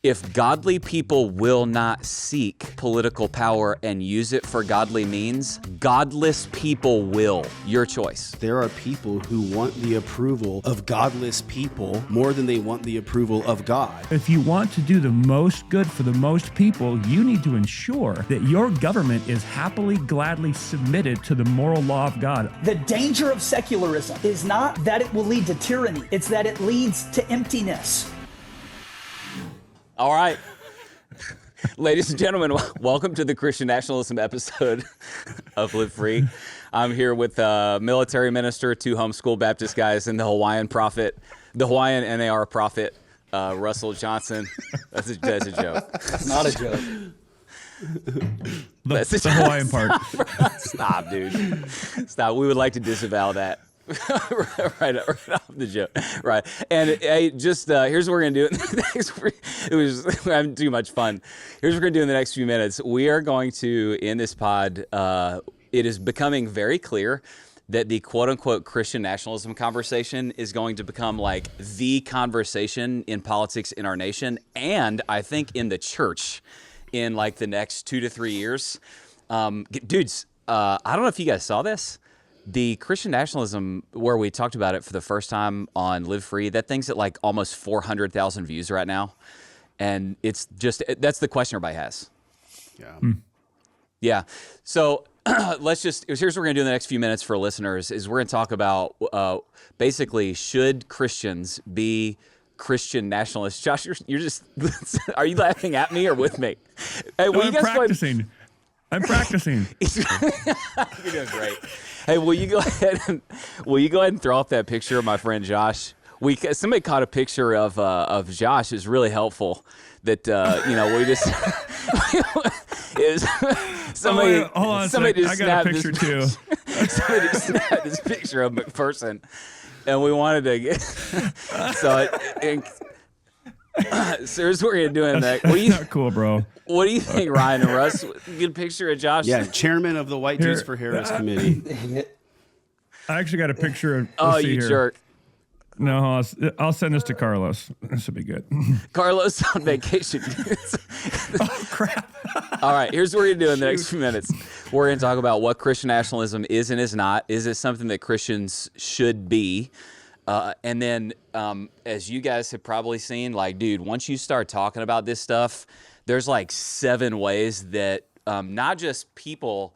If godly people will not seek political power and use it for godly means, godless people will. Your choice. There are people who want the approval of godless people more than they want the approval of God. If you want to do the most good for the most people, you need to ensure that your government is happily, gladly submitted to the moral law of God. The danger of secularism is not that it will lead to tyranny, it's that it leads to emptiness. All right. Ladies and gentlemen, welcome to the Christian Nationalism episode of Live Free. I'm here with military minister, two homeschool Baptist guys, and the Hawaiian prophet, the Hawaiian NAR prophet, Russell Johnson. That's a joke. It's not a joke. The Hawaiian part. Stop, dude. Stop. We would like to disavow that. right off the joke. Right. And hey, just here's what we're going to do. We're having too much fun. Here's what we're going to do in the next few minutes. We are going to, in this pod, it is becoming very clear that the quote-unquote Christian nationalism conversation is going to become like the conversation in politics in our nation, and I think in the church in like the next 2 to 3 years. Dudes, I don't know if you guys saw this. The Christian nationalism, where we talked about it for the first time on Live Free, that thing's at like almost 400,000 views right now. And it's just, that's the question everybody has. Yeah. Yeah. So here's what we're going to do in the next few minutes for listeners is we're going to talk about basically, should Christians be Christian nationalists? Josh, you're just, are you laughing at me or with me? Hey, No, I'm practicing. I'm practicing. You're doing great. Hey, will you go ahead and throw up that picture of my friend Josh? Somebody caught a picture of Josh. Is really helpful. That we just is somebody. Hold on somebody I got a picture too. Somebody just snapped this picture of McPherson, and we wanted to get so here's what we're doing. That's not cool, bro. What do you think, Ryan and Russ? Get a picture of Josh. Yeah, chairman of the White Jews for Harris Committee. I actually got a picture of. Oh, you jerk. No, I'll send this to Carlos. This will be good. Carlos on vacation. Oh, crap. All right, here's what we're going to do in the next few minutes. We're going to talk about what Christian nationalism is and is not. Is it something that Christians should be? And then, as you guys have probably seen, like, dude, once you start talking about this stuff, there's like 7 ways that not just people,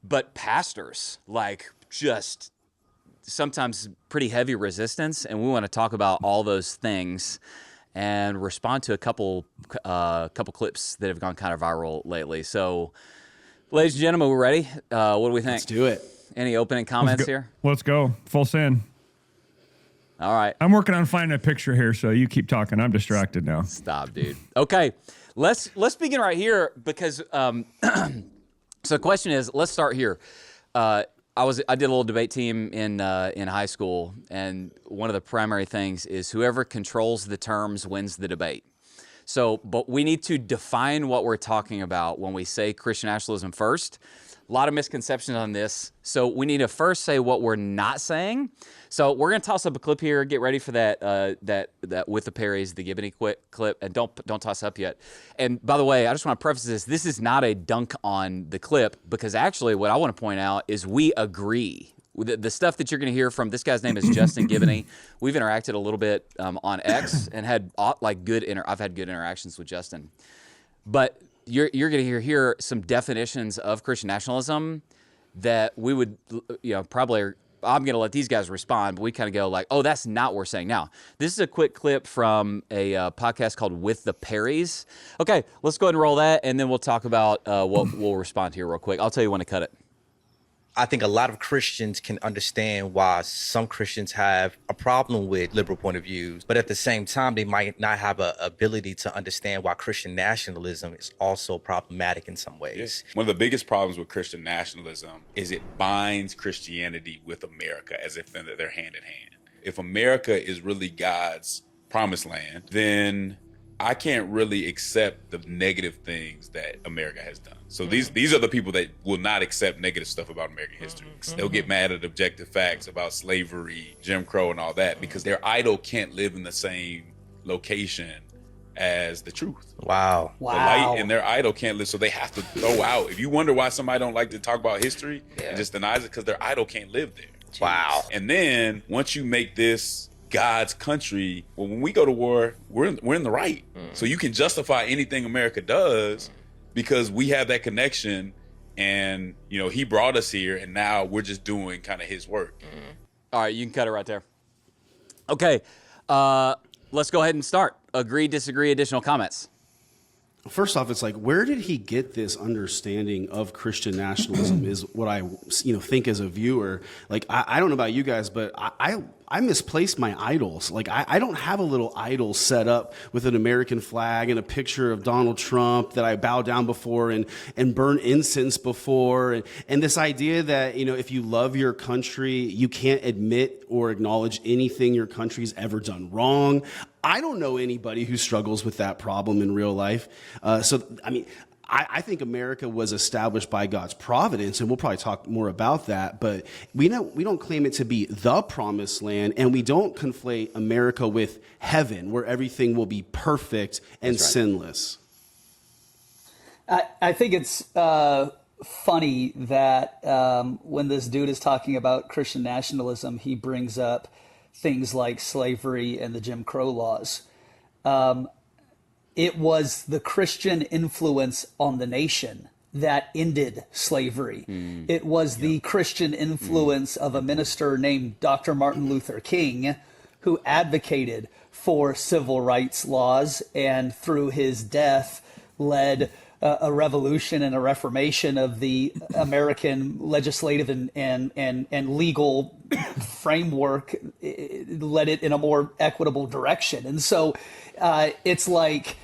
but pastors, like, just sometimes pretty heavy resistance. And we want to talk about all those things and respond to a couple clips that have gone kind of viral lately. So, ladies and gentlemen, we're ready. What do we think? Let's do it. Any opening comments here? Let's go. Full send. All right. I'm working on finding a picture here, so you keep talking. I'm distracted now. Stop, dude. Okay, let's begin right here because so the question is, let's start here. I did a little debate team in high school, and one of the primary things is whoever controls the terms wins the debate. So, but we need to define what we're talking about when we say Christian nationalism first. A lot of misconceptions on this. So we need to first say what we're not saying. So we're going to toss up a clip here. Get ready for that that with the Perrys, the Gibbony clip, and don't toss up yet. And by the way, I just want to preface this. This is not a dunk on the clip, because actually what I want to point out is we agree. The stuff that you're going to hear from this guy's name is Justin Gibbony. We've interacted a little bit on X and had like I've had good interactions with Justin. But you're going to hear some definitions of Christian nationalism that we would, probably, I'm going to let these guys respond, but we kind of go like, oh, that's not what we're saying. Now, this is a quick clip from a podcast called With the Perrys. Okay, let's go ahead and roll that, and then we'll talk about what we'll respond here real quick. I'll tell you when to cut it. I think a lot of Christians can understand why some Christians have a problem with liberal point of views, but at the same time, they might not have an ability to understand why Christian nationalism is also problematic in some ways. Yes. One of the biggest problems with Christian nationalism is it binds Christianity with America as if they're hand in hand. If America is really God's promised land, then I can't really accept the negative things that America has done. So these are the people that will not accept negative stuff about American history. They'll get mad at objective facts about slavery, Jim Crow, and all that because their idol can't live in the same location as the truth. Wow. The light in their idol can't live, so they have to throw out. If you wonder why somebody don't like to talk about history and just denies it, because their idol can't live there. Wow. And then once you make this God's country, well, when we go to war, we're in the right. So you can justify anything America does because we have that connection, and he brought us here, and now we're just doing kind of his work. All right, you can cut it right there. Okay, let's go ahead and start. Agree, disagree, additional comments. First off, it's like, where did he get this understanding of Christian nationalism is what I think as a viewer. Like, I don't know about you guys, but I misplaced my idols. Like, I don't have a little idol set up with an American flag and a picture of Donald Trump that I bow down before and burn incense before. And this idea that, if you love your country, you can't admit or acknowledge anything your country's ever done wrong. I don't know anybody who struggles with that problem in real life. I think America was established by God's providence, and we'll probably talk more about that. But we don't claim it to be the promised land, and we don't conflate America with heaven, where everything will be perfect and sinless. I think it's funny that when this dude is talking about Christian nationalism, he brings up things like slavery and the Jim Crow laws. It was the Christian influence on the nation that ended slavery. It was the Christian influence of a minister named Dr. Martin Luther King, who advocated for civil rights laws, and through his death led a revolution and a reformation of the American legislative and legal framework, led it in a more equitable direction. And so it's like,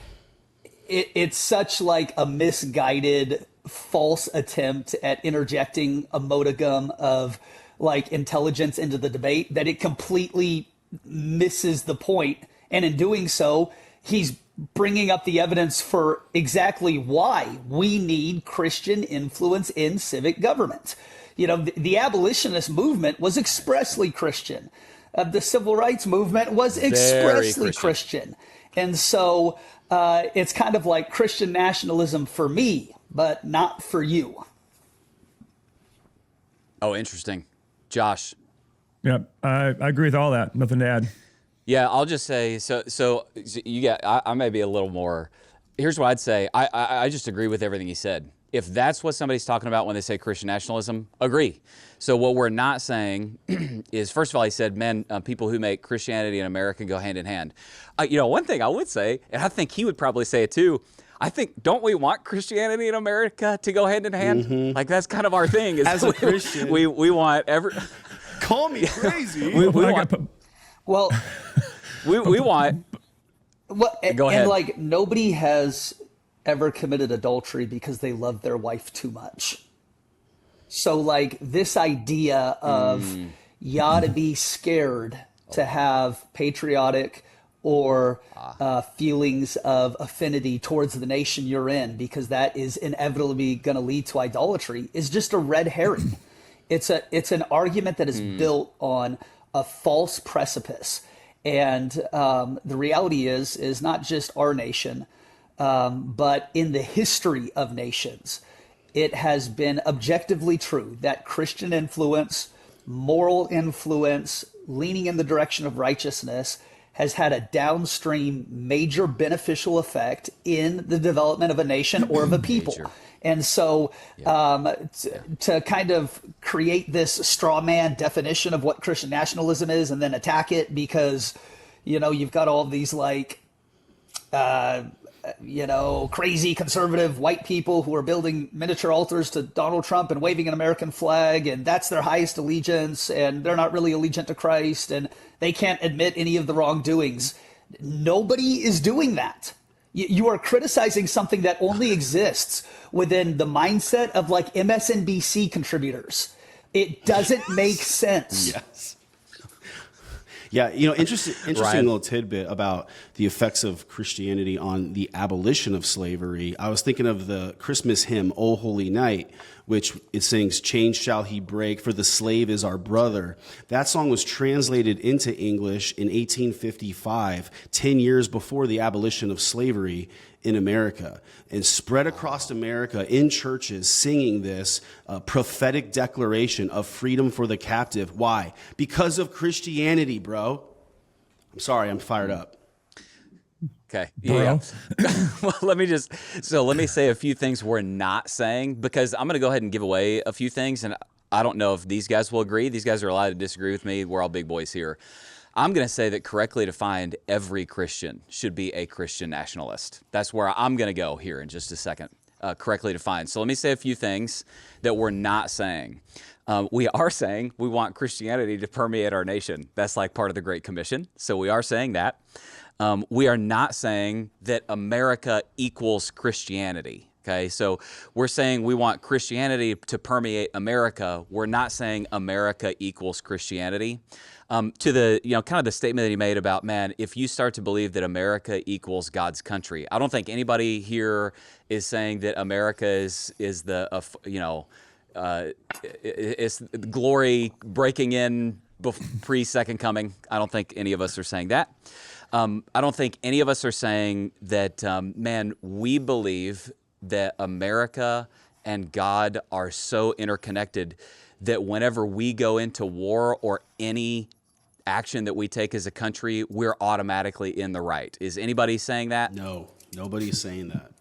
it's such like a misguided, false attempt at interjecting a modicum of like intelligence into the debate that it completely misses the point. And in doing so, he's bringing up the evidence for exactly why we need Christian influence in civic government. The abolitionist movement was expressly Christian. The civil rights movement was expressly Christian. And so it's kind of like Christian nationalism for me, but not for you. Oh, interesting. Josh. Yeah, I agree with all that. Nothing to add. Yeah, I'll just say, so you got, I may be a little more, here's what I'd say. I just agree with everything he said. If that's what somebody's talking about when they say Christian nationalism, agree. So what we're not saying is, first of all, he said, people who make Christianity and America go hand in hand. One thing I would say, and I think he would probably say it too, I think, don't we want Christianity and America to go hand in hand? Mm-hmm. Like, that's kind of our thing. As a Christian. We want every... Call me crazy. we want... Well, we want. Well, Go ahead. And like, nobody has ever committed adultery because they love their wife too much. So like, this idea of you ought to be scared to have patriotic or feelings of affinity towards the nation you're in, because that is inevitably going to lead to idolatry, is just a red herring. It's an argument that is built on a false precipice. And the reality is not just our nation, but in the history of nations, it has been objectively true that Christian influence, moral influence, leaning in the direction of righteousness, has had a downstream major beneficial effect in the development of a nation or of a people. Major. And so to kind of create this straw man definition of what Christian nationalism is and then attack it because, you've got all these like, crazy conservative white people who are building miniature altars to Donald Trump and waving an American flag, and that's their highest allegiance, and they're not really allegiant to Christ, and they can't admit any of the wrongdoings. Nobody is doing that. You are criticizing something that only exists within the mindset of like MSNBC contributors. It doesn't make sense. Yes. Yeah, interesting Ryan? little tidbit about the effects of Christianity on the abolition of slavery. I was thinking of the Christmas hymn, O Holy Night, which it sings, "Chains shall he break, for the slave is our brother." That song was translated into English in 1855, 10 years before the abolition of slavery in America, and spread across America in churches singing this prophetic declaration of freedom for the captive. Why? Because of Christianity, bro. I'm sorry, I'm fired up. Okay. Yeah. Well, let me say a few things we're not saying, because I'm going to go ahead and give away a few things, and I don't know if these guys will agree. These guys are allowed to disagree with me. We're all big boys here. I'm going to say that correctly defined, every Christian should be a Christian nationalist. That's where I'm going to go here in just a second, correctly defined. So let me say a few things that we're not saying. We are saying we want Christianity to permeate our nation. That's like part of the Great Commission. So we are saying that. We are not saying that America equals Christianity. Okay, so we're saying we want Christianity to permeate America. We're not saying America equals Christianity. To the, kind of the statement that he made about, man, if you start to believe that America equals God's country, I don't think anybody here is saying that America is the, it's glory breaking in pre-second coming. I don't think any of us are saying that. I don't think any of us are saying that, man, we believe that America and God are so interconnected that whenever we go into war or any action that we take as a country, we're automatically in the right. Is anybody saying that? No, nobody's saying that.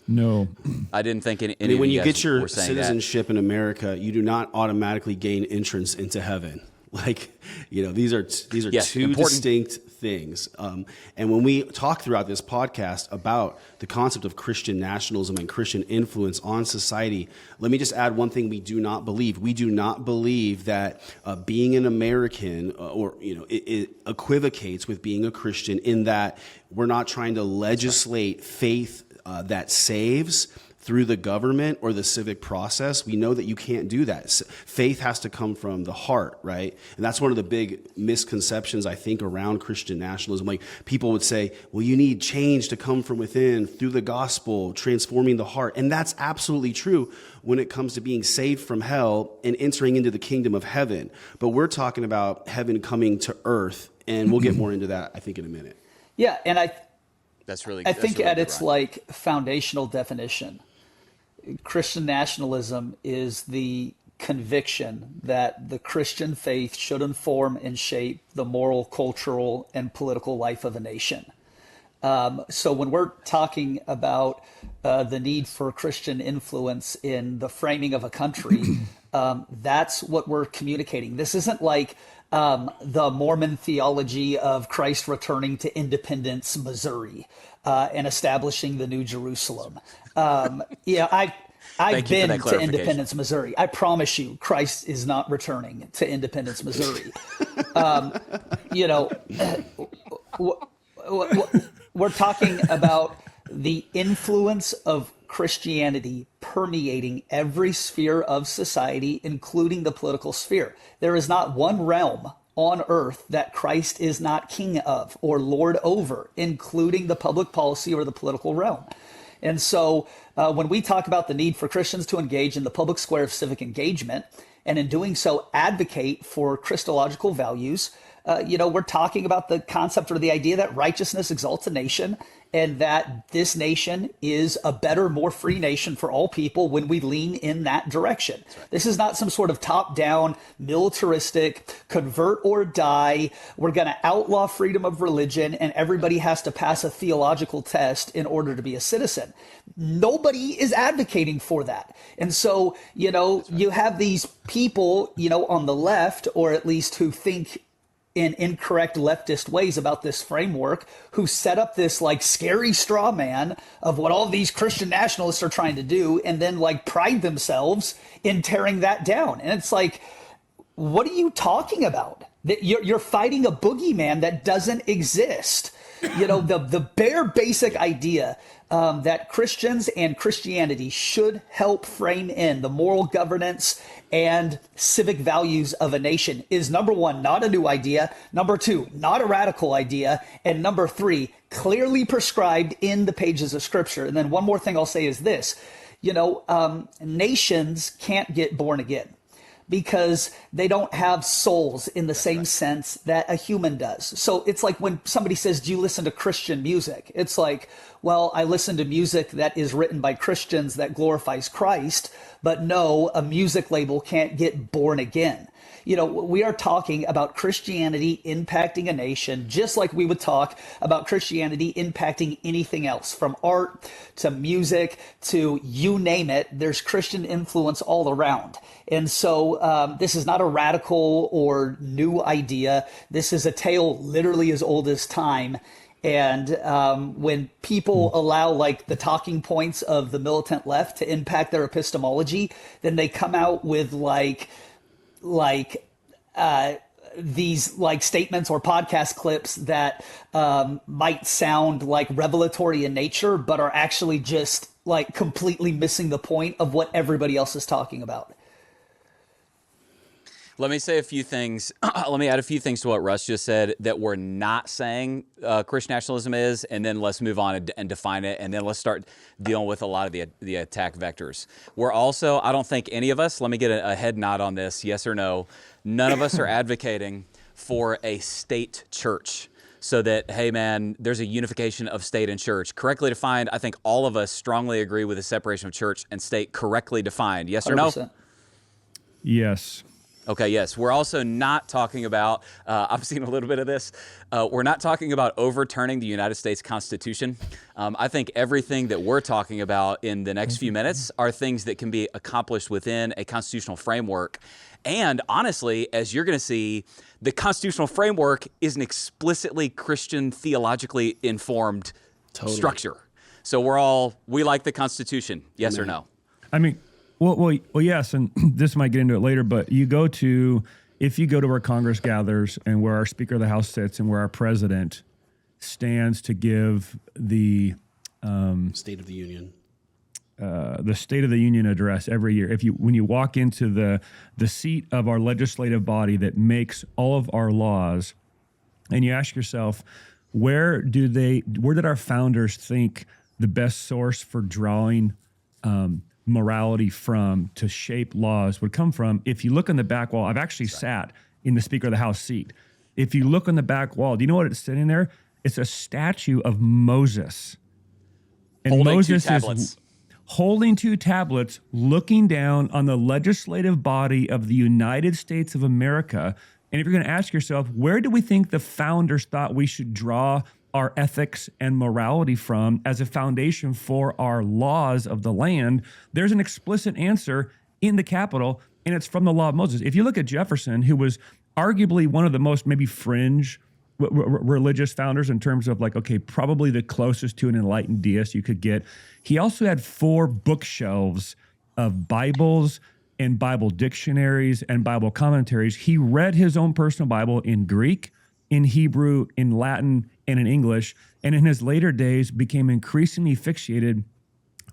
No. I didn't think any I mean, of when you you guys get your were saying citizenship in America, you do not automatically gain entrance into heaven. Like, these are Yes, two important. distinct things. And when we talk throughout this podcast about the concept of Christian nationalism and Christian influence on society, let me just add one thing we do not believe. We do not believe that being an American it equivocates with being a Christian, in that we're not trying to legislate faith that saves through the government or the civic process. We know that you can't do that. Faith has to come from the heart, right? And that's one of the big misconceptions, I think, around Christian nationalism. Like, people would say, well, you need change to come from within through the gospel, transforming the heart. And that's absolutely true when it comes to being saved from hell and entering into the kingdom of heaven. But we're talking about heaven coming to earth, and we'll get more into that, I think, in a minute. Yeah, and I think at its like foundational definition, Christian nationalism is the conviction that the Christian faith should inform and shape the moral, cultural, and political life of a nation. So when we're talking about the need for Christian influence in the framing of a country, that's what we're communicating. This isn't like the Mormon theology of Christ returning to Independence, Missouri, and establishing the New Jerusalem. I've been to Independence, Missouri. I promise you, Christ is not returning to Independence, Missouri. We're talking about the influence of Christianity permeating every sphere of society, including the political sphere. There is not one realm on earth that Christ is not king of or lord over, including the public policy or the political realm. And so when we talk about the need for Christians to engage in the public square of civic engagement, and in doing so advocate for Christological values, we're talking about the concept or the idea that righteousness exalts a nation, and that this nation is a better, more free nation for all people when we lean in that direction. Right. This is not some sort of top-down, militaristic, convert or die, we're going to outlaw freedom of religion, and everybody has to pass a theological test in order to be a citizen. Nobody is advocating for that. And so, you have these people, on the left, or at least who think in incorrect leftist ways about this framework, who set up this like scary straw man of what all these Christian nationalists are trying to do, and then like pride themselves in tearing that down. And it's like, what are you talking about? That you're fighting a boogeyman that doesn't exist. The bare basic idea that Christians and Christianity should help frame in the moral governance and civic values of a nation is, number one, not a new idea. Number two, not a radical idea. And number three, clearly prescribed in the pages of Scripture. And then one more thing I'll say is this, nations can't get born again, because they don't have souls in the same sense that a human does. So it's like when somebody says, do you listen to Christian music? It's like, well, I listen to music that is written by Christians that glorifies Christ, but no, a music label can't get born again. We are talking about Christianity impacting a nation, just like we would talk about Christianity impacting anything else, from art to music to you name it. There's Christian influence all around. And so this is not a radical or new idea. This is a tale literally as old as time. And when people allow like the talking points of the militant left to impact their epistemology, then they come out with these like statements or podcast clips that might sound like revelatory in nature, but are actually just like completely missing the point of what everybody else is talking about. Let me say a few things. Let me add a few things to what Russ just said that we're not saying Christian nationalism is, and then let's move on and define it, and then let's start dealing with a lot of the attack vectors. We're also, I don't think any of us, let me get a head nod on this, yes or no, none of us are advocating for a state church. So that, hey man, there's a unification of state and church. Correctly defined, I think all of us strongly agree with the separation of church and state correctly defined. Yes or 100%. no? Yes. Okay, yes. We're also not talking about, I've seen a little bit of this, we're not talking about overturning the United States Constitution. I think everything that we're talking about in the next few minutes are things that can be accomplished within a constitutional framework. And honestly, as you're going to see, the constitutional framework is an explicitly Christian, theologically informed structure. So we like the Constitution, yes or no? I mean, well, yes, and this might get into it later, but if you go to where Congress gathers and where our Speaker of the House sits and where our president stands to give the State of the Union. The State of the Union address every year. When you walk into the seat of our legislative body that makes all of our laws, and you ask yourself, where did our founders think the best source for drawing morality from to shape laws would come from? If you look on the back wall, I've actually sat in the Speaker of the House seat. If you look on the back wall, do you know what it's sitting there? It's a statue of Moses. And holding Moses two tablets. is holding two tablets, looking down on the legislative body of the United States of America. And if you're going to ask yourself, where do we think the founders thought we should draw our ethics and morality from as a foundation for our laws of the land? There's an explicit answer in the Capitol, and it's from the Law of Moses. If you look at Jefferson, who was arguably one of the most maybe fringe religious founders in terms of probably the closest to an enlightened deist you could get, he also had 4 bookshelves of Bibles and Bible dictionaries and Bible commentaries. He read his own personal Bible in Greek, in Hebrew, in Latin, and in English, and in his later days became increasingly fixated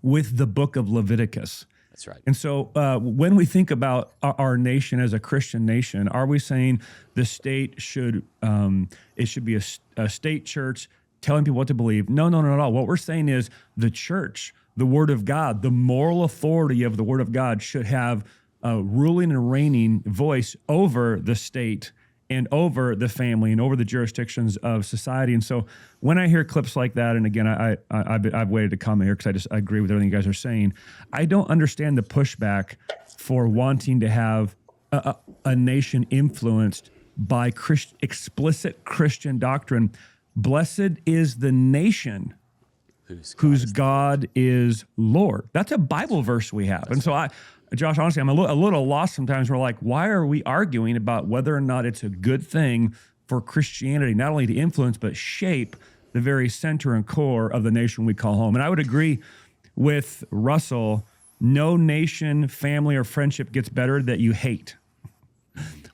with the book of Leviticus. That's right. And so when we think about our nation as a Christian nation, are we saying the state should be a state church telling people what to believe? No, not at all. What we're saying is the church, the Word of God, the moral authority of the Word of God should have a ruling and reigning voice over the state and over the family and over the jurisdictions of society. And so when I hear clips like that, and again, I've waited to comment here because I agree with everything you guys are saying, I don't understand the pushback for wanting to have a nation influenced by explicit Christian doctrine. Blessed is the nation whose God is Lord. That's a Bible verse we have. And so Josh, honestly, I'm a little lost sometimes. We're like, why are we arguing about whether or not it's a good thing for Christianity, not only to influence, but shape the very center and core of the nation we call home? And I would agree with Russell, no nation, family, or friendship gets better that you hate.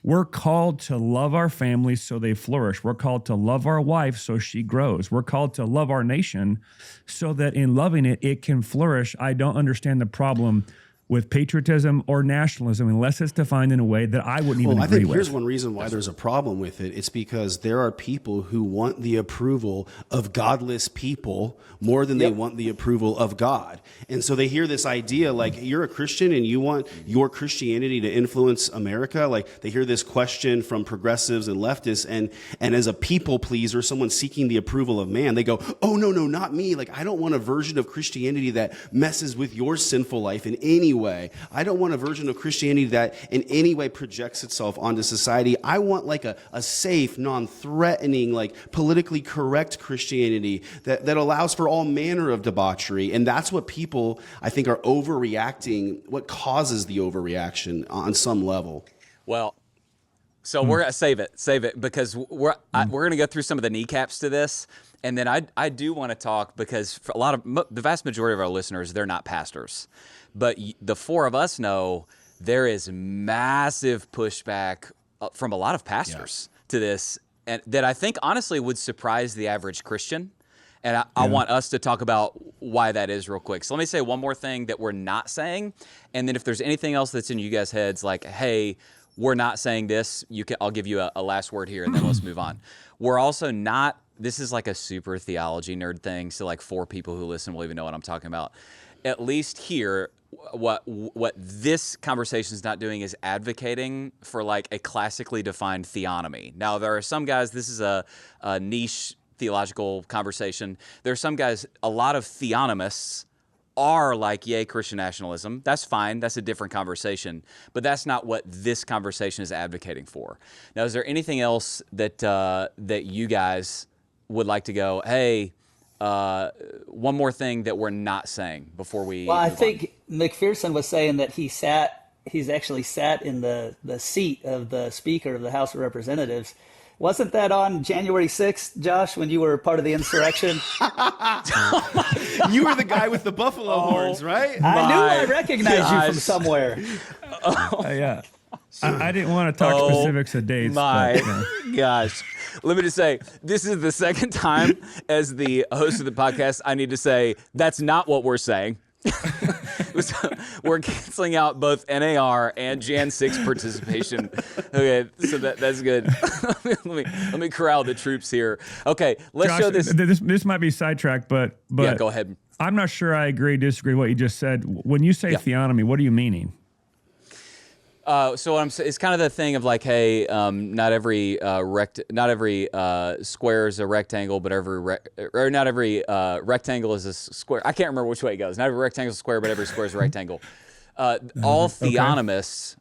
We're called to love our families so they flourish. We're called to love our wife so she grows. We're called to love our nation so that in loving it, it can flourish. I don't understand the problem with patriotism or nationalism unless it's defined in a way that I wouldn't even I agree think with. here's one reason why there's a problem with it. It's because there are people who want the approval of godless people more than they want the approval of God. And so they hear this idea, like, you're a Christian and you want your Christianity to influence America. Like, they hear this question from progressives and leftists, and as a people pleaser, someone seeking the approval of man, they go, oh, no, not me. Like, I don't want a version of Christianity that messes with your sinful life in any way. I don't want a version of Christianity that in any way projects itself onto society. I want like a safe, non-threatening, like politically correct Christianity that allows for all manner of debauchery. And that's what people, I think, are overreacting, what causes the overreaction on some level. Well, so we're gonna save it because we're gonna go through some of the kneecaps to this, and then I do want to talk because for the vast majority of our listeners, they're not pastors, but the four of us know there is massive pushback from a lot of pastors to this, and that I think honestly would surprise the average Christian. And I want us to talk about why that is real quick. So let me say one more thing that we're not saying, and then if there's anything else that's in you guys' heads, like, hey, we're not saying this, I'll give you a last word here, and then let's move on. We're also not. This is like a super theology nerd thing, so like 4 people who listen will even know what I'm talking about. At least here, what this conversation is not doing is advocating for like a classically defined theonomy. Now, there are some guys, this is a niche theological conversation. There are some guys, a lot of theonomists are like, yay, Christian nationalism. That's fine. That's a different conversation. But that's not what this conversation is advocating for. Now, is there anything else that that you guys would like to go, hey, one more thing that we're not saying before we Well, I move think McPherson was saying that he's actually sat in the seat of the Speaker of the House of Representatives. Wasn't that on January 6th, Josh, when you were part of the insurrection? You were the guy with the buffalo horns, right? I knew I recognized you from somewhere. Yeah. I didn't want to talk specifics of dates. My but, gosh. Let me just say, this is the second time as the host of the podcast, I need to say, that's not what we're saying. We're canceling out both NAR and Jan 6 participation. Okay, so that's good. let me corral the troops here. Okay, let's Josh, show this. This might be sidetracked, but Yeah, go ahead. I'm not sure I agree, disagree with what you just said. When you say theonomy, what are you meaning? So what I'm saying, it's kind of the thing of like, hey, not every square is a rectangle, but not every rectangle is a square. I can't remember which way it goes. Not every rectangle is a square, but every square is a rectangle. All theonomists.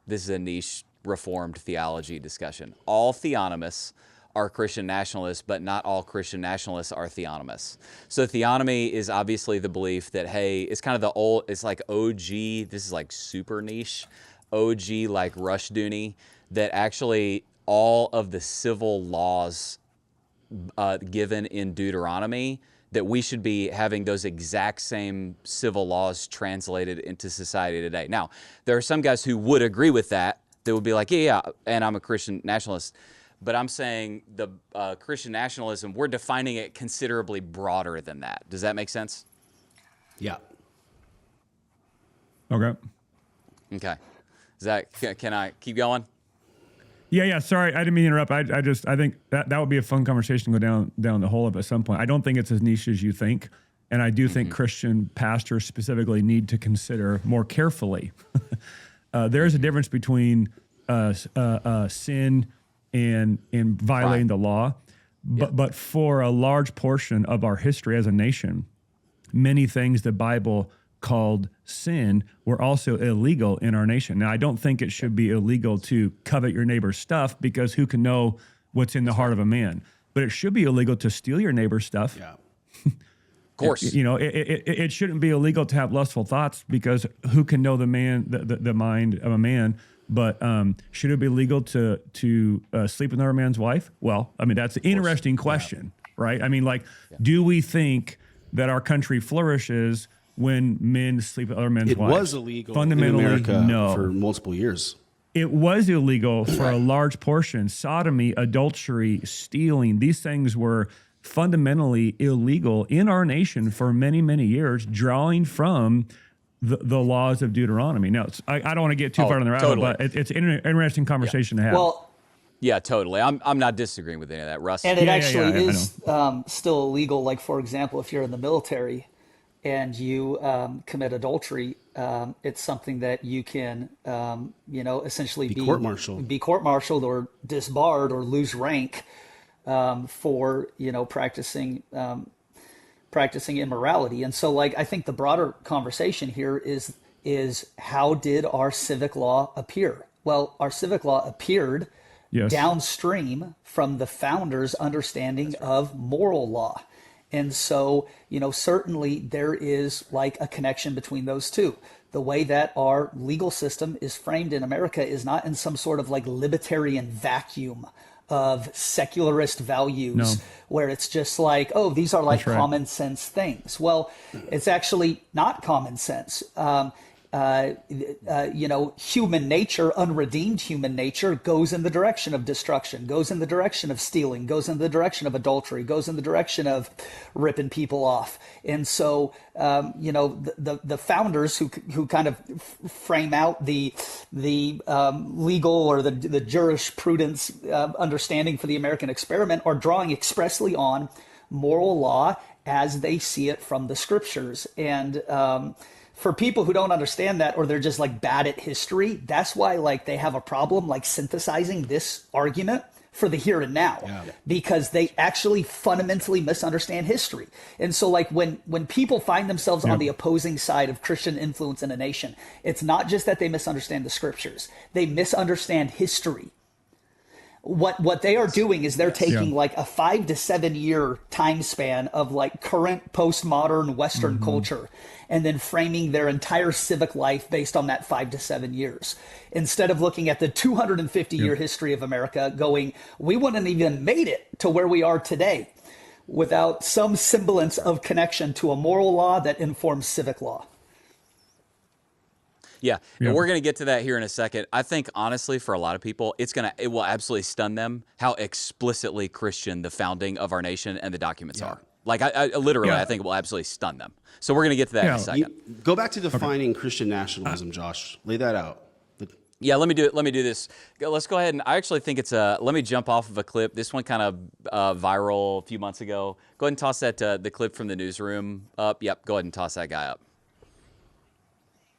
This is a niche Reformed theology discussion. All theonomists are Christian nationalists, but not all Christian nationalists are theonomists. So theonomy is obviously the belief that, hey, it's kind of it's like OG, this is like super niche, OG like Rushdoony, that actually all of the civil laws given in Deuteronomy, that we should be having those exact same civil laws translated into society today. Now, there are some guys who would agree with that would be like, yeah, and I'm a Christian nationalist. But I'm saying the Christian nationalism, we're defining it considerably broader than that. Does that make sense? Yeah. Okay. Okay. Can I keep going? Yeah. Sorry, I didn't mean to interrupt. I think that would be a fun conversation to go down the hole of at some point. I don't think it's as niche as you think, and I do think Christian pastors specifically need to consider more carefully. There is a difference between sin and violating the law. But for a large portion of our history as a nation, many things the Bible called sin were also illegal in our nation. Now, I don't think it should be illegal to covet your neighbor's stuff, because who can know what's in the heart of a man? But it should be illegal to steal your neighbor's stuff. Yeah. Of course. It shouldn't be illegal to have lustful thoughts, because who can know the mind of a man? But should it be legal to sleep with another man's wife? Well, I mean, that's an interesting question, right? I mean, do we think that our country flourishes when men sleep with other men's It wives? was illegal in Fundamentally, America no. for multiple years. It was illegal for a large portion. Sodomy, adultery, stealing, these things were fundamentally illegal in our nation for many, many years, drawing from the laws of Deuteronomy. Now, I don't want to get too far on the rabbit, totally. but it's an interesting conversation to have. Well, Yeah, totally. I'm not disagreeing with any of that, Russ. and it Yeah, actually I is still illegal. Like, for example, if you're in the military and you commit adultery, it's something that you can, essentially be court-martialed or disbarred or lose rank for, practicing immorality. And so, like, I think the broader conversation here is how did our civic law appear? Well, our civic law appeared downstream from the founders' understanding of moral law. And so, certainly there is like a connection between those two. The way that our legal system is framed in America is not in some sort of like libertarian vacuum of secularist values where it's just like, oh, these are like common sense things. Well, it's actually not common sense. Human nature, unredeemed human nature, goes in the direction of destruction, goes in the direction of stealing, goes in the direction of adultery, goes in the direction of ripping people off. And so, the founders who kind of frame out the legal or the jurisprudence understanding for the American experiment are drawing expressly on moral law as they see it from the scriptures. And for people who don't understand that, or they're just like bad at history, that's why like they have a problem like synthesizing this argument for the here and now, because they actually fundamentally misunderstand history. And so like when people find themselves on the opposing side of Christian influence in a nation, it's not just that they misunderstand the scriptures, they misunderstand history. What they are doing is they're taking like a 5 to 7 year time span of like current postmodern Western culture and then framing their entire civic life based on that 5 to 7 years. Instead of looking at the 250 year history of America going, we wouldn't even made it to where we are today without some semblance of connection to a moral law that informs civic law. Yeah, and we're going to get to that here in a second. I think, honestly, for a lot of people, it will absolutely stun them how explicitly Christian the founding of our nation and the documents are. Like, I literally, I think it will absolutely stun them. So we're going to get to that in a second. Go back to defining Christian nationalism, Josh. Lay that out. Yeah, let me do this. Let's go ahead and I actually think it's let me jump off of a clip. This one kind of viral a few months ago. Go ahead and toss that the clip from the newsroom up. Yep, go ahead and toss that guy up.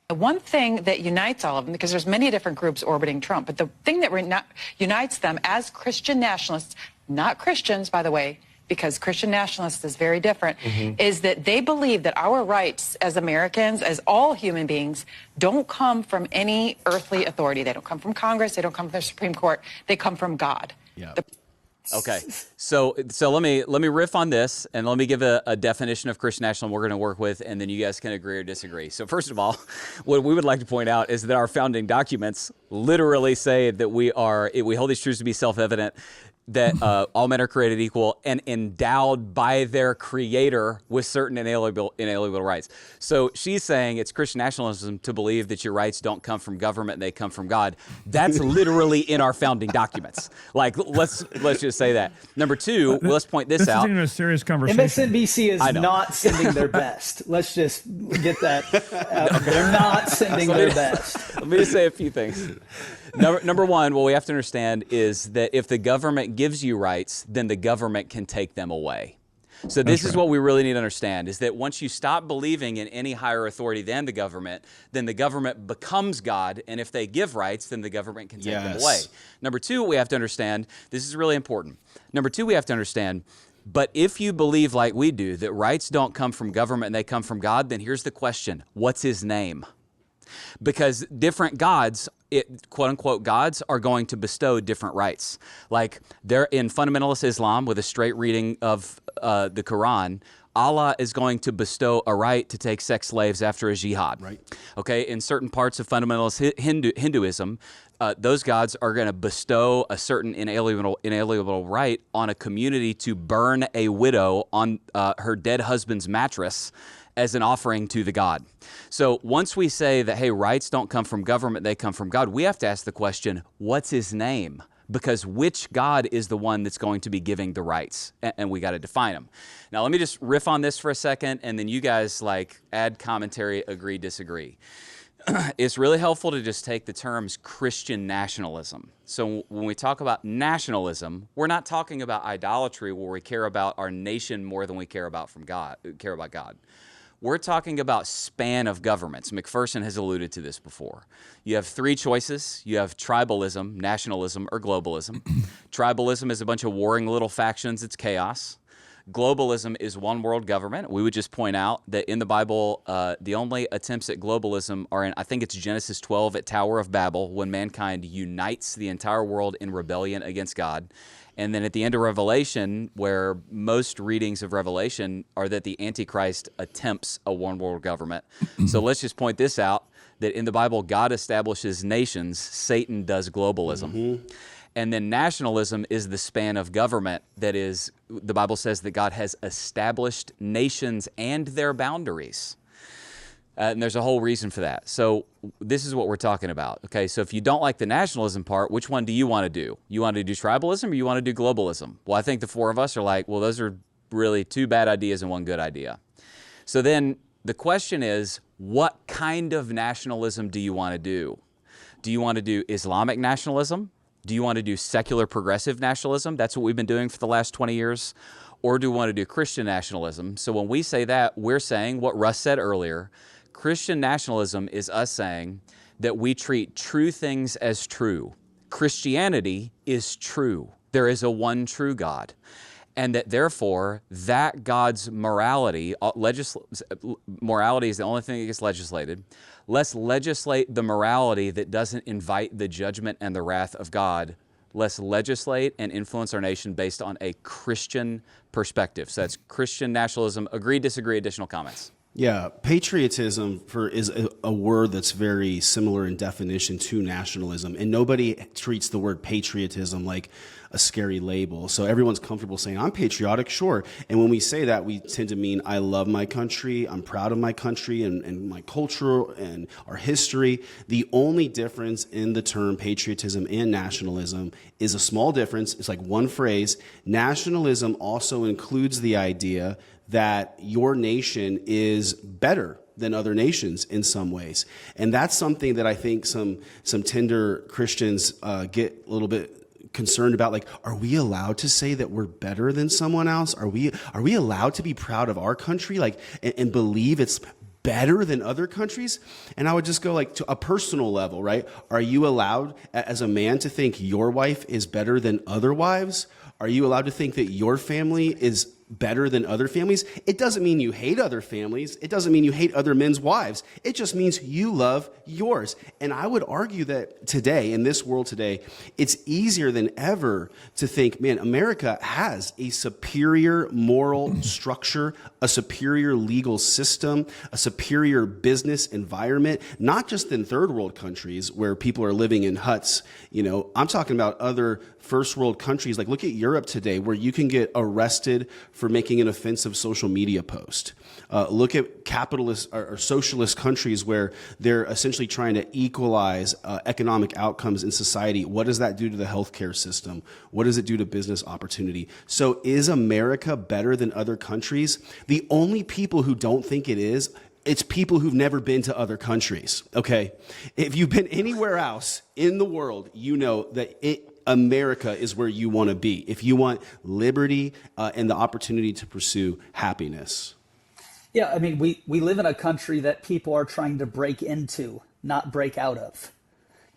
One thing that unites all of them, because there's many different groups orbiting Trump, but the thing that unites them as Christian nationalists, not Christians, by the way, because Christian nationalists is very different, is that they believe that our rights as Americans, as all human beings, don't come from any earthly authority. They don't come from Congress. They don't come from the Supreme Court. They come from God. Yeah. Okay, so let me riff on this, and let me give a definition of Christian nationalism we're going to work with, and then you guys can agree or disagree. So first of all, what we would like to point out is that our founding documents literally say that we hold these truths to be self-evident, that all men are created equal and endowed by their creator with certain inalienable rights. So she's saying it's Christian nationalism to believe that your rights don't come from government and they come from God. That's literally in our founding documents. Like, let's just say that. Number two, let's point this out. This is a serious conversation. MSNBC is not sending their best. Let's just get that out. They're not sending their best. Let me just say a few things. Number one, what we have to understand is that if the government gives you rights, then the government can take them away. So this is what we really need to understand, is that once you stop believing in any higher authority than the government, then the government becomes God, and if they give rights, then the government can take them away. Number two, we have to understand, this is really important. Number two, we have to understand, but if you believe like we do, that rights don't come from government and they come from God, then here's the question, what's his name? Because different gods, quote-unquote gods, are going to bestow different rights. Like they're in fundamentalist Islam, with a straight reading of the Quran, Allah is going to bestow a right to take sex slaves after a jihad. Right. Okay, in certain parts of fundamentalist Hinduism, those gods are going to bestow a certain inalienable right on a community to burn a widow on her dead husband's mattress as an offering to the God. So once we say that, hey, rights don't come from government, they come from God, we have to ask the question, what's his name? Because which God is the one that's going to be giving the rights? And we got to define them. Now, let me just riff on this for a second, and then you guys add commentary, agree, disagree. It's really helpful to just take the terms Christian nationalism. So when we talk about nationalism, we're not talking about idolatry where we care about our nation more than we care about God. We're talking about span of governments. McPherson has alluded to this before. You have three choices. You have tribalism, nationalism, or globalism. Tribalism is a bunch of warring little factions. It's chaos. Globalism is one world government. We would just point out that in the Bible, the only attempts at globalism are in, I think it's Genesis 12 at Tower of Babel, when mankind unites the entire world in rebellion against God. And then at the end of Revelation, where most readings of Revelation are that the Antichrist attempts a one world government. So let's just point this out, that in the Bible, God establishes nations, Satan does globalism. Mm-hmm. And then nationalism is the span of government that is, the Bible says that God has established nations and their boundaries. And there's a whole reason for that. So this is what we're talking about. Okay, so if you don't like the nationalism part, which one do you want to do? You want to do tribalism or you want to do globalism? Well, I think the four of us are like, well, those are really two bad ideas and one good idea. So then the question is, what kind of nationalism do you want to do? Do you want to do Islamic nationalism? Do you want to do secular progressive nationalism? That's what we've been doing for the last 20 years. Or do we want to do Christian nationalism? So when we say that, we're saying what Russ said earlier. Christian nationalism is us saying that we treat true things as true. Christianity is true. There is a one true God. And that therefore, that God's morality, morality is the only thing that gets legislated. Let's legislate the morality that doesn't invite the judgment and the wrath of God. Let's legislate and influence our nation based on a Christian perspective. So that's Christian nationalism. Agree, disagree, additional comments. Yeah, patriotism is a word that's very similar in definition to nationalism, and nobody treats the word patriotism like a scary label. So everyone's comfortable saying, I'm patriotic, sure. And when we say that, we tend to mean I love my country, I'm proud of my country and my culture and our history. The only difference in the term patriotism and nationalism is a small difference. It's like one phrase. Nationalism also includes the idea that your nation is better than other nations in some ways. And that's something that I think some tender Christians get a little bit concerned about. Like, are we allowed to say that we're better than someone else? Are we allowed to be proud of our country, like, and believe it's better than other countries? And I would just go like to a personal level, right? Are you allowed as a man to think your wife is better than other wives? Are you allowed to think that your family is better than other families? It doesn't mean you hate other families. It doesn't mean you hate other men's wives. It just means you love yours. And I would argue that today, in this world today, it's easier than ever to think, man, America has a superior moral structure, a superior legal system, a superior business environment, not just in third world countries where people are living in huts. You know, I'm talking about other first world countries. Like, look at Europe today, where you can get arrested for making an offensive social media post. Look at capitalist or socialist countries where they're essentially trying to equalize economic outcomes in society. What does that do to the healthcare system? What does it do to business opportunity? So is America better than other countries? The only people who don't think it is, it's people who've never been to other countries, okay? If you've been anywhere else in the world, you know that America is where you want to be if you want liberty and the opportunity to pursue happiness. Yeah, I mean, we live in a country that people are trying to break into, not break out of.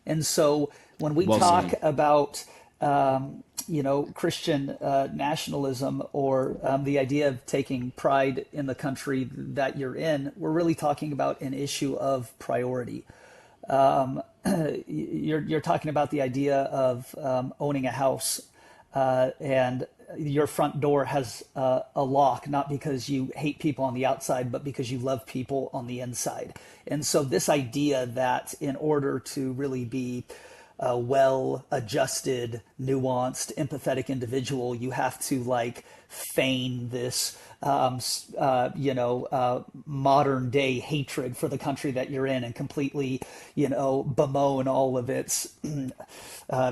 And so when we talk about, Christian nationalism or the idea of taking pride in the country that you're in, we're really talking about an issue of priority. You're talking about the idea of owning a house and your front door has a lock, not because you hate people on the outside, but because you love people on the inside. And so this idea that in order to really be a well-adjusted, nuanced, empathetic individual, you have to feign this, modern day hatred for the country that you're in and completely, bemoan all of its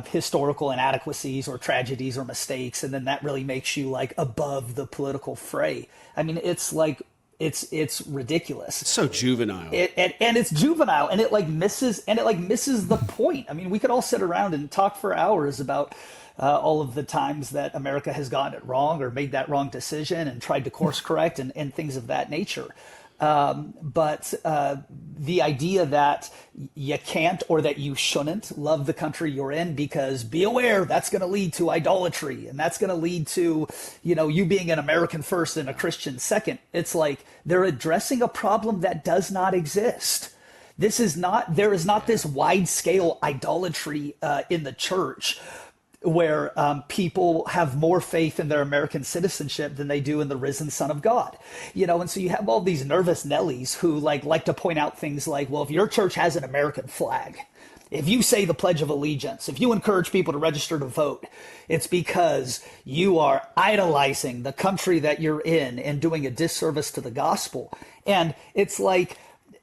historical inadequacies or tragedies or mistakes. And then that really makes you like above the political fray. I mean, it's like, it's ridiculous. It's so juvenile. And it's juvenile, and it misses the point. I mean, we could all sit around and talk for hours about all of the times that America has gotten it wrong or made that wrong decision and tried to course correct and things of that nature. But the idea that you can't or that you shouldn't love the country you're in, because be aware that's going to lead to idolatry, and that's going to lead to, you being an American first and a Christian second. It's like they're addressing a problem that does not exist. There is not this wide scale idolatry in the church where people have more faith in their American citizenship than they do in the risen Son of God. And so you have all these nervous Nellies who like to point out things like, well, if your church has an American flag, if you say the Pledge of Allegiance, if you encourage people to register to vote, it's because you are idolizing the country that you're in and doing a disservice to the gospel. And it's like,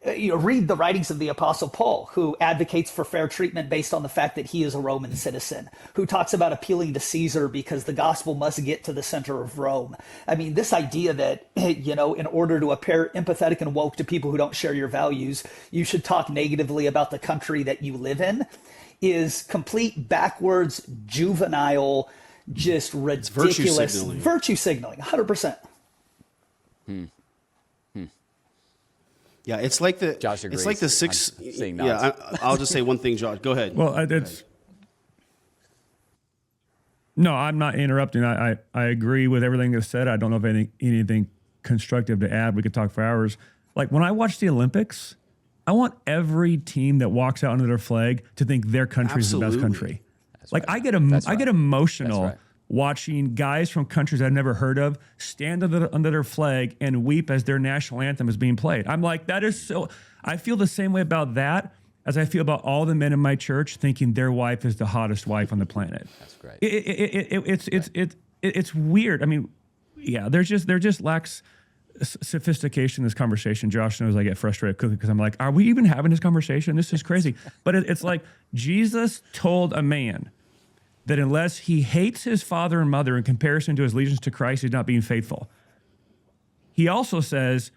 read the writings of the Apostle Paul, who advocates for fair treatment based on the fact that he is a Roman citizen, who talks about appealing to Caesar because the gospel must get to the center of Rome. I mean, this idea that, in order to appear empathetic and woke to people who don't share your values, you should talk negatively about the country that you live in is complete backwards, juvenile, just ridiculous virtue signaling 100%. Yeah, it's like the Josh agrees. It's like the six. I'll just say one thing, Josh. Go ahead. Well, no, I'm not interrupting. I agree with everything that's said. I don't know if anything constructive to add. We could talk for hours. Like when I watch the Olympics, I want every team that walks out under their flag to think their country is the best country. That's like right. I get emotional watching guys from countries I've never heard of stand under their flag and weep as their national anthem is being played. I'm like, that is so. I feel the same way about that as I feel about all the men in my church thinking their wife is the hottest wife on the planet. That's great. It's weird. I mean, yeah, there just lacks sophistication in this conversation. Josh knows I get frustrated quickly because I'm like, are we even having this conversation? This is crazy. But it's like Jesus told a man that unless he hates his father and mother in comparison to his allegiance to Christ, he's not being faithful. He also says,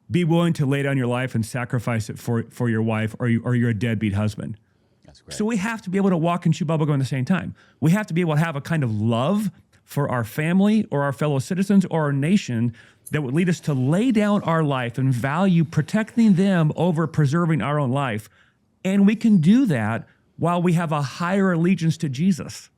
be willing to lay down your life and sacrifice it for your wife or you're a deadbeat husband. That's great. So we have to be able to walk and chew bubble gum at the same time. We have to be able to have a kind of love for our family or our fellow citizens or our nation that would lead us to lay down our life and value protecting them over preserving our own life. And we can do that while we have a higher allegiance to Jesus.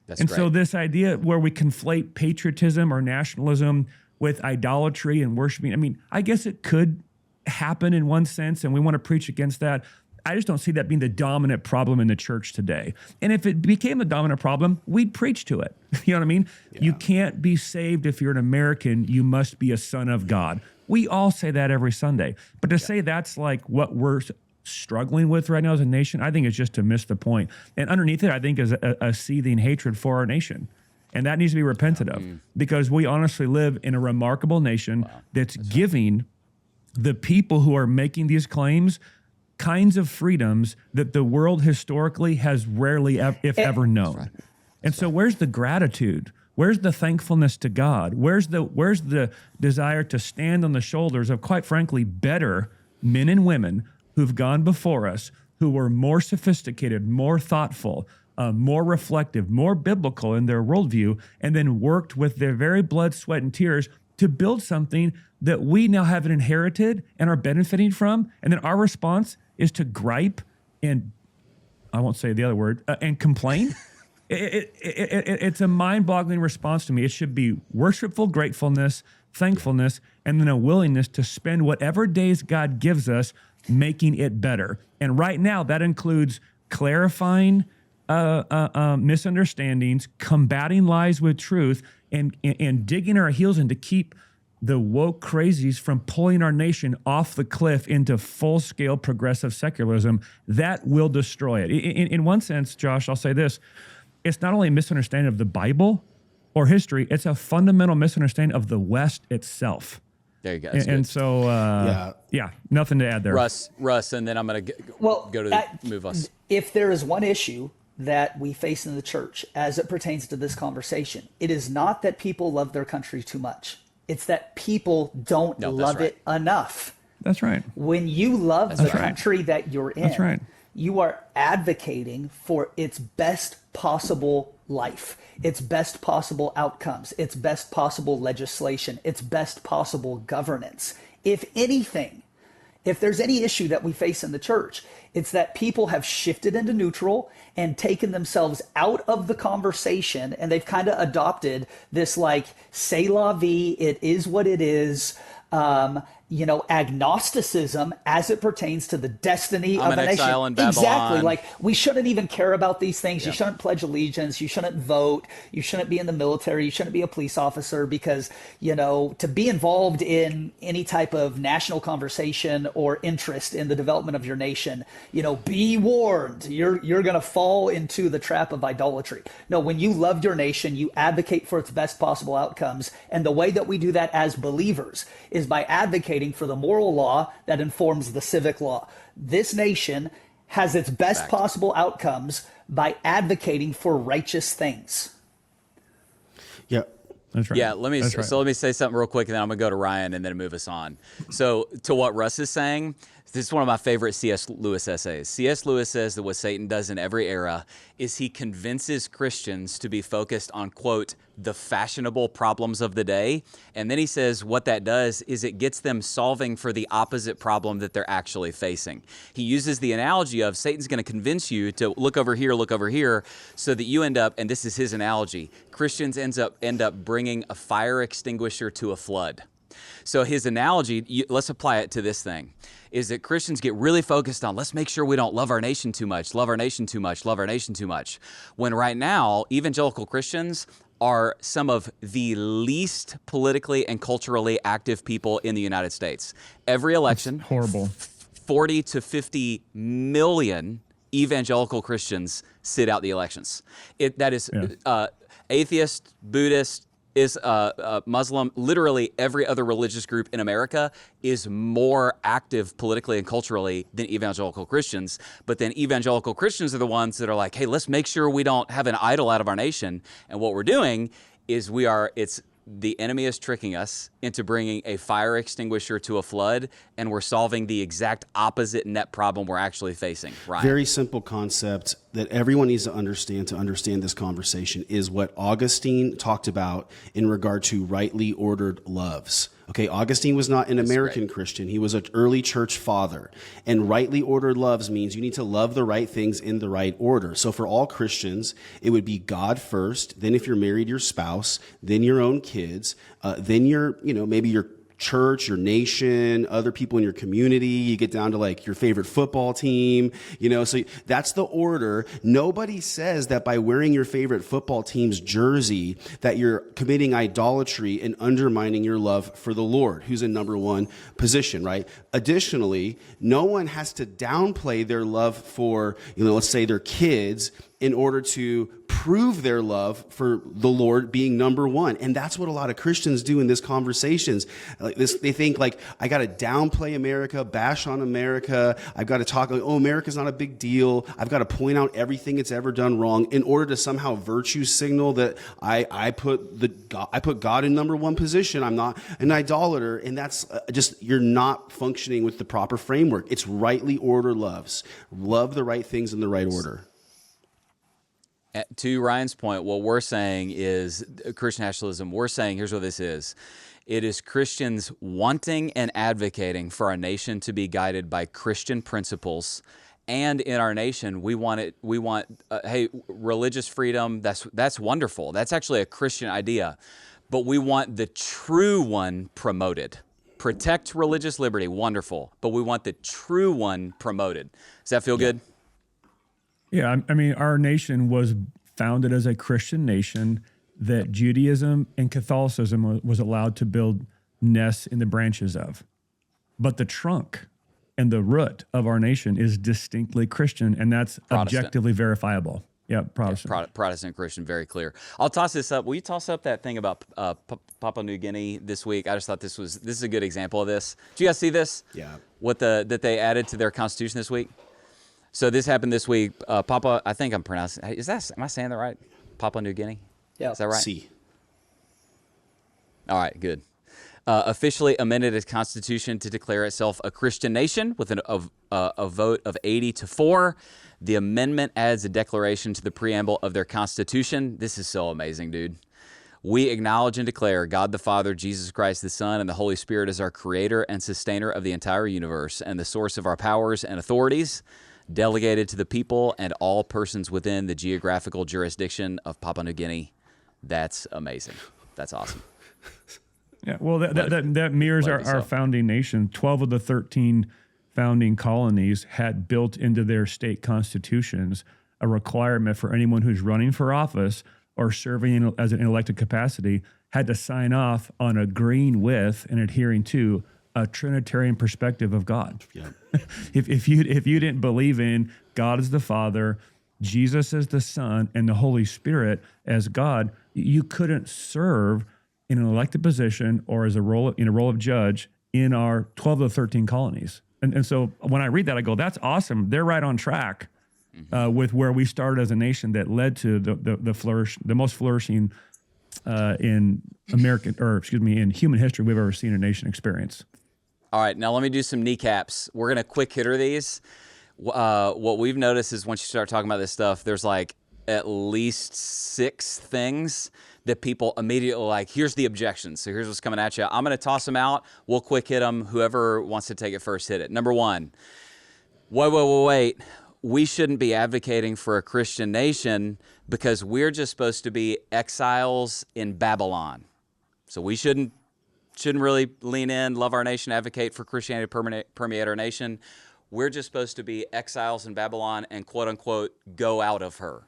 That's and great. so this idea where we conflate patriotism or nationalism with idolatry and worshiping, I mean, I guess it could happen in one sense, and we want to preach against that. I just don't see that being the dominant problem in the church today. And if it became the dominant problem, we'd preach to it. You know what I mean? Yeah. You can't be saved if you're an American. You must be a son of God. We all say that every Sunday. But to say that's like what we're struggling with right now as a nation, I think it's just to miss the point. And underneath it, I think is a seething hatred for our nation. And that needs to be repented of because we honestly live in a remarkable nation that's giving the people who are making these claims kinds of freedoms that the world historically has rarely, if ever, known. And so where's the gratitude? Where's the thankfulness to God? Where's the desire to stand on the shoulders of, quite frankly, better men and women who've gone before us, who were more sophisticated, more thoughtful, more reflective, more biblical in their worldview, and then worked with their very blood, sweat, and tears to build something that we now have inherited and are benefiting from. And then our response is to gripe and, I won't say the other word, and complain. It's a mind-boggling response to me. It should be worshipful gratefulness, thankfulness, and then a willingness to spend whatever days God gives us making it better. And right now, that includes clarifying misunderstandings, combating lies with truth, and digging our heels in to keep the woke crazies from pulling our nation off the cliff into full-scale progressive secularism. That will destroy it. In one sense, Josh, I'll say this. It's not only a misunderstanding of the Bible, or history. It's a fundamental misunderstanding of the West itself. There you go. And so, yeah, nothing to add there. Russ, and then I'm going to go to move us. If there is one issue that we face in the church as it pertains to this conversation, it is not that people love their country too much. It's that people don't love it enough. That's right. When you love the country that you're in, that's right. you are advocating for its best possible life, its best possible outcomes, its best possible legislation, its best possible governance. If anything, if there's any issue that we face in the church, it's that people have shifted into neutral and taken themselves out of the conversation, and they've kind of adopted this like, c'est la vie, it is what it is, agnosticism as it pertains to the destiny of a nation. Exile in Babylon. Exactly. Like, we shouldn't even care about these things. You shouldn't pledge allegiance. You shouldn't vote. You shouldn't be in the military. You shouldn't be a police officer because, to be involved in any type of national conversation or interest in the development of your nation, be warned. You're going to fall into the trap of idolatry. No, when you love your nation, you advocate for its best possible outcomes. And the way that we do that as believers is by advocating for the moral law that informs the civic law. This nation has its best possible outcomes by advocating for righteous things. Yeah. That's right. Yeah, let me say something real quick, and then I'm going to go to Ryan and then move us on. So to what Russ is saying, this is one of my favorite C.S. Lewis essays. C.S. Lewis says that what Satan does in every era is he convinces Christians to be focused on, quote, the fashionable problems of the day. And then he says what that does is it gets them solving for the opposite problem that they're actually facing. He uses the analogy of Satan's going to convince you to look over here, so that you end up, and this is his analogy, Christians end up bringing a fire extinguisher to a flood. So his analogy, let's apply it to this thing, is that Christians get really focused on, let's make sure we don't love our nation too much, love our nation too much, love our nation too much. When right now, evangelical Christians are some of the least politically and culturally active people in the United States. Every election, that's horrible. 40 to 50 million evangelical Christians sit out the elections. That is atheist, Buddhist, is Muslim, literally every other religious group in America is more active politically and culturally than evangelical Christians. But then evangelical Christians are the ones that are like, hey, let's make sure we don't have an idol out of our nation. And what we're doing is the enemy is tricking us into bringing a fire extinguisher to a flood, and we're solving the exact opposite net problem we're actually facing. Ryan. Very simple concept that everyone needs to understand this conversation is what Augustine talked about in regard to rightly ordered loves. Okay, Augustine was not an American Christian. He was an early church father. And rightly ordered loves means you need to love the right things in the right order. So for all Christians, it would be God first, then if you're married, your spouse, then your own kids, then maybe your church, your nation, other people in your community. You get down to like your favorite football team, so that's the order. Nobody says that by wearing your favorite football team's jersey that you're committing idolatry and undermining your love for the Lord, who's in number one position, right? Additionally, no one has to downplay their love for, let's say their kids in order to prove their love for the Lord being number one. And that's what a lot of Christians do in these conversations. They think like, I got to downplay America, bash on America. I've got to talk like, America's not a big deal. I've got to point out everything it's ever done wrong in order to somehow virtue signal that I put God in number one position. I'm not an idolater. And that's you're not functioning with the proper framework. It's rightly ordered loves. Love the right things in the right order. To Ryan's point, what we're saying is Christian nationalism. We're saying here's what this is. It is Christians wanting and advocating for our nation to be guided by Christian principles. And in our nation, we want religious freedom. That's wonderful. That's actually a Christian idea. But we want the true one promoted. Protect religious liberty, wonderful. But we want the true one promoted. Does that feel good? Yeah, I mean, our nation was founded as a Christian nation that Judaism and Catholicism was allowed to build nests in the branches of. But the trunk and the root of our nation is distinctly Christian, and that's Protestant. objectively verifiable. Yeah, Protestant. Protestant Christian, very clear. I'll toss this up. Will you toss up that thing about Papua New Guinea this week? I just thought this is a good example of this. Did you guys see this? Yeah. That they added to their constitution this week? So this happened this week. Papua, I think I'm pronouncing. Am I saying that right? Papua New Guinea? Yeah. Is that right? C. All right, good. Officially amended its constitution to declare itself a Christian nation with a vote of 80-4. The amendment adds a declaration to the preamble of their constitution. This is so amazing, dude. We acknowledge and declare God the Father, Jesus Christ the Son, and the Holy Spirit as our creator and sustainer of the entire universe and the source of our powers and authorities, delegated to the people and all persons within the geographical jurisdiction of Papua New Guinea. That's amazing. That's awesome. Yeah, well, that mirrors our founding nation. 12 of the 13 founding colonies had built into their state constitutions a requirement for anyone who's running for office or serving as an elected capacity had to sign off on agreeing with and adhering to a Trinitarian perspective of God. Yeah. If you didn't believe in God as the Father, Jesus as the Son, and the Holy Spirit as God, you couldn't serve in an elected position or as a role of judge in our 12 of the 13 colonies. And so when I read that, I go, that's awesome. They're right on track with where we started as a nation that led to the most flourishing in in human history we've ever seen a nation experience. All right, now let me do some kneecaps. We're going to quick hitter these. What we've noticed is once you start talking about this stuff, there's like at least 6 things that people immediately like, here's the objection. So here's what's coming at you. I'm going to toss them out. We'll quick hit them. Whoever wants to take it first, hit it. Number 1, wait. We shouldn't be advocating for a Christian nation because we're just supposed to be exiles in Babylon. So we shouldn't really lean in, love our nation, advocate for Christianity to permeate our nation. We're just supposed to be exiles in Babylon and quote unquote go out of her.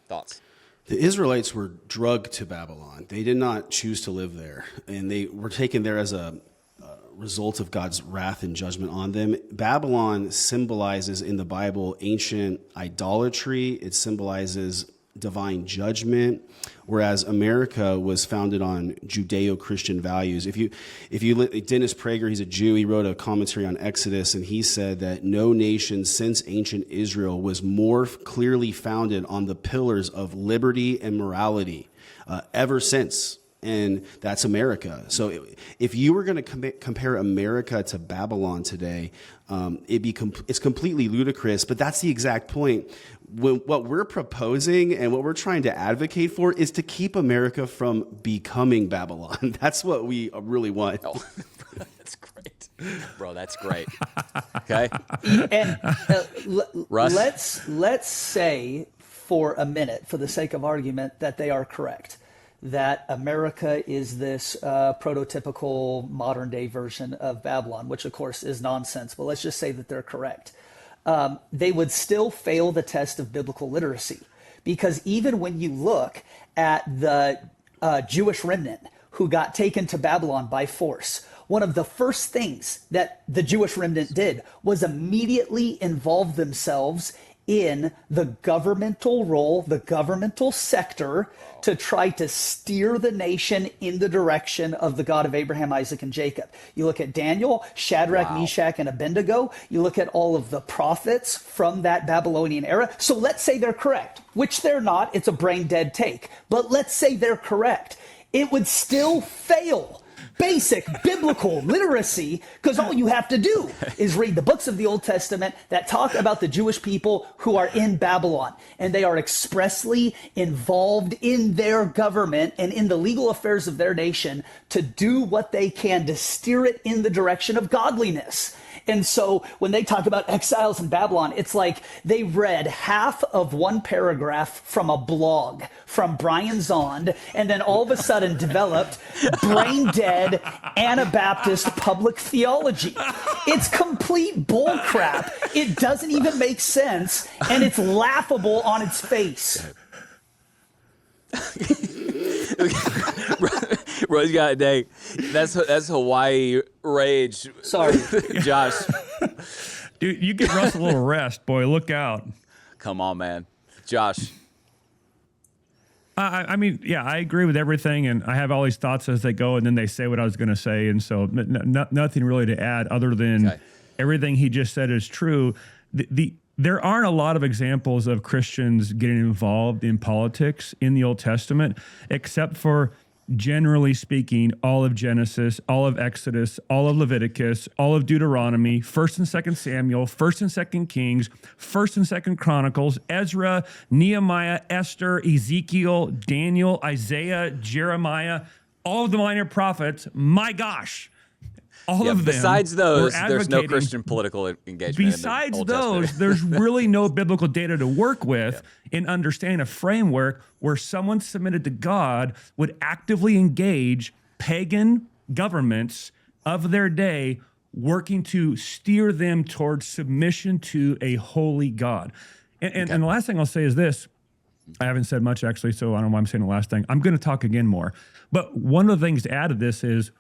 Thoughts? The Israelites were drugged to Babylon. They did not choose to live there, and they were taken there as a result of God's wrath and judgment on them. Babylon symbolizes in the Bible ancient idolatry. It symbolizes divine judgment, whereas America was founded on Judeo-Christian values. Dennis Prager, he's a Jew, he wrote a commentary on Exodus, and he said that no nation since ancient Israel was more clearly founded on the pillars of liberty and morality ever since. And that's America. So if you were going to compare America to Babylon today, it's completely ludicrous, but that's the exact point. What we're proposing and what we're trying to advocate for is to keep America from becoming Babylon. That's what we really want. Oh, that's great. Bro, that's great. Okay. And Russ? let's say for a minute, for the sake of argument, that they are correct, that America is this prototypical modern day version of Babylon, which of course is nonsense, but let's just say that they're correct. They would still fail the test of biblical literacy, because even when you look at the Jewish remnant who got taken to Babylon by force, one of the first things that the Jewish remnant did was immediately involve themselves in the governmental role, the governmental sector, to try to steer the nation in the direction of the God of Abraham, Isaac, and Jacob. You look at Daniel, Shadrach, Meshach, and Abednego. You look at all of the prophets from that Babylonian era. So let's say they're correct, which they're not. It's a brain dead take. But let's say they're correct. It would still fail basic biblical literacy, because all you have to do is read the books of the Old Testament that talk about the Jewish people who are in Babylon, and they are expressly involved in their government and in the legal affairs of their nation to do what they can to steer it in the direction of godliness. And so when they talk about exiles in Babylon, it's like they read half of one paragraph from a blog from Brian Zond, and then all of a sudden developed brain dead Anabaptist public theology. It's complete bull crap. It doesn't even make sense, and it's laughable on its face. Rose got a day. That's Hawaii rage. Sorry, Josh. Dude, you give Russ a little rest, boy. Look out. Come on, man. Josh. I mean, yeah, I agree with everything, and I have all these thoughts as they go, and then they say what I was going to say, and so nothing really to add other than everything he just said is true. There aren't a lot of examples of Christians getting involved in politics in the Old Testament, except for, generally speaking, all of Genesis, all of Exodus, all of Leviticus, all of Deuteronomy, 1st and 2nd Samuel, 1st and 2nd Kings, 1st and 2nd Chronicles, Ezra, Nehemiah, Esther, Ezekiel, Daniel, Isaiah, Jeremiah, all of the minor prophets. My gosh. All of them. Besides those, there's no Christian political engagement. Besides those, there's really no biblical data to work with in understanding a framework where someone submitted to God would actively engage pagan governments of their day, working to steer them towards submission to a holy God. And the last thing I'll say is this. I haven't said much, actually, so I don't know why I'm saying the last thing. I'm going to talk again more. But one of the things to add to this is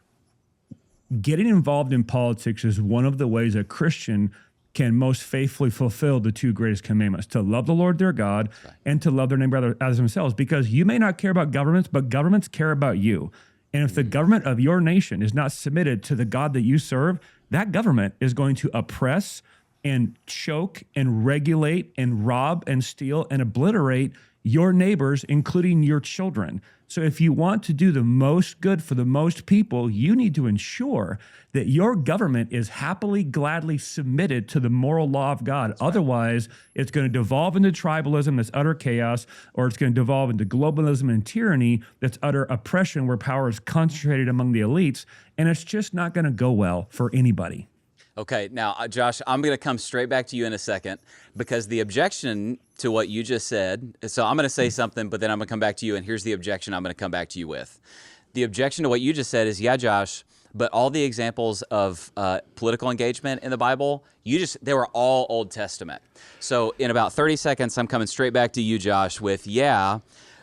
getting involved in politics is one of the ways a Christian can most faithfully fulfill the two greatest commandments, to love the Lord their God and to love their neighbor as themselves, because you may not care about governments, but governments care about you. And if the government of your nation is not submitted to the God that you serve, that government is going to oppress and choke and regulate and rob and steal and obliterate your neighbors, including your children. So if you want to do the most good for the most people, you need to ensure that your government is happily, gladly submitted to the moral law of God. Otherwise, it's going to devolve into tribalism that's utter chaos, or it's going to devolve into globalism and tyranny that's utter oppression where power is concentrated among the elites, and it's just not going to go well for anybody. Okay, now, Josh, I'm going to come straight back to you in a second, because the objection to what you just said, so I'm going to say something, but then I'm going to come back to you, and here's the objection I'm going to come back to you with. The objection to what you just said is, yeah, Josh, but all the examples of political engagement in the Bible, they were all Old Testament. So in about 30 seconds, I'm coming straight back to you, Josh, with, yeah,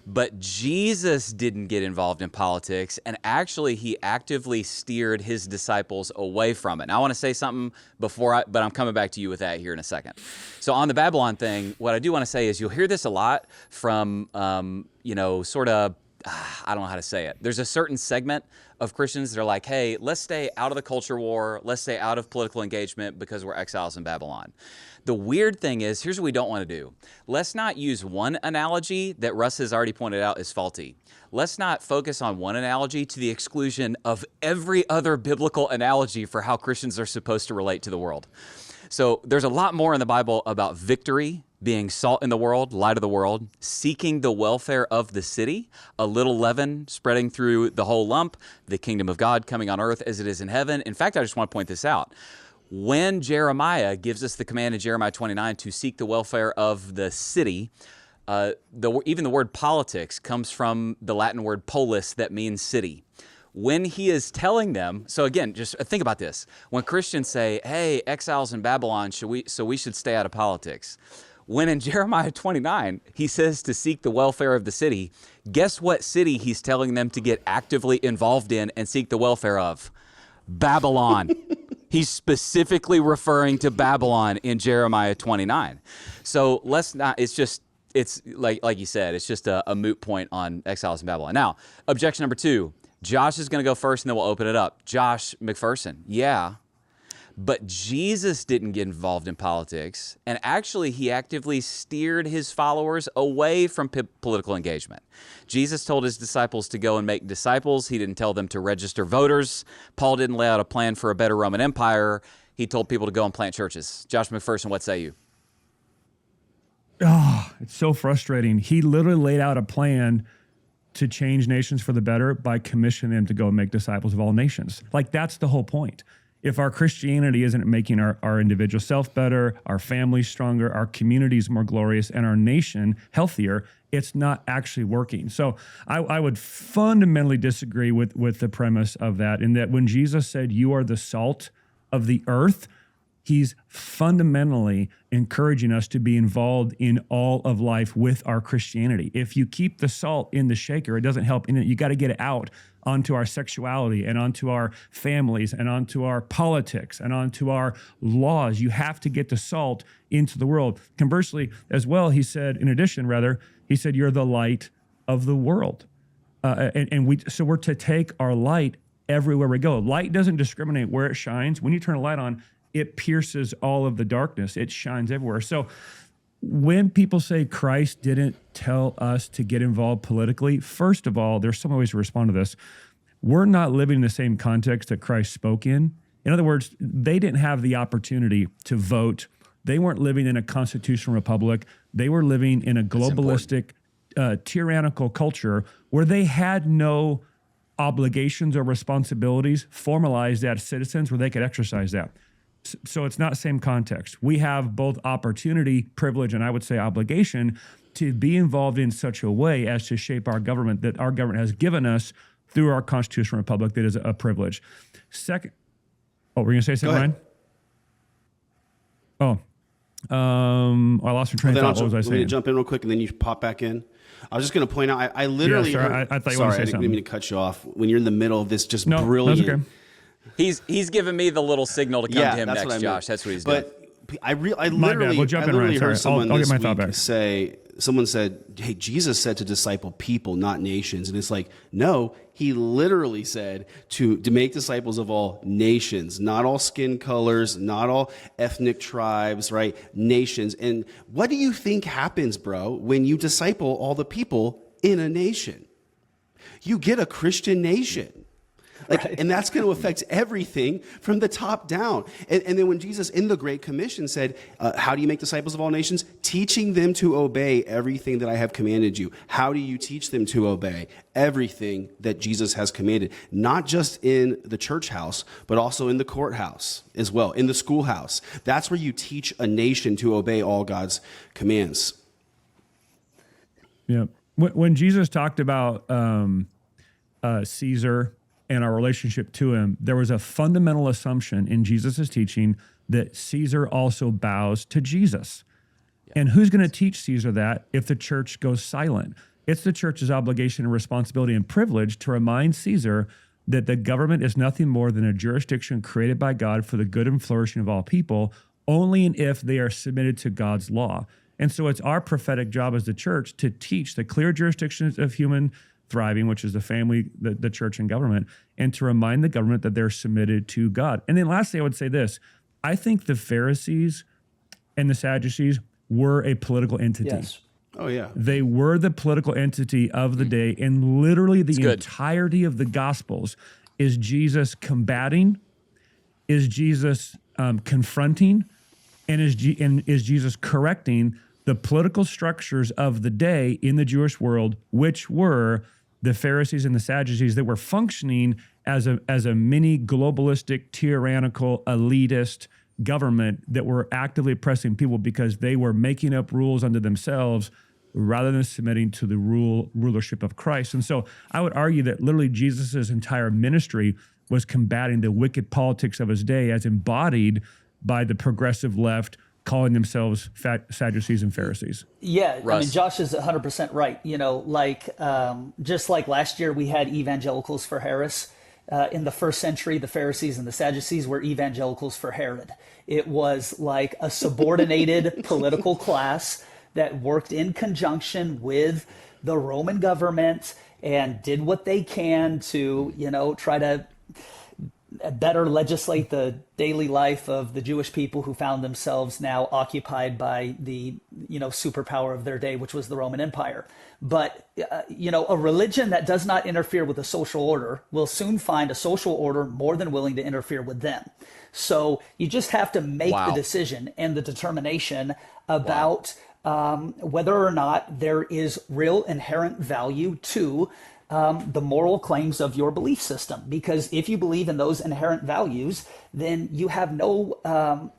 but Jesus didn't get involved in politics, and actually he actively steered his disciples away from it. Now I want to say something but I'm coming back to you with that here in a second. So on the Babylon thing, what I do want to say is you'll hear this a lot from, sort of, I don't know how to say it. There's a certain segment of Christians that are like, hey, let's stay out of the culture war, let's stay out of political engagement because we're exiles in Babylon. The weird thing is, here's what we don't want to do. Let's not use one analogy that Russ has already pointed out is faulty. Let's not focus on one analogy to the exclusion of every other biblical analogy for how Christians are supposed to relate to the world. So there's a lot more in the Bible about victory, being salt in the world, light of the world, seeking the welfare of the city, a little leaven spreading through the whole lump, the kingdom of God coming on earth as it is in heaven. In fact, I just want to point this out. When Jeremiah gives us the command in Jeremiah 29 to seek the welfare of the city, even the word politics comes from the Latin word polis that means city. When he is telling them, so again, just think about this. When Christians say, hey, exiles in Babylon, we should stay out of politics. When in Jeremiah 29, he says to seek the welfare of the city, guess what city he's telling them to get actively involved in and seek the welfare of? Babylon. He's specifically referring to Babylon in Jeremiah 29. So let's not, it's like you said, it's just a moot point on exiles in Babylon. Now, objection number 2, Josh is going to go first and then we'll open it up. Josh McPherson, yeah, but Jesus didn't get involved in politics, and actually he actively steered his followers away from political engagement. Jesus told his disciples to go and make disciples. He didn't tell them to register voters. Paul didn't lay out a plan for a better Roman Empire. He told people to go and plant churches. Josh McPherson, what say you? Oh, it's so frustrating. He literally laid out a plan to change nations for the better by commissioning them to go and make disciples of all nations. Like, that's the whole point. If our Christianity isn't making our individual self better, our families stronger, our communities more glorious, and our nation healthier, it's not actually working. So I would fundamentally disagree with the premise of that, in that when Jesus said, you are the salt of the earth, he's fundamentally encouraging us to be involved in all of life with our Christianity. If you keep the salt in the shaker, it doesn't help. You got to get it out onto our sexuality and onto our families and onto our politics and onto our laws. You have to get the salt into the world. Conversely, as well, he said, in addition, rather, he said, you're the light of the world. So we're to take our light everywhere we go. Light doesn't discriminate where it shines. When you turn a light on, it pierces all of the darkness. It shines everywhere. So when people say Christ didn't tell us to get involved politically, first of all, there's some ways to respond to this. We're not living in the same context that Christ spoke in. In other words, they didn't have the opportunity to vote. They weren't living in a constitutional republic. They were living in a globalistic, tyrannical culture where they had no obligations or responsibilities formalized as citizens where they could exercise that. So it's not same context. We have both opportunity, privilege, and I would say obligation to be involved in such a way as to shape our government that our government has given us through our constitutional republic. That is a privilege. Second, we're going to say something, Ryan? I lost your train of thought. What was I saying? Let me jump in real quick, and then you pop back in. I was just going to point out, I literally I thought you wanted to say something. I didn't mean to cut you off. When you're in the middle of this just No, brilliant... that's okay. He's giving me the little signal to come to him that's next, Josh. That's what he's doing. But I literally heard someone this week say, someone said, hey, Jesus said to disciple people, not nations. And it's like, no, he literally said to make disciples of all nations, not all skin colors, not all ethnic tribes, right? Nations. And what do you think happens, bro, when you disciple all the people in a nation? You get a Christian nation. Right. And that's going to affect everything from the top down. And then when Jesus in the Great Commission said, how do you make disciples of all nations? Teaching them to obey everything that I have commanded you. How do you teach them to obey everything that Jesus has commanded? Not just in the church house, but also in the courthouse as well, in the schoolhouse. That's where you teach a nation to obey all God's commands. Yeah. When Jesus talked about Caesar and our relationship to him, there was a fundamental assumption in Jesus' teaching that Caesar also bows to Jesus. Yeah. And who's going to teach Caesar that if the church goes silent? It's the church's obligation and responsibility and privilege to remind Caesar that the government is nothing more than a jurisdiction created by God for the good and flourishing of all people, only and if they are submitted to God's law. And so it's our prophetic job as the church to teach the clear jurisdictions of human thriving, which is the family, the church, and government, and to remind the government that they're submitted to God. And then lastly, I would say this. I think the Pharisees and the Sadducees were a political entity. Yes. Oh, yeah. They were the political entity of the day, and literally the entirety of the Gospels is Jesus combating, is Jesus confronting, and is Jesus correcting the political structures of the day in the Jewish world, which were the Pharisees and the Sadducees that were functioning as a mini globalistic, tyrannical, elitist government that were actively oppressing people because they were making up rules unto themselves rather than submitting to the rulership of Christ. And so I would argue that literally Jesus' entire ministry was combating the wicked politics of his day as embodied by the progressive left, calling themselves Sadducees and Pharisees. Yeah, Russ. I mean, Josh is 100% right. You know, just like last year we had evangelicals for Harris. In the first century, the Pharisees and the Sadducees were evangelicals for Herod. It was like a subordinated political class that worked in conjunction with the Roman government and did what they can to, try to better legislate the daily life of the Jewish people who found themselves now occupied by the, superpower of their day, which was the Roman Empire. But, a religion that does not interfere with the social order will soon find a social order more than willing to interfere with them. So you just have to make the decision and the determination about whether or not there is real inherent value to the moral claims of your belief system. Because if you believe in those inherent values, then you have no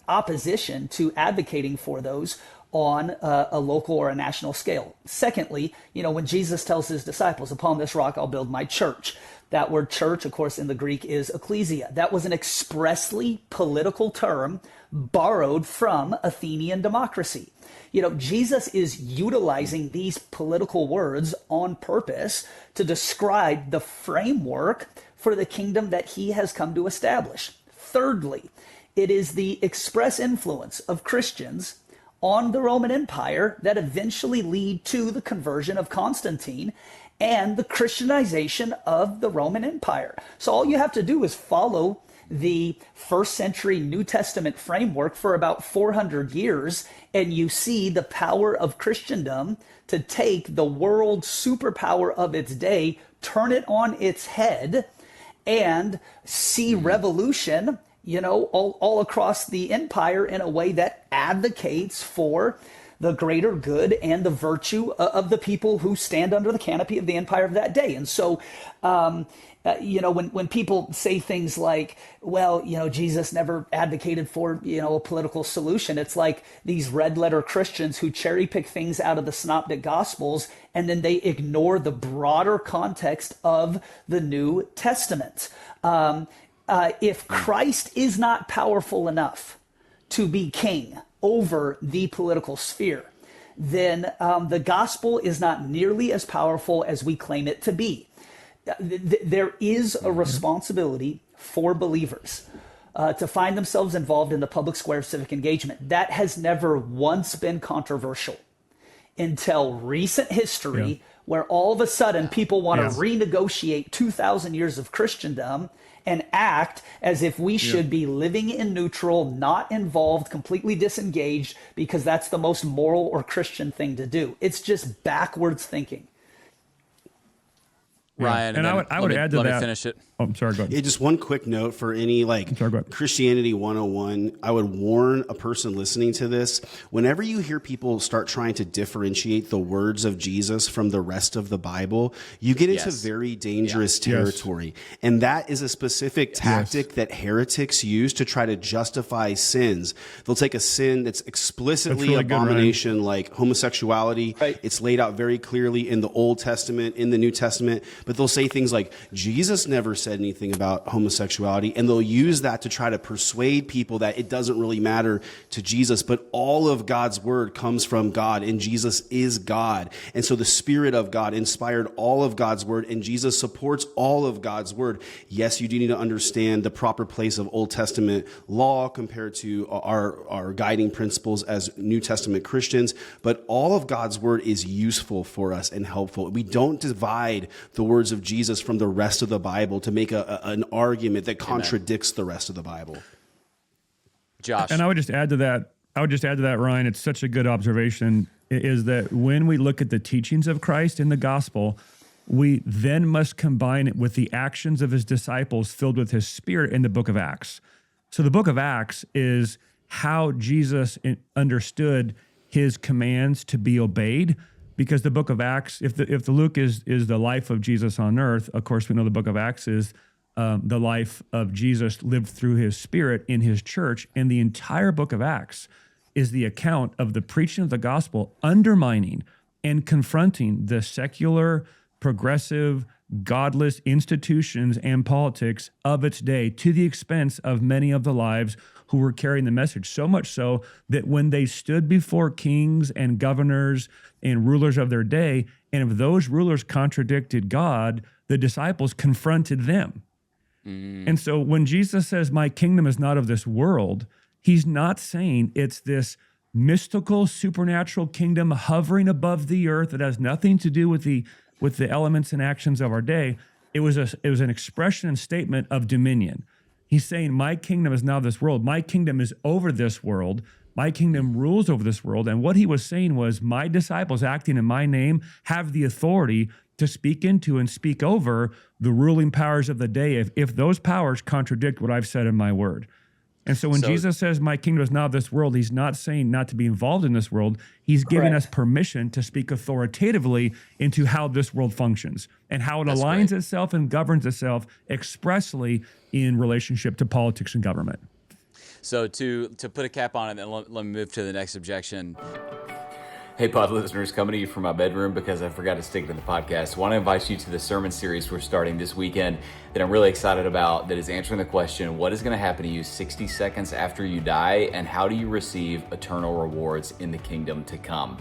opposition to advocating for those on a local or a national scale. Secondly, when Jesus tells his disciples, upon this rock I'll build my church. That word church, of course, in the Greek is ecclesia. That was an expressly political term borrowed from Athenian democracy. Jesus is utilizing these political words on purpose to describe the framework for the kingdom that he has come to establish. Thirdly, it is the express influence of Christians on the Roman Empire that eventually lead to the conversion of Constantine and the Christianization of the Roman Empire. So all you have to do is follow the first century New Testament framework for about 400 years, and you see the power of Christendom to take the world superpower of its day, turn it on its head, and see revolution, all across the empire in a way that advocates for the greater good and the virtue of the people who stand under the canopy of the empire of that day. And so, when people say things like, well, Jesus never advocated for, a political solution, it's like these red letter Christians who cherry pick things out of the synoptic gospels and then they ignore the broader context of the New Testament. If Christ is not powerful enough to be king over the political sphere, then the gospel is not nearly as powerful as we claim it to be. There is a responsibility for believers to find themselves involved in the public square of civic engagement. That has never once been controversial until recent history, where all of a sudden people want to renegotiate 2,000 years of Christendom and act as if we should be living in neutral, not involved, completely disengaged, because that's the most moral or Christian thing to do. It's just backwards thinking. Ryan, and I would add to that. Let me finish it. Oh, I'm sorry, go ahead. Yeah, just one quick note for any Christianity 101. I would warn a person listening to this, whenever you hear people start trying to differentiate the words of Jesus from the rest of the Bible, you get into very dangerous territory. And that is a specific tactic that heretics use to try to justify sins. They'll take a sin that's explicitly really abomination, like homosexuality. Right. It's laid out very clearly in the Old Testament, in the New Testament, but they'll say things like, Jesus never said anything about homosexuality, and they'll use that to try to persuade people that it doesn't really matter to Jesus, but all of God's word comes from God, and Jesus is God. And so the Spirit of God inspired all of God's word, and Jesus supports all of God's word. Yes, you do need to understand the proper place of Old Testament law compared to our guiding principles as New Testament Christians, but all of God's word is useful for us and helpful. We don't divide the words of Jesus from the rest of the Bible to make an argument that contradicts the rest of the Bible. Josh. And I would just add to that, Ryan, it's such a good observation, is that when we look at the teachings of Christ in the gospel, we then must combine it with the actions of his disciples filled with his Spirit in the book of Acts. So the book of Acts is how Jesus understood his commands to be obeyed. Because the book of Acts, if the Luke is the life of Jesus on earth, of course we know the book of Acts is the life of Jesus lived through his Spirit in his church, and the entire book of Acts is the account of the preaching of the gospel, undermining and confronting the secular, progressive, godless institutions and politics of its day to the expense of many of the lives who were carrying the message. So much so that when they stood before kings and governors and rulers of their day, and if those rulers contradicted God, the disciples confronted them. And so when Jesus says, my kingdom is not of this world, he's not saying it's this mystical, supernatural kingdom hovering above the earth that has nothing to do with the elements and actions of our day. It was an expression and statement of dominion. He's saying, my kingdom is not of this world. My kingdom is over this world. My kingdom rules over this world. And what he was saying was, my disciples acting in my name have the authority to speak into and speak over the ruling powers of the day if those powers contradict what I've said in my word. And so when Jesus says, my kingdom is not of this world, he's not saying not to be involved in this world. He's giving us permission to speak authoritatively into how this world functions and how it aligns itself and governs itself expressly in relationship to politics and government. So to put a cap on it, then let me move to the next objection. Hey, pod listeners, coming to you from my bedroom because I forgot to stick to the podcast. I want to invite you to the sermon series we're starting this weekend that I'm really excited about, that is answering the question, what is going to happen to you 60 seconds after you die, and how do you receive eternal rewards in the kingdom to come?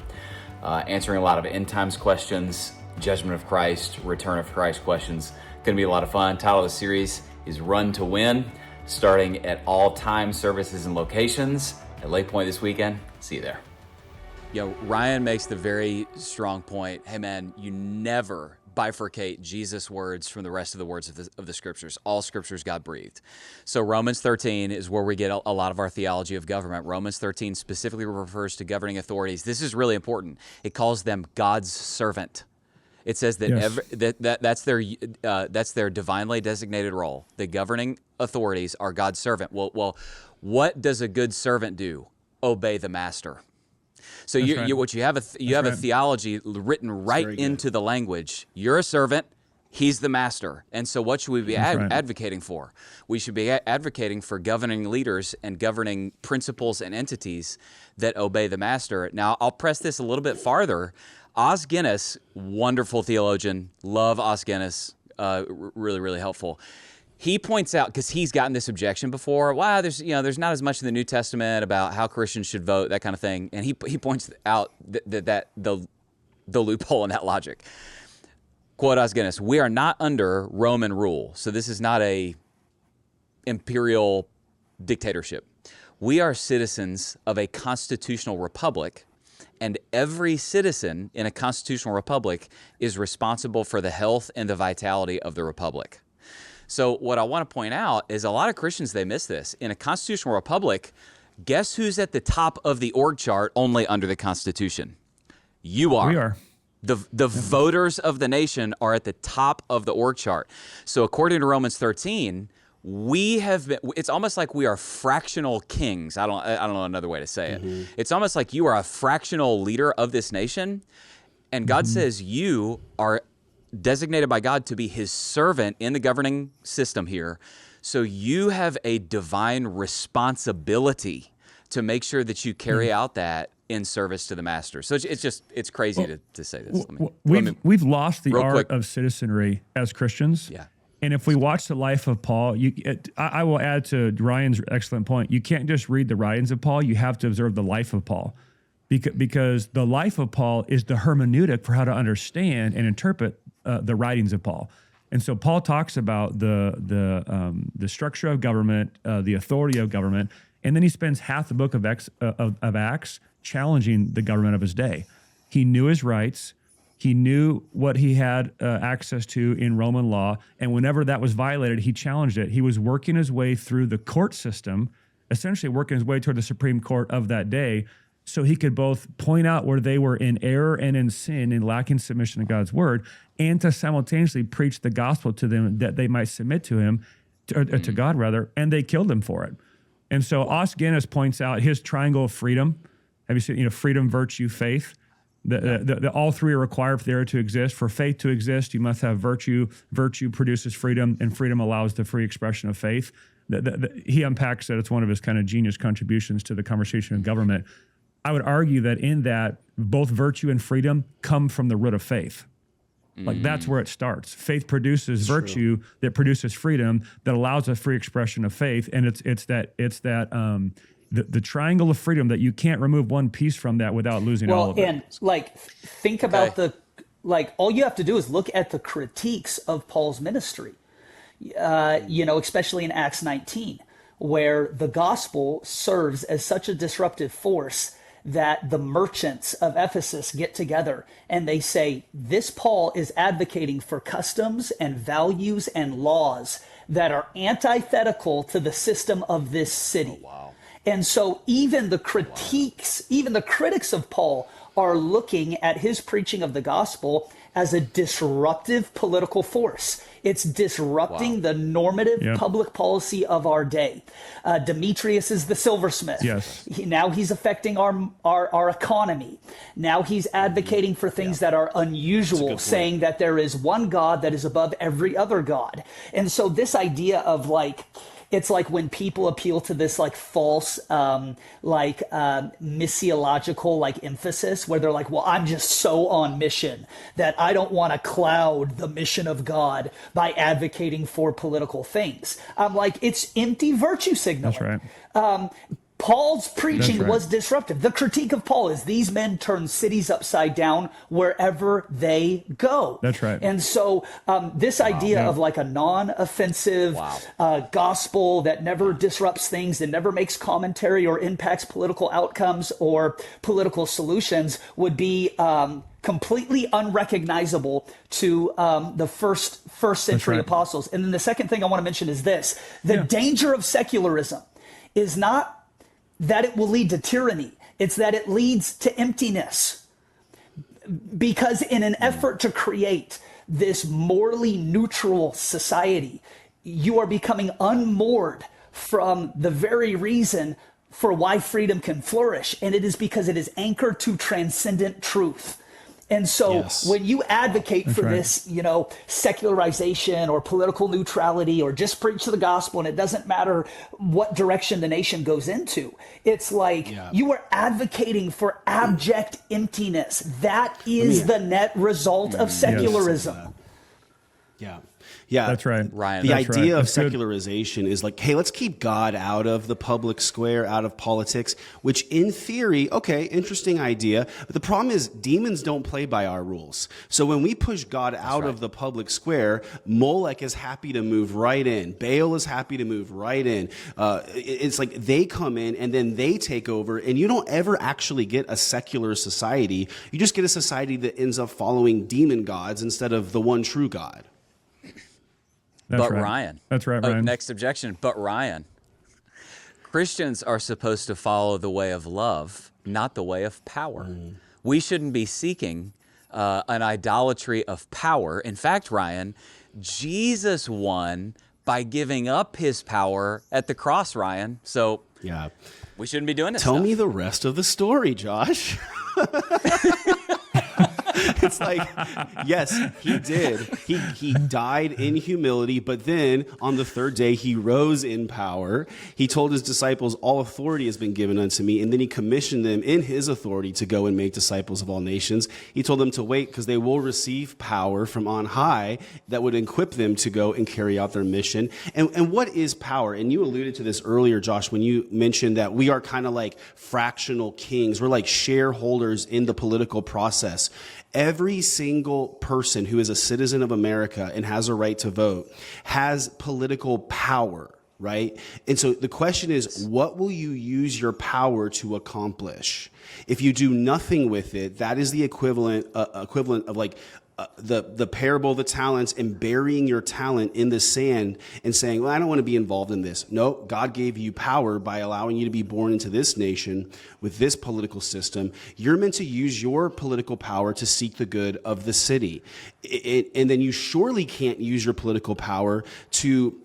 Answering a lot of end times questions, judgment of Christ, return of Christ questions. Going to be a lot of fun. Title of the series is Run to Win, starting at all time services and locations at Lakepointe this weekend. See you there. Ryan makes the very strong point. Hey man, you never bifurcate Jesus' words from the rest of the words of the scriptures. All scriptures God breathed. So Romans 13 is where we get a lot of our theology of government. Romans 13 specifically refers to governing authorities. This is really important. It calls them God's servant. It says that that's their divinely designated role. The governing authorities are God's servant. Well, what does a good servant do? Obey the master. So you have a theology written right into the language. You're a servant. He's the master. And so what should we be advocating for? We should be advocating for governing leaders and governing principles and entities that obey the master. Now, I'll press this a little bit farther. Os Guinness, wonderful theologian. Love Os Guinness. Really, really helpful. He points out, because he's gotten this objection before, wow, there's not as much in the New Testament about how Christians should vote, that kind of thing. And he points out that the loophole in that logic. Quote Os Guinness, we are not under Roman rule. So this is not a imperial dictatorship. We are citizens of a constitutional republic, and every citizen in a constitutional republic is responsible for the health and the vitality of the republic. So what I want to point out is a lot of Christians, they miss this. In a constitutional republic, guess who's at the top of the org chart only under the Constitution? You are. We are. The voters of the nation are at the top of the org chart. So according to Romans 13, we have been, it's almost like we are fractional kings. I don't know another way to say it. Mm-hmm. It's almost like you are a fractional leader of this nation, and God says you are designated by God to be his servant in the governing system here. So you have a divine responsibility to make sure that you carry out that in service to the master. So it's crazy to say this. We've lost the art of citizenry as Christians. Yeah. And if we watch the life of Paul, I will add to Ryan's excellent point. You can't just read the writings of Paul. You have to observe the life of Paul. Because the life of Paul is the hermeneutic for how to understand and interpret the writings of Paul. And so Paul talks about the structure of government, the authority of government, and then he spends half the book of Acts challenging the government of his day. He knew his rights. He knew what he had access to in Roman law, and whenever that was violated, he challenged it. He was working his way through the court system, essentially working his way toward the Supreme Court of that day, so he could both point out where they were in error and in sin and lacking submission to God's word, and to simultaneously preach the gospel to them that they might submit to him, to God rather, and they killed him for it. And so Os Guinness points out his triangle of freedom. Have you seen, freedom, virtue, faith? All three are required for there to exist. For faith to exist, you must have virtue. Virtue produces freedom, and freedom allows the free expression of faith. He unpacks that. It's one of his kind of genius contributions to the conversation of government. I would argue that in that, both virtue and freedom come from the root of faith. Like that's where it starts. Faith produces virtue that produces freedom that allows a free expression of faith, and it's that the triangle of freedom that you can't remove one piece from that without losing all of it. And think about all you have to do is look at the critiques of Paul's ministry. Especially in Acts 19, where the gospel serves as such a disruptive force that the merchants of Ephesus get together and they say, this Paul is advocating for customs and values and laws that are antithetical to the system of this city. Oh, wow. And so even the critics of Paul are looking at his preaching of the gospel as a disruptive political force. It's disrupting the normative public policy of our day. Demetrius is the silversmith. Yes. Now he's affecting our economy. Now he's advocating for things that are unusual, saying that there is one God that is above every other God. And so this idea of It's like when people appeal to this like false, missiological like emphasis, where they're like, well, I'm just so on mission that I don't want to cloud the mission of God by advocating for political things. I'm like, it's empty virtue signaling. That's right. Paul's preaching That's right. was disruptive. The critique of Paul is these men turn cities upside down wherever they go. That's right. And so this idea of like a non-offensive gospel that never disrupts things and never makes commentary or impacts political outcomes or political solutions would be completely unrecognizable to the first century right. apostles. And then the second thing I want to mention is this. The danger of secularism is not that it will lead to tyranny. It's that it leads to emptiness. Because in an effort to create this morally neutral society, you are becoming unmoored from the very reason for why freedom can flourish. And it is because it is anchored to transcendent truth. And so when you advocate for this, secularization or political neutrality or just preach the gospel and it doesn't matter what direction the nation goes into, it's like you are advocating for abject emptiness. That is the net result of secularism. Yeah, that's right, Ryan. The That's idea right. of secularization is like, hey, let's keep God out of the public square, out of politics, which in theory, okay, interesting idea. But the problem is demons don't play by our rules. So when we push God out of the public square, Molech is happy to move right in. Baal is happy to move right in. It's like they come in and then they take over, and you don't ever actually get a secular society. You just get a society that ends up following demon gods instead of the one true God. That's But right. Ryan. That's right, Ryan. Next objection. But Ryan. Christians are supposed to follow the way of love, not the way of power. We shouldn't be seeking an idolatry of power. In fact, Ryan, Jesus won by giving up his power at the cross, Ryan. So we shouldn't be doing this. Tell me the rest of the story, Josh. It's like, yes, he did. He died in humility, but then on the third day, he rose in power. He told his disciples, all authority has been given unto me. And then he commissioned them in his authority to go and make disciples of all nations. He told them to wait because they will receive power from on high that would equip them to go and carry out their mission. And what is power? And you alluded to this earlier, Josh, when you mentioned that we are kind of like fractional kings. We're like shareholders in the political process. Every single person who is a citizen of America and has a right to vote has political power, right? And so the question is, what will you use your power to accomplish? If you do nothing with it, that is the equivalent of like the parable of the talents and burying your talent in the sand and saying, well, I don't want to be involved in this. No, God gave you power by allowing you to be born into this nation with this political system. You're meant to use your political power to seek the good of the city. And then you surely can't use your political power to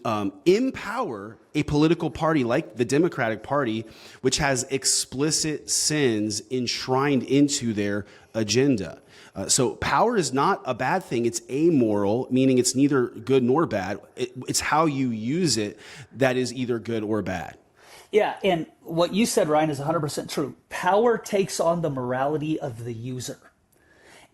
empower a political party like the Democratic Party, which has explicit sins enshrined into their agenda. So power is not a bad thing. It's amoral, meaning it's neither good nor bad. It's how you use it that is either good or bad. Yeah, and what you said, Ryan, is 100% true. Power takes on the morality of the user.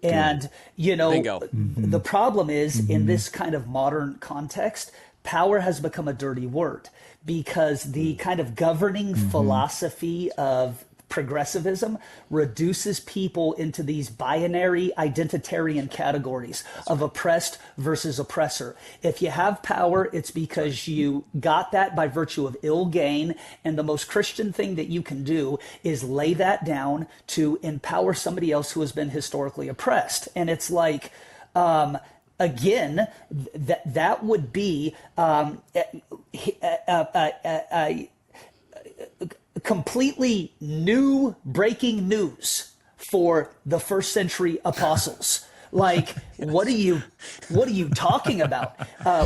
And, Bingo. The problem is, in this kind of modern context, power has become a dirty word because the kind of governing philosophy of progressivism reduces people into these binary identitarian categories of oppressed versus oppressor. If you have power, it's because you got that by virtue of ill gain. And the most Christian thing that you can do is lay that down to empower somebody else who has been historically oppressed. And it's like, again, that would be completely new breaking news for the first century apostles. Like, what are you talking about?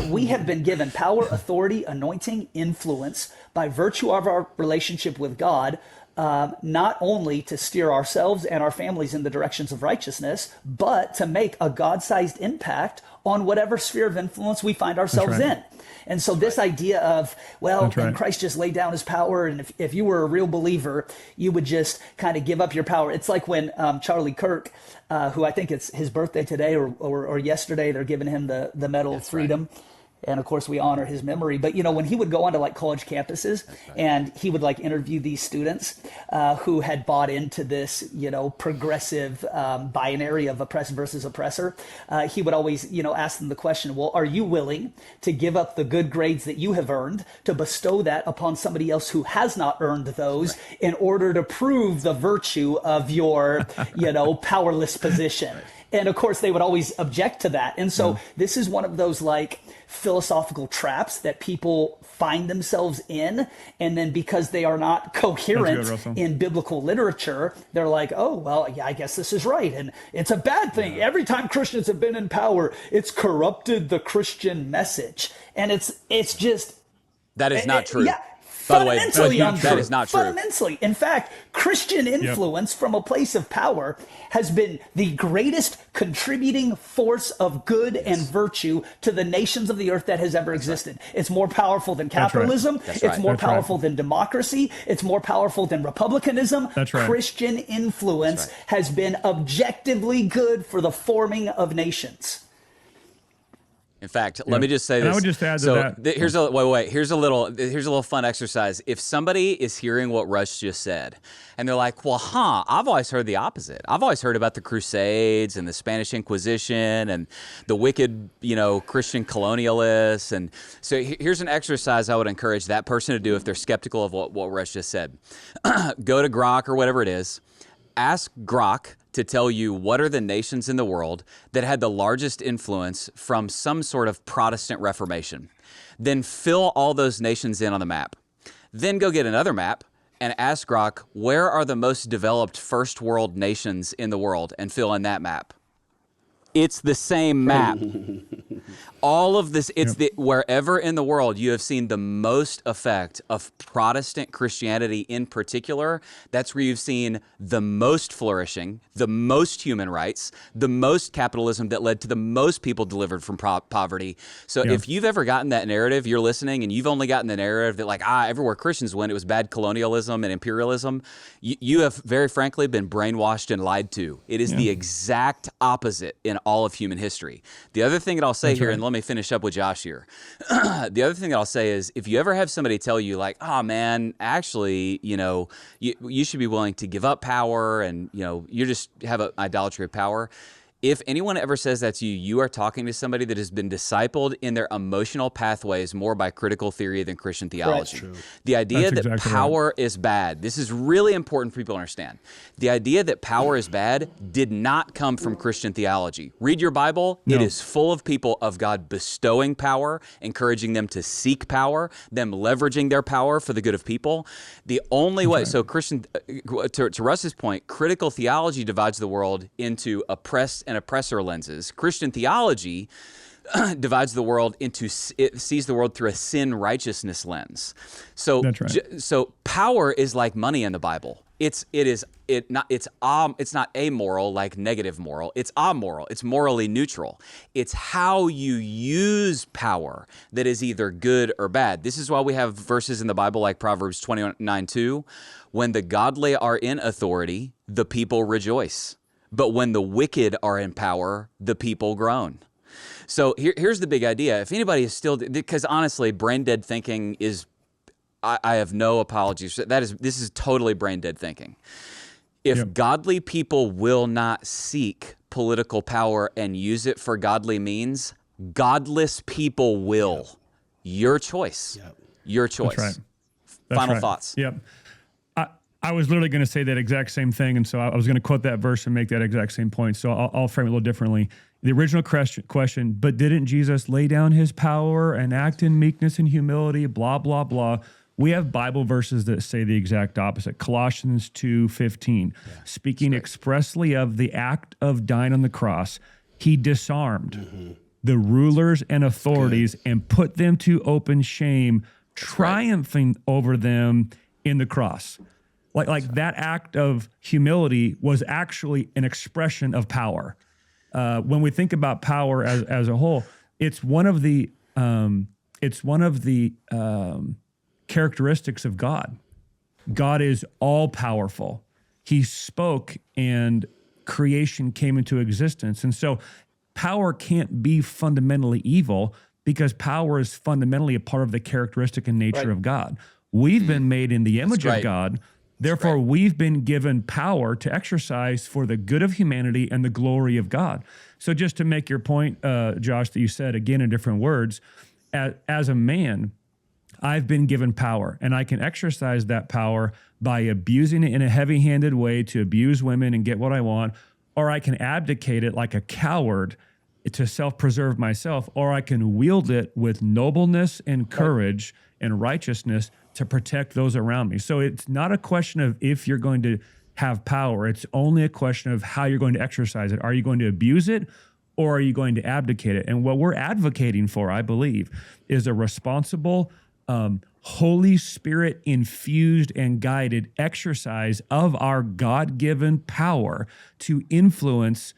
We have been given power, authority, anointing, influence by virtue of our relationship with God not only to steer ourselves and our families in the directions of righteousness, but to make a God-sized impact on whatever sphere of influence we find ourselves in. And so this idea of, well, and Christ just laid down his power, and if you were a real believer, you would just kind of give up your power. It's like when Charlie Kirk, who I think it's his birthday today or yesterday, they're giving him the Medal of Freedom. Right. And of course we honor his memory, but when he would go onto like college campuses and he would like interview these students who had bought into this, progressive binary of oppressed versus oppressor, he would always, ask them the question, well, are you willing to give up the good grades that you have earned to bestow that upon somebody else who has not earned those in order to prove the virtue of your, powerless position? And of course they would always object to that. And so this is one of those like philosophical traps that people find themselves in. And then because they are not coherent in biblical literature, they're like, oh, well, yeah, I guess this is right. And it's a bad thing. Every time Christians have been in power, it's corrupted the Christian message. And it's just... That is not true. Yeah. By the way, that is not true. Fundamentally. In fact, Christian influence from a place of power has been the greatest contributing force of good and virtue to the nations of the earth that has ever existed. It's more powerful than capitalism. It's more powerful than democracy. It's more powerful than republicanism. Christian influence has been objectively good for the forming of nations. In fact, let me just say this. And I would just add to that. Here's a little fun exercise. If somebody is hearing what Rush just said, and they're like, well, I've always heard the opposite. I've always heard about the Crusades and the Spanish Inquisition and the wicked, Christian colonialists. And so here's an exercise I would encourage that person to do if they're skeptical of what Rush just said. Go to Grok or whatever it is. Ask Grok to tell you what are the nations in the world that had the largest influence from some sort of Protestant Reformation. Then fill all those nations in on the map. Then go get another map and ask Grok, where are the most developed first world nations in the world, and fill in that map. It's the same map. All of this, wherever in the world you have seen the most effect of Protestant Christianity in particular, that's where you've seen the most flourishing, the most human rights, the most capitalism that led to the most people delivered from poverty. So if you've ever gotten that narrative, you're listening, and you've only gotten the narrative that everywhere Christians went, it was bad colonialism and imperialism, you have very frankly been brainwashed and lied to. It is the exact opposite in all of human history. The other thing that I'll say here, and let me finish up with Josh here. The other thing that I'll say is, if you ever have somebody tell you like, oh man, actually, you should be willing to give up power, and you just have an idolatry of power. If anyone ever says that to you, you are talking to somebody that has been discipled in their emotional pathways more by critical theory than Christian theology. The idea that power is bad, this is really important for people to understand. The idea that power is bad did not come from Christian theology. Read your Bible. It is full of people of God bestowing power, encouraging them to seek power, them leveraging their power for the good of people. The only way, so Christian, to Russ's point, critical theology divides the world into oppressed and oppressor lenses. Christian theology divides the world into, it sees the world through a sin righteousness lens. So, so power is like money in the Bible. It's not amoral like negative moral. It's amoral. It's morally neutral. It's how you use power that is either good or bad. This is why we have verses in the Bible like Proverbs 29:2. When the godly are in authority, the people rejoice. But when the wicked are in power, the people groan. So here's the big idea. If anybody is still, because honestly, brain dead thinking is, I have no apologies. This is totally brain dead thinking. If godly people will not seek political power and use it for godly means, godless people will. Your choice. Your choice. That's right. Final thoughts. I was literally going to say that exact same thing, and so I was going to quote that verse and make that exact same point. So I'll frame it a little differently. The original question, but didn't Jesus lay down his power and act in meekness and humility, blah, blah, blah. We have Bible verses that say the exact opposite. Colossians 2:15, speaking expressly of the act of dying on the cross, he disarmed the rulers and authorities and put them to open shame, triumphing over them in the cross. Like that act of humility was actually an expression of power. When we think about power as a whole, it's one of the characteristics of God. God is all powerful. He spoke and creation came into existence. And so power can't be fundamentally evil because power is fundamentally a part of the characteristic and nature of God. We've been made in the image of God. Therefore, we've been given power to exercise for the good of humanity and the glory of God. So just to make your point, Josh, that you said again in different words, as a man, I've been given power, and I can exercise that power by abusing it in a heavy-handed way to abuse women and get what I want, or I can abdicate it like a coward to self-preserve myself, or I can wield it with nobleness and courage and righteousness to protect those around me. So it's not a question of if you're going to have power. It's only a question of how you're going to exercise it. Are you going to abuse it, or are you going to abdicate it? And what we're advocating for, I believe, is a responsible, Holy Spirit infused and guided exercise of our God-given power to influence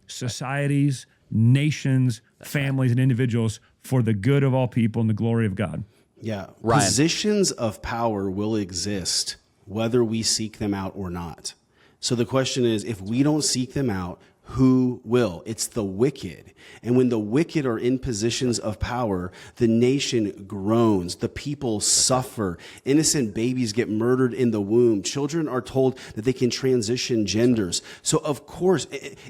societies, nations, families, and individuals for the good of all people and the glory of God. Yeah. Ryan. Positions of power will exist whether we seek them out or not. So the question is, if we don't seek them out, who will? It's the wicked. And when the wicked are in positions of power, the nation groans. The people suffer. Innocent babies get murdered in the womb. Children are told that they can transition genders. So of course,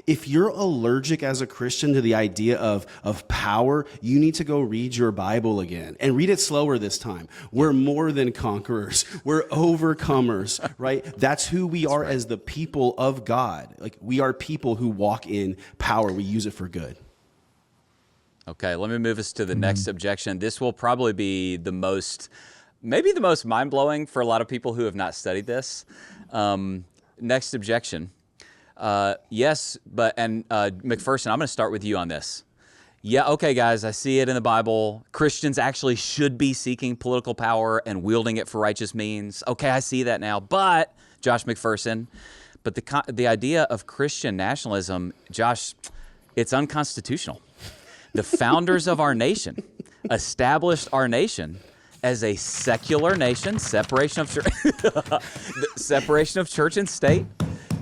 if you're allergic as a Christian to the idea of power, you need to go read your Bible again and read it slower this time. We're more than conquerors. We're overcomers, right? That's who we are as the people of God. Like, we are people who walk in power. We use it for good. Okay, let me move us to the next objection. This will probably be maybe the most mind-blowing for a lot of people who have not studied this. Next objection. Yes, but McPherson, I'm going to start with you on this. Yeah, okay, guys, I see it in the Bible. Christians actually should be seeking political power and wielding it for righteous means. Okay, I see that now. But, Josh McPherson, the idea of Christian nationalism, Josh, it's unconstitutional. The founders of our nation established our nation as a secular nation, separation of church and state.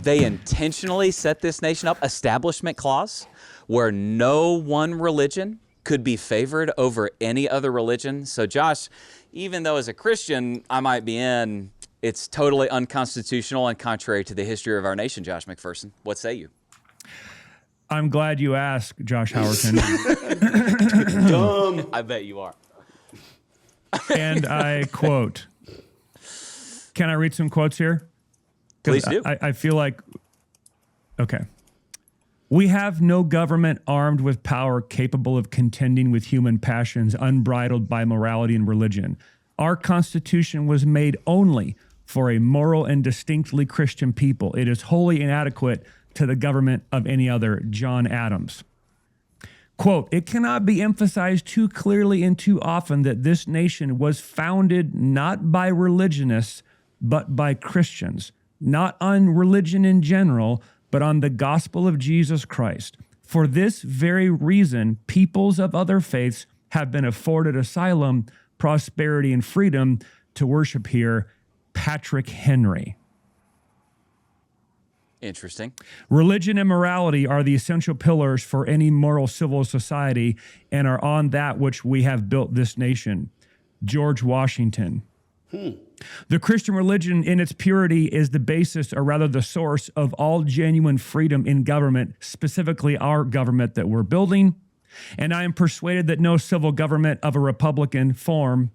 They intentionally set this nation up, establishment clause, where no one religion could be favored over any other religion. So Josh, even though as a Christian I might be in, it's totally unconstitutional and contrary to the history of our nation. Josh McPherson, what say you? I'm glad you asked, Josh Howerton. Dumb. I bet you are. And I quote. Can I read some quotes here? Please do. I feel like, okay. We have no government armed with power capable of contending with human passions unbridled by morality and religion. Our Constitution was made only for a moral and distinctly Christian people. It is wholly inadequate to the government of any other. John Adams. Quote, it cannot be emphasized too clearly and too often that this nation was founded not by religionists, but by Christians, not on religion in general, but on the gospel of Jesus Christ. For this very reason, peoples of other faiths have been afforded asylum, prosperity, and freedom to worship here. Patrick Henry. Interesting. Religion and morality are the essential pillars for any moral civil society and are on that which we have built this nation. George Washington. The Christian religion in its purity is the basis, or rather the source, of all genuine freedom in government, specifically our government that we're building. And I am persuaded that no civil government of a republican form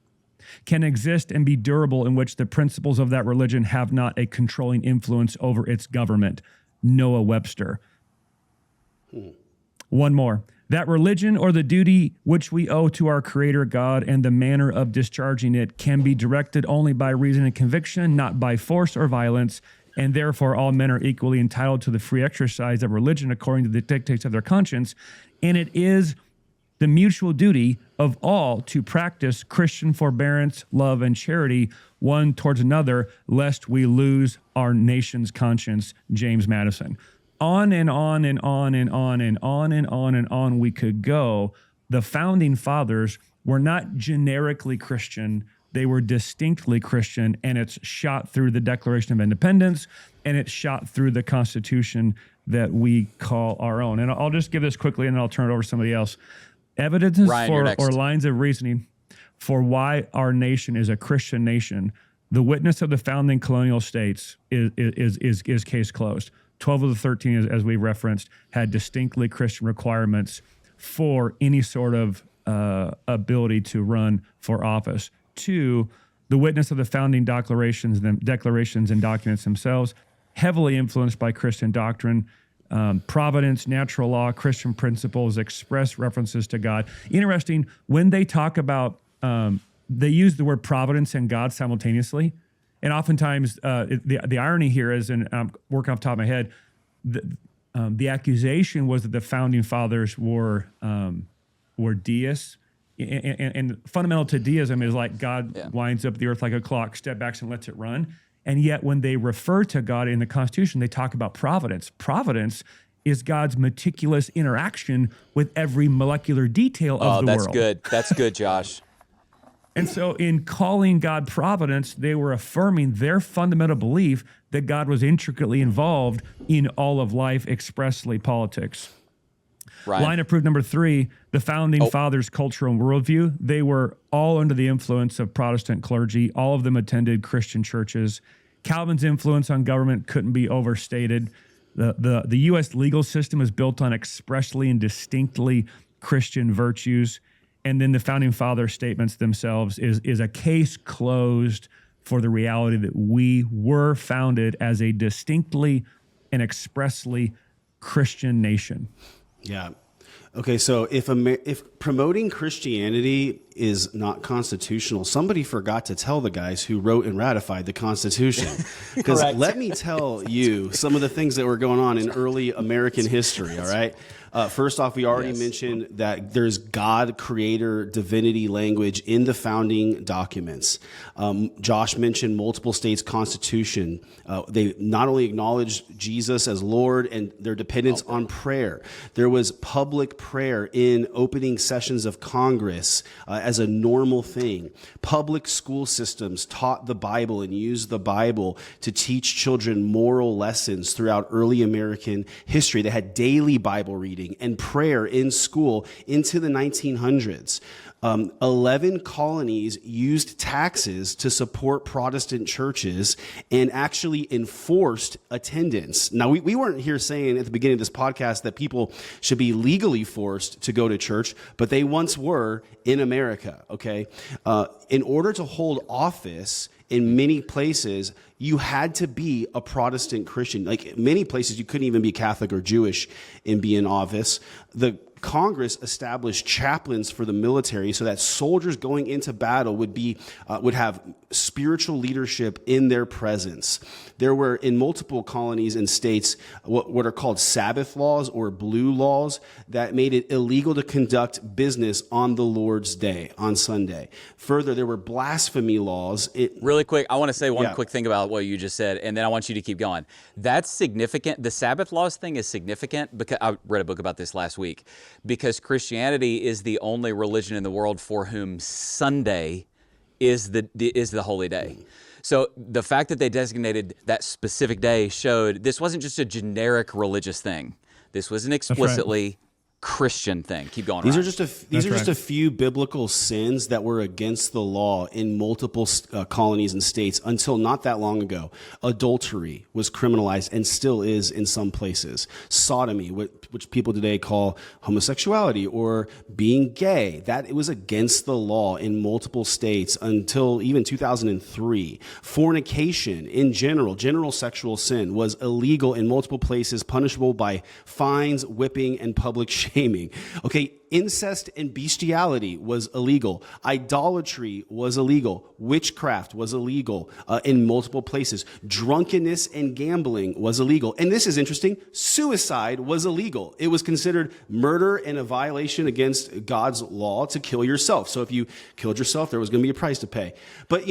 can exist and be durable in which the principles of that religion have not a controlling influence over its government. Noah Webster. One more. That religion or the duty which we owe to our Creator God and the manner of discharging it can be directed only by reason and conviction, not by force or violence, and therefore all men are equally entitled to the free exercise of religion according to the dictates of their conscience. And it is the mutual duty of all to practice Christian forbearance, love, and charity one towards another, lest we lose our nation's conscience. James Madison. On and on and on and on and on and on and on we could go. The founding fathers were not generically Christian. They were distinctly Christian, and it's shot through the Declaration of Independence, and it's shot through the Constitution that we call our own. And I'll just give this quickly, and then I'll turn it over to somebody else. Evidences or lines of reasoning for why our nation is a Christian nation. The witness of the founding colonial states is case closed. 12 of the 13, as we referenced, had distinctly Christian requirements for any sort of ability to run for office. 2, the witness of the founding declarations and documents themselves, heavily influenced by Christian doctrine, providence, natural law, Christian principles, express references to God. Interesting, when they talk about, they use the word providence and God simultaneously. And oftentimes, the irony here is, and I'm working off the top of my head, the accusation was that the founding fathers were deists. And fundamental to deism is like God winds up the earth like a clock, step backs and lets it run. And yet when they refer to God in the Constitution, they talk about providence. Providence is God's meticulous interaction with every molecular detail of the world. Oh, that's good. That's good, Josh. And so in calling God providence, they were affirming their fundamental belief that God was intricately involved in all of life, expressly politics. Ryan. Line of proof number 3, the founding fathers' cultural worldview. They were all under the influence of Protestant clergy. All of them attended Christian churches. Calvin's influence on government couldn't be overstated. The U.S. legal system is built on expressly and distinctly Christian virtues. And then the founding father statements themselves is a case closed for the reality that we were founded as a distinctly and expressly Christian nation. Yeah. Okay, so if promoting Christianity is not constitutional, somebody forgot to tell the guys who wrote and ratified the Constitution. Because let me tell you some of the things that were going on in early American history, all right? First off, we already mentioned that there's God, creator, divinity language in the founding documents. Josh mentioned multiple states' constitution. They not only acknowledged Jesus as Lord and their dependence on prayer. There was public prayer in opening sessions of Congress as a normal thing. Public school systems taught the Bible and used the Bible to teach children moral lessons throughout early American history. They had daily Bible reading and prayer in school into the 1900s. 11 colonies used taxes to support Protestant churches and actually enforced attendance. Now, we weren't here saying at the beginning of this podcast that people should be legally forced to go to church, but they once were in America, okay? In order to hold office in many places, you had to be a Protestant Christian. Like many places, you couldn't even be Catholic or Jewish and be in office. The Congress established chaplains for the military so that soldiers going into battle would have spiritual leadership in their presence. There were in multiple colonies and states what are called Sabbath laws or blue laws that made it illegal to conduct business on the Lord's Day, on Sunday. Further, there were blasphemy laws. Really quick, I want to say one quick thing about what you just said, and then I want you to keep going. That's significant. The Sabbath laws thing is significant because I read a book about this last week. Because Christianity is the only religion in the world for whom Sunday is the holy day. So the fact that they designated that specific day showed this wasn't just a generic religious thing. This was an explicitly Christian thing. Keep going. These are just a few biblical sins that were against the law in multiple colonies and states until not that long ago. Adultery was criminalized and still is in some places. Sodomy, which people today call homosexuality or being gay, that it was against the law in multiple states until even 2003. Fornication in general sexual sin was illegal in multiple places, punishable by fines, whipping, and public shaming. Okay, Incest and bestiality was illegal. Idolatry was illegal. Witchcraft was illegal in multiple places. Drunkenness and gambling was illegal. And this is interesting. Suicide was illegal. It was considered murder and a violation against God's law to kill yourself. So if you killed yourself, there was going to be a price to pay. But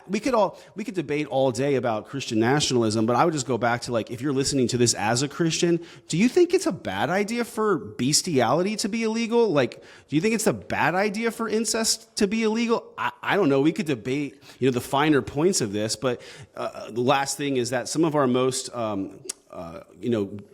we could debate all day about Christian nationalism, but I would just go back to, like, if you're listening to this as a Christian, do you think it's a bad idea for bestiality to be illegal? Like, do you think it's a bad idea for incest to be illegal? I don't know. We could debate, the finer points of this, but the last thing is that some of our most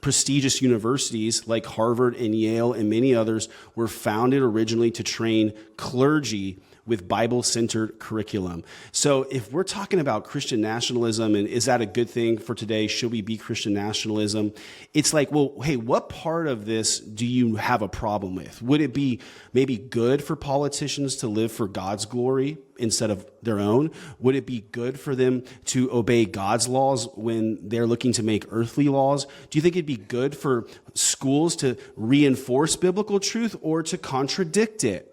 prestigious universities like Harvard and Yale and many others were founded originally to train clergy with Bible-centered curriculum. So if we're talking about Christian nationalism and is that a good thing for today? Should we be Christian nationalism? It's like, well, hey, what part of this do you have a problem with? Would it be maybe good for politicians to live for God's glory instead of their own? Would it be good for them to obey God's laws when they're looking to make earthly laws? Do you think it'd be good for schools to reinforce biblical truth or to contradict it?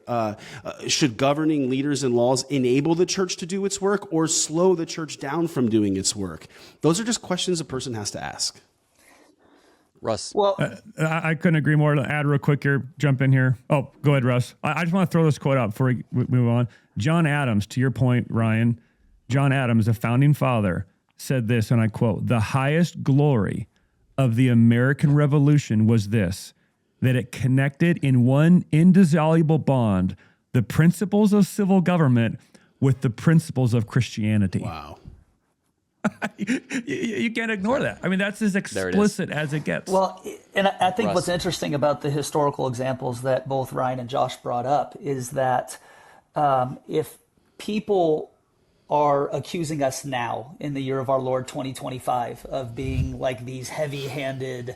Should governing leaders and laws enable the church to do its work or slow the church down from doing its work? Those are just questions a person has to ask. Russ. Well, I couldn't agree more. To add real quick here, jump in here. Oh, go ahead, Russ. I just want to throw this quote out before we move on. John Adams, to your point, Ryan, John Adams, a founding father, said this, and I quote, "The highest glory of the American Revolution was this, that it connected in one indissoluble bond the principles of civil government with the principles of Christianity." Wow. You can't ignore that. I mean, that's as explicit as it gets. Well, and I think Russ. what's interesting about the historical examples that both Ryan and Josh brought up is that if people are accusing us now in the year of our Lord 2025 of being like these heavy-handed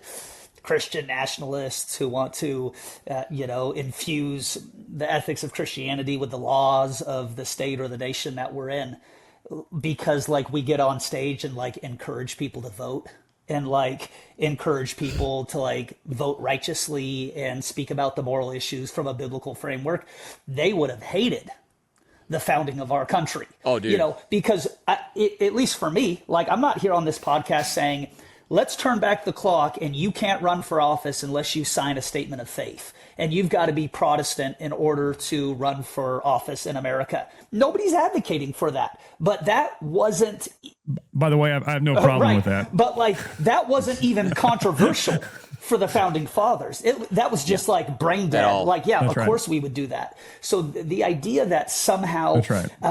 Christian nationalists who want to, infuse the ethics of Christianity with the laws of the state or the nation that we're in, because like we get on stage and like encourage people to vote and like encourage people to like vote righteously and speak about the moral issues from a biblical framework, they would have hated the founding of our country. Oh, dude. Because at least for me, like I'm not here on this podcast saying, let's turn back the clock and you can't run for office unless you sign a statement of faith. And you've got to be Protestant in order to run for office in America. Nobody's advocating for that. But that wasn't... By the way, I have no problem with that. But like, that wasn't even controversial for the founding fathers. That was just like brain dead. Like, yeah, of course we would do that. So the idea that somehow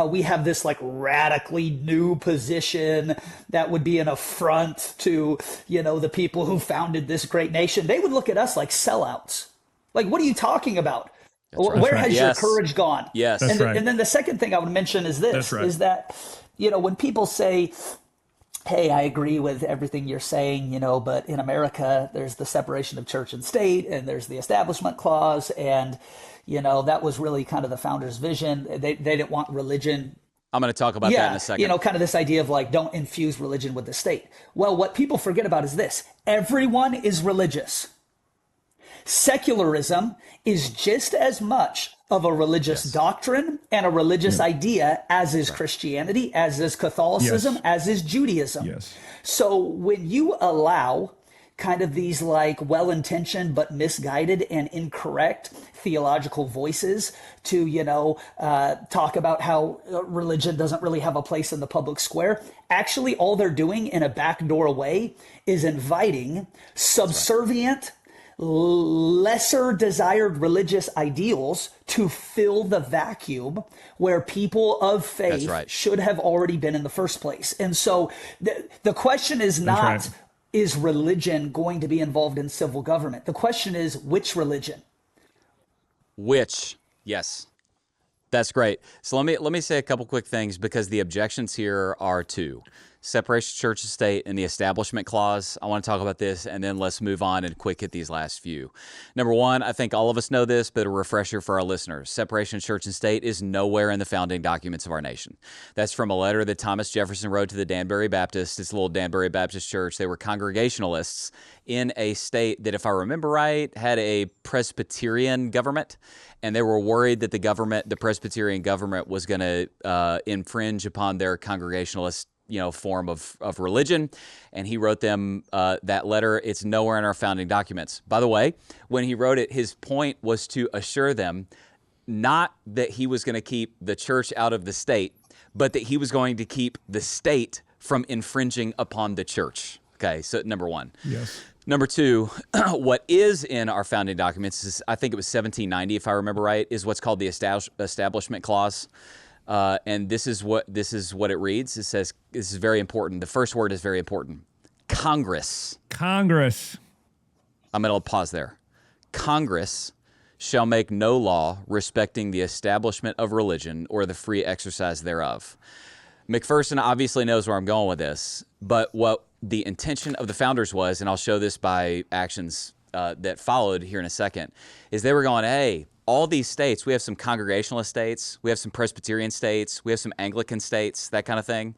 we have this like radically new position that would be an affront to, the people who founded this great nation, they would look at us like sellouts. Like, what are you talking about? Where has your courage gone? Yes. And then the second thing I would mention is this, is that, when people say, hey, I agree with everything you're saying, but in America, there's the separation of church and state, and there's the Establishment Clause, and, that was really kind of the founders' vision. They didn't want religion. I'm going to talk about that in a second. Kind of this idea of like, don't infuse religion with the state. Well, what people forget about is this. Everyone is religious. Secularism is just as much of a religious doctrine and a religious idea as is Christianity, as is Catholicism, as is Judaism. Yes. So when you allow kind of these like well-intentioned but misguided and incorrect theological voices to, talk about how religion doesn't really have a place in the public square, actually all they're doing in a backdoor way is inviting subservient, lesser desired religious ideals to fill the vacuum where people of faith should have already been in the first place. And so the question is not, is religion going to be involved in civil government? The question is, which religion? Which, yes. That's great. So let me say a couple quick things because the objections here are two. separation of church and state, and the Establishment Clause. I want to talk about this, and then let's move on and quick hit these last few. Number one, I think all of us know this, but a refresher for our listeners. Separation of church and state is nowhere in the founding documents of our nation. That's from a letter that Thomas Jefferson wrote to the Danbury Baptist. It's a little Danbury Baptist church. They were Congregationalists in a state that, if I remember right, had a Presbyterian government, and they were worried that the Presbyterian government was going to infringe upon their Congregationalist form of religion. And he wrote them that letter. It's nowhere in our founding documents. By the way, when he wrote it, his point was to assure them not that he was going to keep the church out of the state, but that he was going to keep the state from infringing upon the church. Okay, so number one. Yes. Number two, what is in our founding documents is, I think it was 1790, if I remember right, is what's called the Establishment Clause. And this is what it reads. It says, this is very important. The first word is very important. Congress. Congress. I'm going to pause there. Congress shall make no law respecting the establishment of religion or the free exercise thereof. McPherson obviously knows where I'm going with this, but what the intention of the founders was, and I'll show this by actions that followed here in a second, is they were going, hey, all these states, we have some Congregationalist states, we have some Presbyterian states, we have some Anglican states, that kind of thing.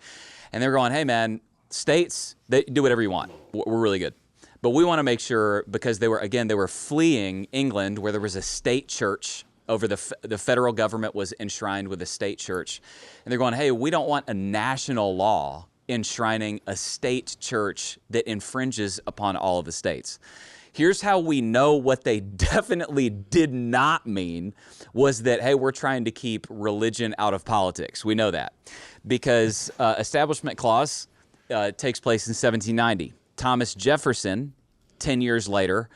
And they were going, hey, man, states, they do whatever you want. We're really good. But we want to make sure, because they were fleeing England, where there was a state church over the federal government was enshrined with a state church. And they're going, hey, we don't want a national law enshrining a state church that infringes upon all of the states. Here's how we know what they definitely did not mean was that, hey, we're trying to keep religion out of politics. We know that because Establishment Clause takes place in 1790. Thomas Jefferson, 10 years later,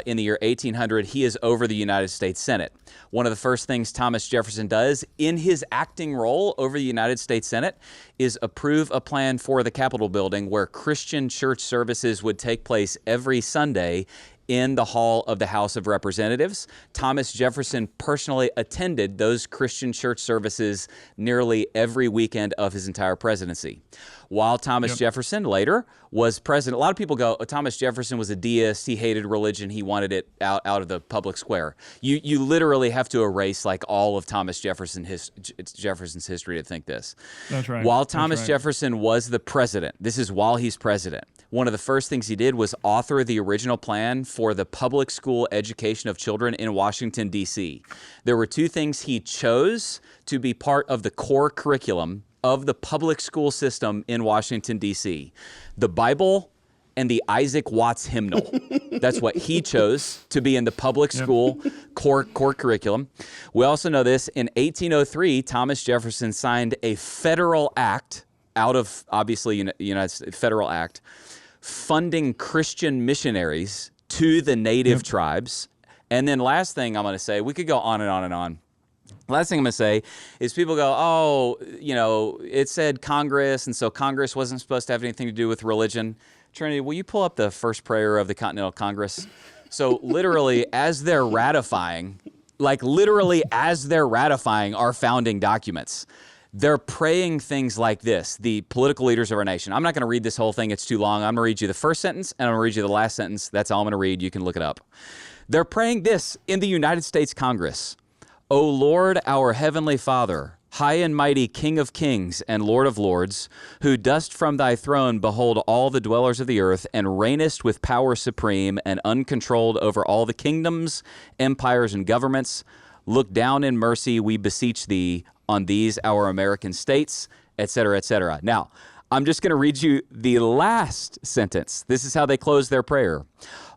in the year 1800, he is over the United States Senate. One of the first things Thomas Jefferson does in his acting role over the United States Senate is approve a plan for the Capitol building where Christian church services would take place every Sunday in the hall of the House of Representatives. Thomas Jefferson personally attended those Christian church services nearly every weekend of his entire presidency. While Thomas Jefferson later was president, a lot of people go, oh, Thomas Jefferson was a deist, he hated religion, he wanted it out of the public square. You literally have to erase like all of Thomas Jefferson's history to think this. That's right. While Thomas Jefferson was the president, this is while he's president, one of the first things he did was author the original plan for the public school education of children in Washington, D.C. There were two things he chose to be part of the core curriculum of the public school system in Washington, D.C. The Bible and the Isaac Watts hymnal. That's what he chose to be in the public school core curriculum. We also know this. In 1803, Thomas Jefferson signed a federal act out of, obviously, United States federal act, funding Christian missionaries to the native tribes. And then last thing I'm going to say, we could go on and on and on. Last thing I'm going to say is people go, oh, it said Congress, and so Congress wasn't supposed to have anything to do with religion. Trinity, will you pull up the first prayer of the Continental Congress? So literally, as they're ratifying our founding documents, they're praying things like this, the political leaders of our nation. I'm not going to read this whole thing. It's too long. I'm going to read you the first sentence, and I'm going to read you the last sentence. That's all I'm going to read. You can look it up. They're praying this in the United States Congress. O Lord, our heavenly Father, high and mighty King of kings and Lord of lords, who dost from thy throne behold all the dwellers of the earth, and reignest with power supreme and uncontrolled over all the kingdoms, empires, and governments, look down in mercy, we beseech thee, on these our American states, etc., etc. Now, I'm just going to read you the last sentence. This is how they close their prayer.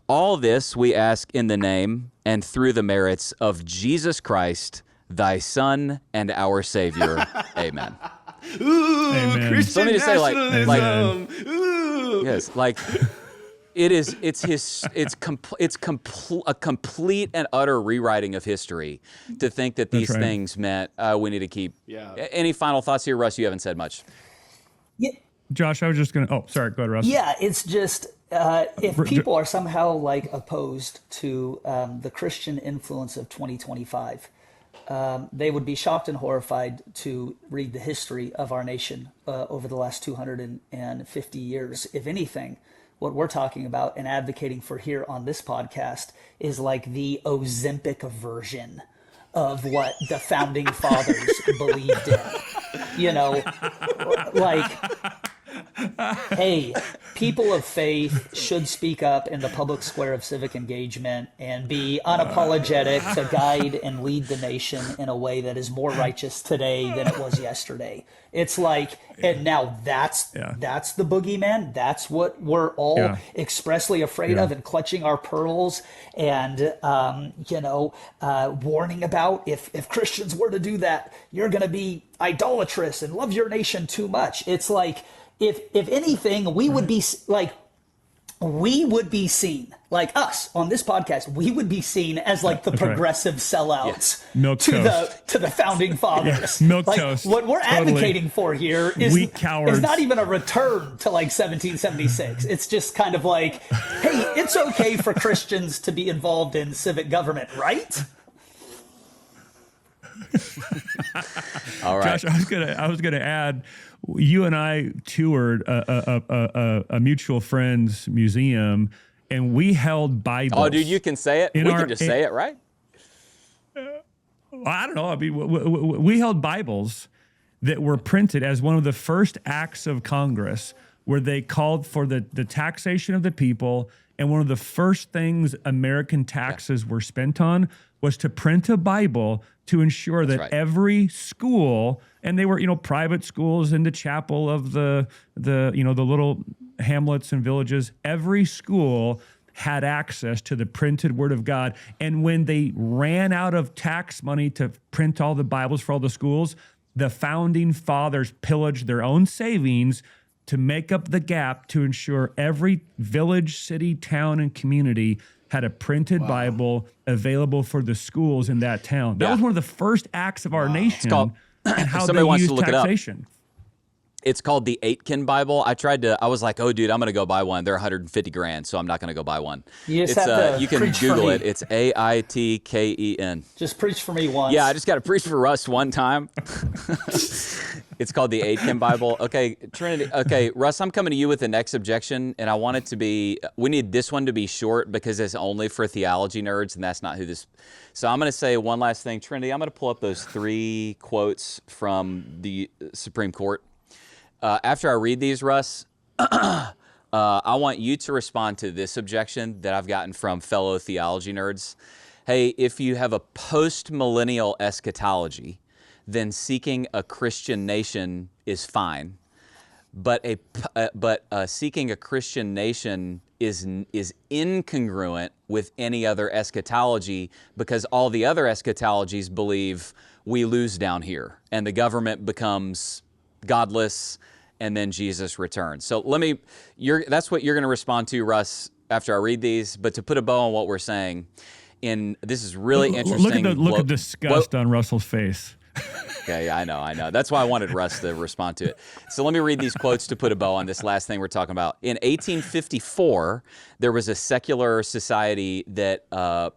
All this we ask in the name and through the merits of Jesus Christ, thy Son and our Savior. Amen. Ooh, Amen. Christian So let me just say, nationalism. Ooh. Yes, it's a complete and utter rewriting of history to think that these things meant we need to keep. Yeah. Any final thoughts here, Russ? You haven't said much. Yeah, Josh, I was just going to, sorry, go ahead, Russ. yeah, it's just if people are somehow like opposed to the Christian influence of 2025, they would be shocked and horrified to read the history of our nation over the last 250 years. If anything, what we're talking about and advocating for here on this podcast is like the Ozempic version of what the founding fathers believed in. You know, like, hey, people of faith should speak up in the public square of civic engagement and be unapologetic to guide and lead the nation in a way that is more righteous today than it was yesterday. It's like, and now that's the boogeyman. That's what we're all expressly afraid of and clutching our pearls and, warning about. If Christians were to do that, you're going to be idolatrous and love your nation too much. It's like, if anything, we would be seen, like us on this podcast, we would be seen as like the progressive sellouts to the founding fathers. Toast. What we're advocating for here is not even a return to like 1776. It's just kind of like, hey, it's okay for Christians to be involved in civic government, right? All right. Josh, I was gonna add, you and I toured a mutual friend's museum, and we held Bibles. Oh, dude, you can say it. We can just say it, right? I don't know. I mean, we held Bibles that were printed as one of the first acts of Congress, where they called for the taxation of the people, and one of the first things American taxes were spent on was to print a Bible to ensure that every school, and they were, private schools in the chapel of the little hamlets and villages, every school had access to the printed Word of God. And when they ran out of tax money to print all the Bibles for all the schools, the founding fathers pillaged their own savings to make up the gap to ensure every village, city, town, and community had a printed Bible available for the schools in that town. That was one of the first acts of our nation and how they used taxation. It's called the Aitken Bible. I was like, oh, dude, I'm going to go buy one. They're $150,000, so I'm not going to go buy one. You can Google it. It's Aitken. Just preach for me once. Yeah, I just got to preach for Russ one time. It's called the Aitken Bible. Okay, Trinity. Okay, Russ, I'm coming to you with the next objection, and I want it to be, we need this one to be short because it's only for theology nerds, and that's not who this. So I'm going to say one last thing. Trinity, I'm going to pull up those 3 quotes from the Supreme Court. After I read these, Russ, I want you to respond to this objection that I've gotten from fellow theology nerds. Hey, if you have a post-millennial eschatology, then seeking a Christian nation is fine, but seeking a Christian nation is incongruent with any other eschatology because all the other eschatologies believe we lose down here and the government becomes godless and then Jesus returns. So that's what you're going to respond to, Russ, after I read these. But to put a bow on what we're saying, this is really interesting. Look at the disgust on Russell's face. Okay, I know. That's why I wanted Russ to respond to it. So let me read these quotes to put a bow on this last thing we're talking about. In 1854, there was a secular society that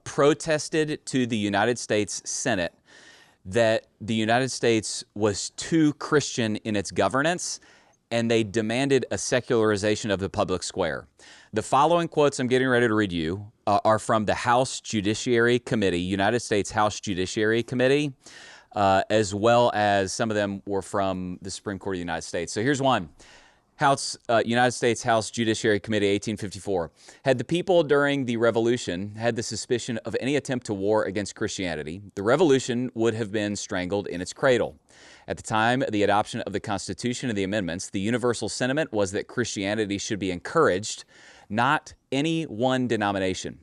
protested to the United States Senate that the United States was too Christian in its governance, and they demanded a secularization of the public square. The following quotes I'm getting ready to read you are from the House Judiciary Committee, United States House Judiciary Committee, as well as some of them were from the Supreme Court of the United States. So here's one. United States House Judiciary Committee, 1854. Had the people during the Revolution had the suspicion of any attempt to war against Christianity, the Revolution would have been strangled in its cradle. At the time of the adoption of the Constitution and the amendments, the universal sentiment was that Christianity should be encouraged, not any one denomination.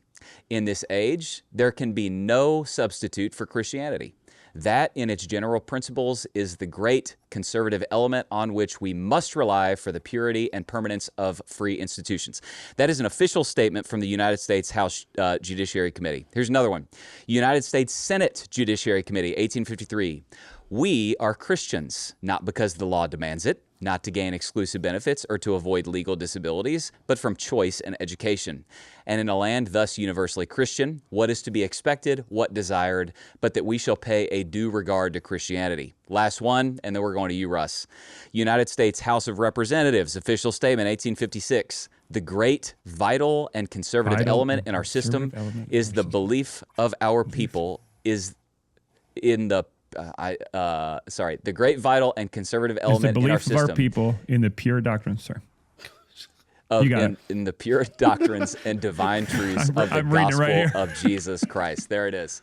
In this age, there can be no substitute for Christianity. That, in its general principles, is the great conservative element on which we must rely for the purity and permanence of free institutions. That is an official statement from the United States House Judiciary Committee. Here's another one. United States Senate Judiciary Committee, 1853. We are Christians, not because the law demands it, not to gain exclusive benefits or to avoid legal disabilities, but from choice and education. And in a land thus universally Christian, what is to be expected, what desired, but that we shall pay a due regard to Christianity. Last one, and then we're going to you, Russ. United States House of Representatives, official statement, 1856. The great, vital, and conservative element in our system is the belief of our people is in the the great, vital, and conservative element in our system. The belief of our people in the pure doctrines, sir. In the pure doctrines and divine truths of the gospel of Jesus Christ. There it is.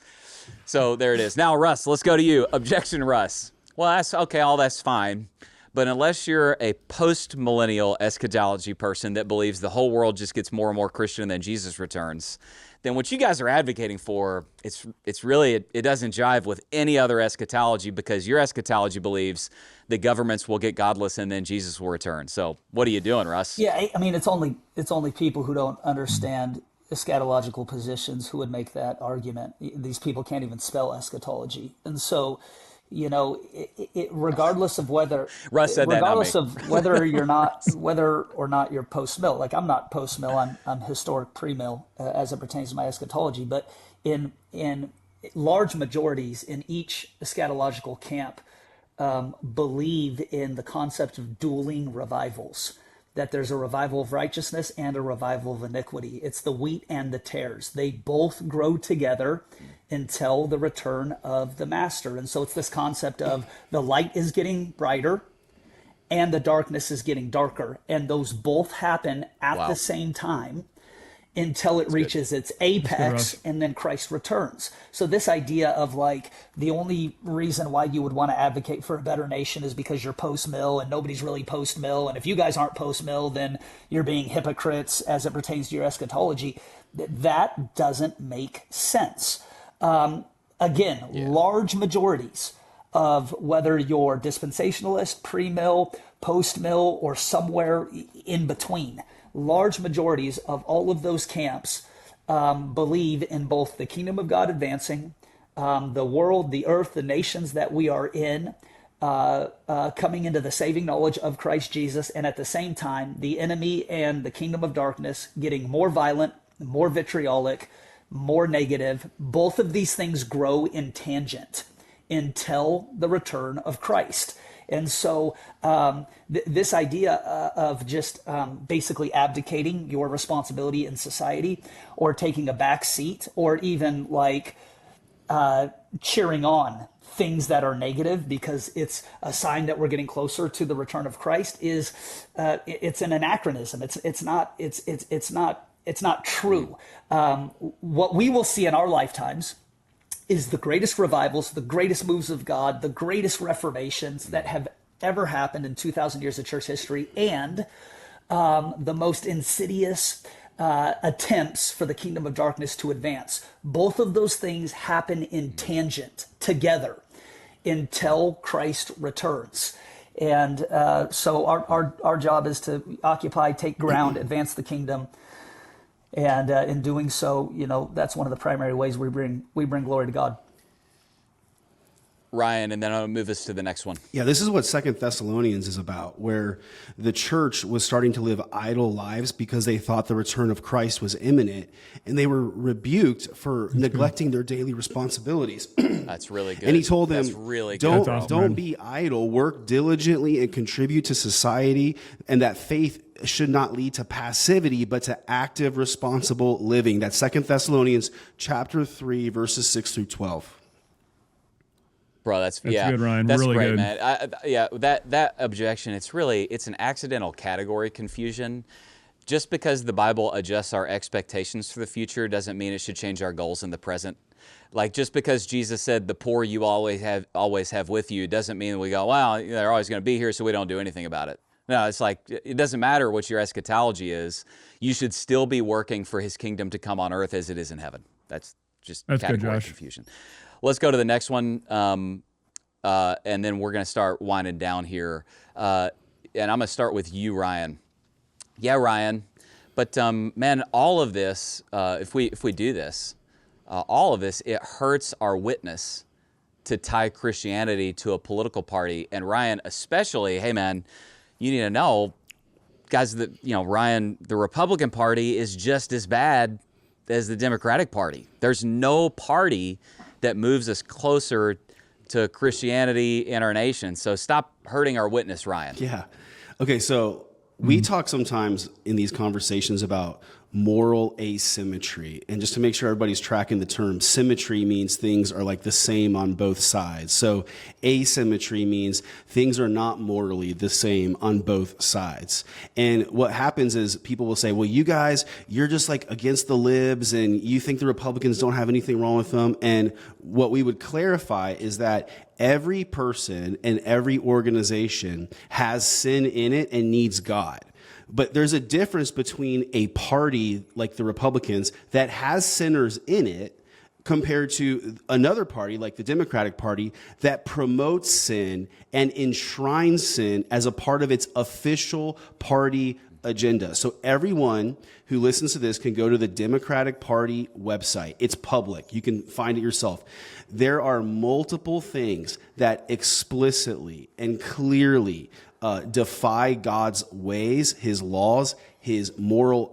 So there it is. Now, Russ, let's go to you. Objection, Russ. Well, that's okay. All that's fine. But unless you're a post-millennial eschatology person that believes the whole world just gets more and more Christian than Jesus returns, then what you guys are advocating for, it's really, it doesn't jive with any other eschatology, because your eschatology believes that governments will get godless and then Jesus will return. So what are you doing, Russ? Yeah, I mean, it's only people who don't understand eschatological positions who would make that argument. These people can't even spell eschatology. And so, you know, regardless of whether Russ said regardless that, not me. of whether or not you're post-mill, like I'm not post-mill, I'm historic pre-mill as it pertains to my eschatology. But in large majorities in each eschatological camp believe in the concept of dueling revivals, that there's a revival of righteousness and a revival of iniquity. It's the wheat and the tares. They both grow together until the return of the master. And so it's this concept of the light is getting brighter and the darkness is getting darker. And those both happen at the same time until it reaches its apex and then Christ returns. So this idea of like the only reason why you would want to advocate for a better nation is because you're post-mill and nobody's really post-mill. And if you guys aren't post-mill, then you're being hypocrites as it pertains to your eschatology. That doesn't make sense. Large majorities of whether you're dispensationalist, pre-mill, post-mill, or somewhere in between, large majorities of all of those camps believe in both the kingdom of God advancing, the world, the earth, the nations that we are in, coming into the saving knowledge of Christ Jesus, and at the same time, the enemy and the kingdom of darkness getting more violent, more vitriolic, more negative. Both of these things grow in tangent until the return of Christ. And so this idea of just basically abdicating your responsibility in society, or taking a back seat, or even like cheering on things that are negative because it's a sign that we're getting closer to the return of Christ, is it's an anachronism. It's not true. What we will see in our lifetimes is the greatest revivals, the greatest moves of God, the greatest reformations that have ever happened in 2,000 years of church history, and the most insidious attempts for the kingdom of darkness to advance. Both of those things happen in tangent together until Christ returns. And so our job is to occupy, take ground, advance the kingdom. And in doing so, you know, that's one of the primary ways we bring glory to God. Ryan, and then I'll move us to the next one. Yeah, this is what 2 Thessalonians is about, where the church was starting to live idle lives because they thought the return of Christ was imminent, and they were rebuked for neglecting their daily responsibilities. That's really good. And he told them, don't be idle, work diligently and contribute to society, and that faith should not lead to passivity, but to active, responsible living. That's 2 Thessalonians chapter 3, verses 6 through 12. Bro, that's good, Ryan. That's really great, good, man. That objection. It's an accidental category confusion. Just because the Bible adjusts our expectations for the future doesn't mean it should change our goals in the present. Like, just because Jesus said the poor you always have with you doesn't mean we go, well, they're always going to be here, so we don't do anything about it. No, it's like, it doesn't matter what your eschatology is. You should still be working for his kingdom to come on earth as it is in heaven. That's category good, Josh. confusion. Let's go to the next one, and then we're going to start winding down here. And I'm going to start with you, Ryan. Yeah, Ryan. But, man, all of this, if we do this, all of this, it hurts our witness to tie Christianity to a political party. And Ryan, especially, hey, man, you need to know, guys, that, you know, Ryan, the Republican Party is just as bad as the Democratic Party. There's no party that moves us closer to Christianity in our nation. So stop hurting our witness, Ryan. Yeah. Okay, so we talk sometimes in these conversations about moral asymmetry. And just to make sure everybody's tracking the term, symmetry means things are like the same on both sides. So asymmetry means things are not morally the same on both sides. And what happens is people will say, well, you guys, you're just like against the libs and you think the Republicans don't have anything wrong with them. And what we would clarify is that every person and every organization has sin in it and needs God. But there's a difference between a party like the Republicans that has sinners in it compared to another party like the Democratic Party that promotes sin and enshrines sin as a part of its official party agenda. So everyone who listens to this can go to the Democratic Party website. It's public. You can find it yourself. There are multiple things that explicitly and clearly defy God's ways, his laws, his moral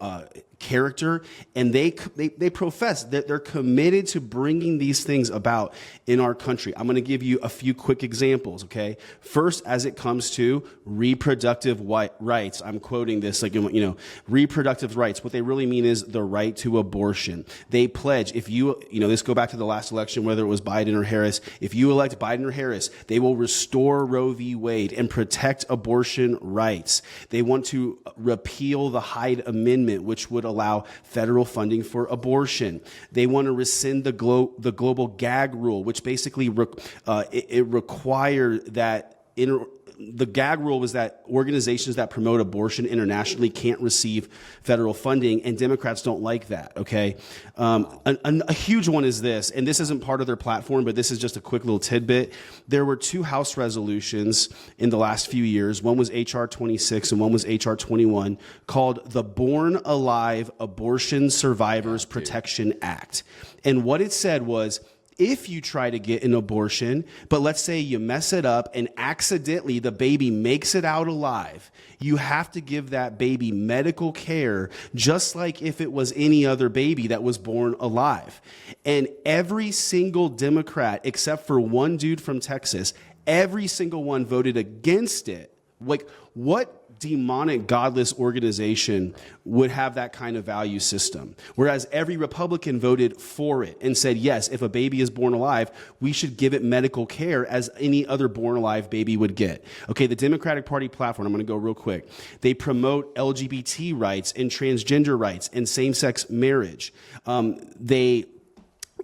character, and they profess that they're committed to bringing these things about in our country. I'm going to give you a few quick examples, okay? First, as it comes to reproductive rights, I'm quoting this, like, you know, reproductive rights. What they really mean is the right to abortion. They pledge, if you know, this go back to the last election, whether it was Biden or Harris, if you elect Biden or Harris, they will restore Roe v. Wade and protect abortion rights. They want to repeal the Hyde Amendment, which would allow federal funding for abortion. They want to rescind the global gag rule, which basically it required that the gag rule was that organizations that promote abortion internationally can't receive federal funding, and Democrats don't like that, okay? A huge one is this, and this isn't part of their platform, but this is just a quick little tidbit. There were two House resolutions in the last few years. One was H.R. 26 and one was H.R. 21, called the Born Alive Abortion Survivors Protection Act. And what it said was, if you try to get an abortion, but let's say you mess it up and accidentally the baby makes it out alive, you have to give that baby medical care just like if it was any other baby that was born alive. And every single Democrat, except for one dude from Texas, every single one voted against it. Like, what demonic, godless organization would have that kind of value system? Whereas every Republican voted for it and said, yes, if a baby is born alive, we should give it medical care as any other born alive baby would get. Okay, the Democratic Party platform, I'm going to go real quick. They promote LGBT rights and transgender rights and same-sex marriage.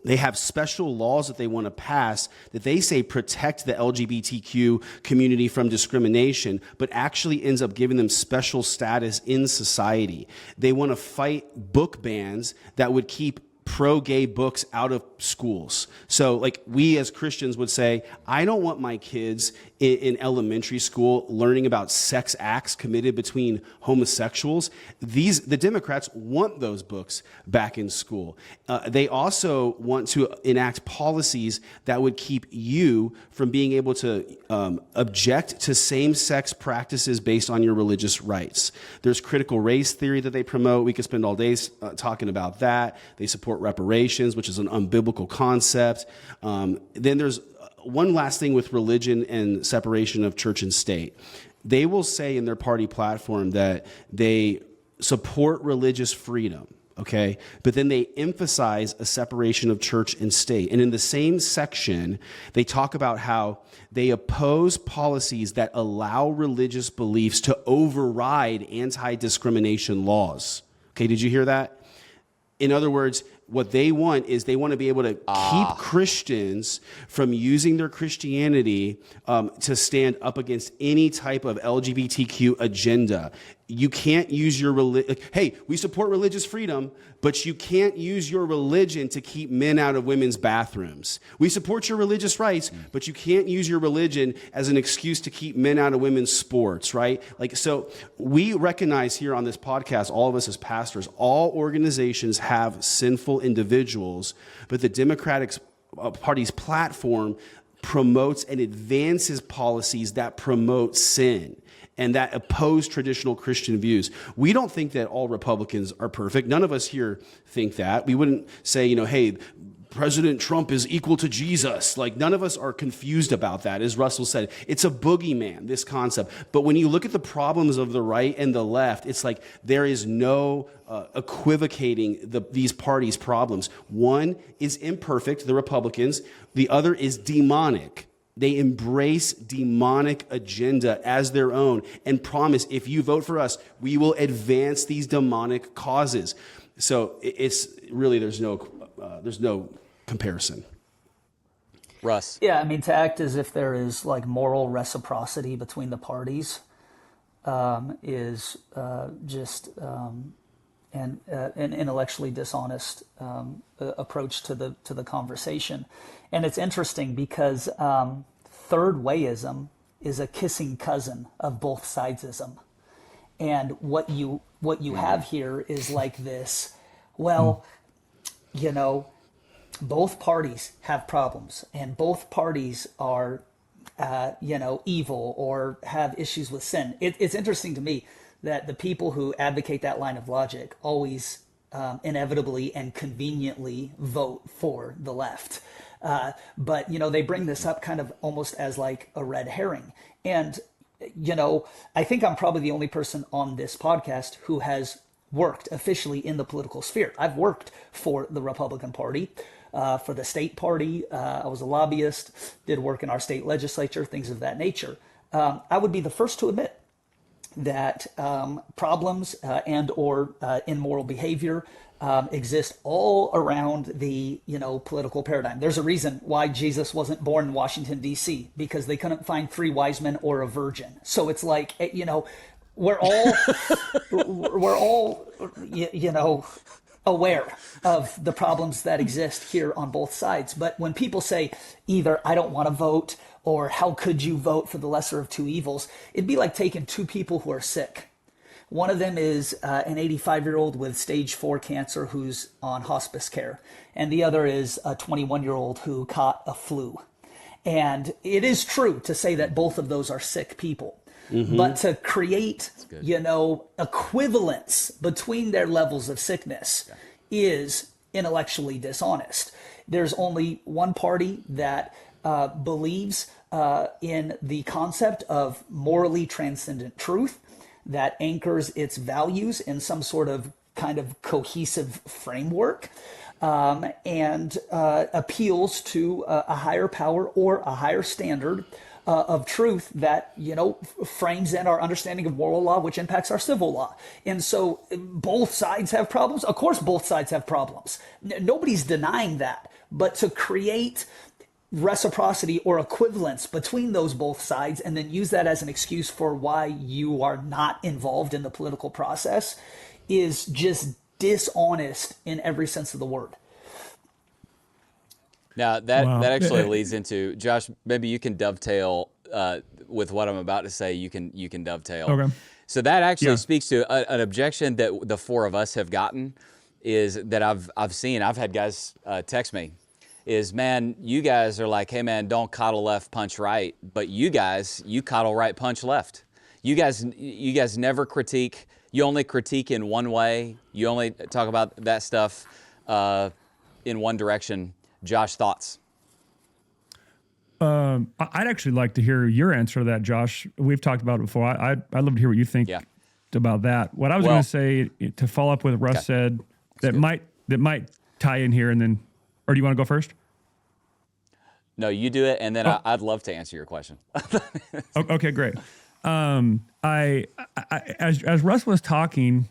They have special laws that they want to pass that they say protect the LGBTQ community from discrimination, but actually ends up giving them special status in society. They want to fight book bans that would keep pro-gay books out of schools. So, like, we as Christians would say, I don't want my kids in elementary school learning about sex acts committed between homosexuals. The Democrats want those books back in school. They also want to enact policies that would keep you from being able to object to same-sex practices based on your religious rights. There's critical race theory that they promote. We could spend all day talking about that. They support reparations, which is an unbiblical concept. Then there's one last thing with religion and separation of church and state. They will say in their party platform that they support religious freedom, okay? But then they emphasize a separation of church and state. And in the same section, they talk about how they oppose policies that allow religious beliefs to override anti-discrimination laws. Okay, did you hear that? In other words, what they want is they want to be able to keep Christians from using their Christianity to stand up against any type of LGBTQ agenda. You can't use your religion. Hey, we support religious freedom, but you can't use your religion to keep men out of women's bathrooms. We support your religious rights, but you can't use your religion as an excuse to keep men out of women's sports, right? Like, so we recognize here on this podcast, all of us as pastors, all organizations have sinful individuals, but the Democratic Party's platform promotes and advances policies that promote sin. and that oppose traditional Christian views. We don't think that all Republicans are perfect. None of us here think that. We wouldn't say, hey, President Trump is equal to Jesus. Like, none of us are confused about that. As Russell said, it's a boogeyman, this concept. But when you look at the problems of the right and the left, it's like there is no equivocating these parties' problems. One is imperfect, the Republicans. The other is demonic. They embrace demonic agenda as their own and promise, if you vote for us, we will advance these demonic causes. So it's really, there's no comparison. Russ. Yeah, I mean, to act as if there is like moral reciprocity between the parties is just an intellectually dishonest approach to the conversation. And it's interesting because third wayism is a kissing cousin of both sidesism. And what you have here is like this, well, both parties have problems and both parties are, evil or have issues with sin. It's interesting to me that the people who advocate that line of logic always inevitably and conveniently vote for the left. But they bring this up kind of almost as like a red herring. And, I think I'm probably the only person on this podcast who has worked officially in the political sphere. I've worked for the Republican Party, for the state party. I was a lobbyist, did work in our state legislature, things of that nature. I would be the first to admit that problems and or immoral behavior exist all around the political paradigm. There's a reason why Jesus wasn't born in Washington, D.C., because they couldn't find 3 wise men or a virgin. So it's like, we're all aware of the problems that exist here on both sides. But when people say either I don't want to vote or how could you vote for the lesser of two evils, it'd be like taking 2 people who are sick. One of them is an 85-year-old with stage 4 cancer who's on hospice care. And the other is a 21-year-old who caught a flu. And it is true to say that both of those are sick people. Mm-hmm. But to create, equivalence between their levels of sickness is intellectually dishonest. There's only one party that believes in the concept of morally transcendent truth that anchors its values in some sort of kind of cohesive framework and appeals to a higher power or a higher standard of truth that, frames in our understanding of moral law, which impacts our civil law. And so both sides have problems. Of course, both sides have problems. Nobody's denying that. But to create reciprocity or equivalence between those both sides and then use that as an excuse for why you are not involved in the political process is just dishonest in every sense of the word. Now that actually leads into, Josh, maybe you can dovetail with what I'm about to say. You can dovetail. Okay. So that actually speaks to an objection that the 4 of us have gotten, is that I've seen. I've had guys text me, is, man, you guys are like, hey man, don't coddle left, punch right, but you coddle right, punch left. You guys never critique. You only critique in one way. You only talk about that stuff in one direction. Josh, thoughts? I'd actually like to hear your answer to that, Josh. We've talked about it before. I'd love to hear what you think about that. What I was going to say, to follow up with what Russ said, that might tie in here, and then, or do you want to go first? No, you do it, and then I'd love to answer your question. Okay, great. As Russ was talking,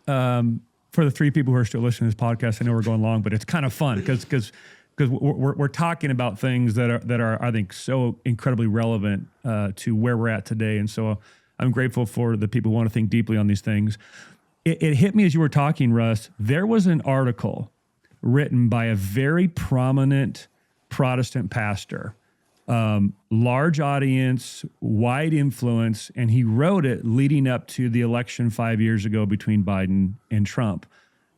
for the 3 people who are still listening to this podcast, I know we're going long, but it's kind of fun because we're talking about things that are I think so incredibly relevant to where we're at today, and so I'm grateful for the people who want to think deeply on these things. It hit me as you were talking, Russ. There was an article written by a very prominent Protestant pastor, large audience, wide influence, and he wrote it leading up to the election 5 years ago between Biden and Trump.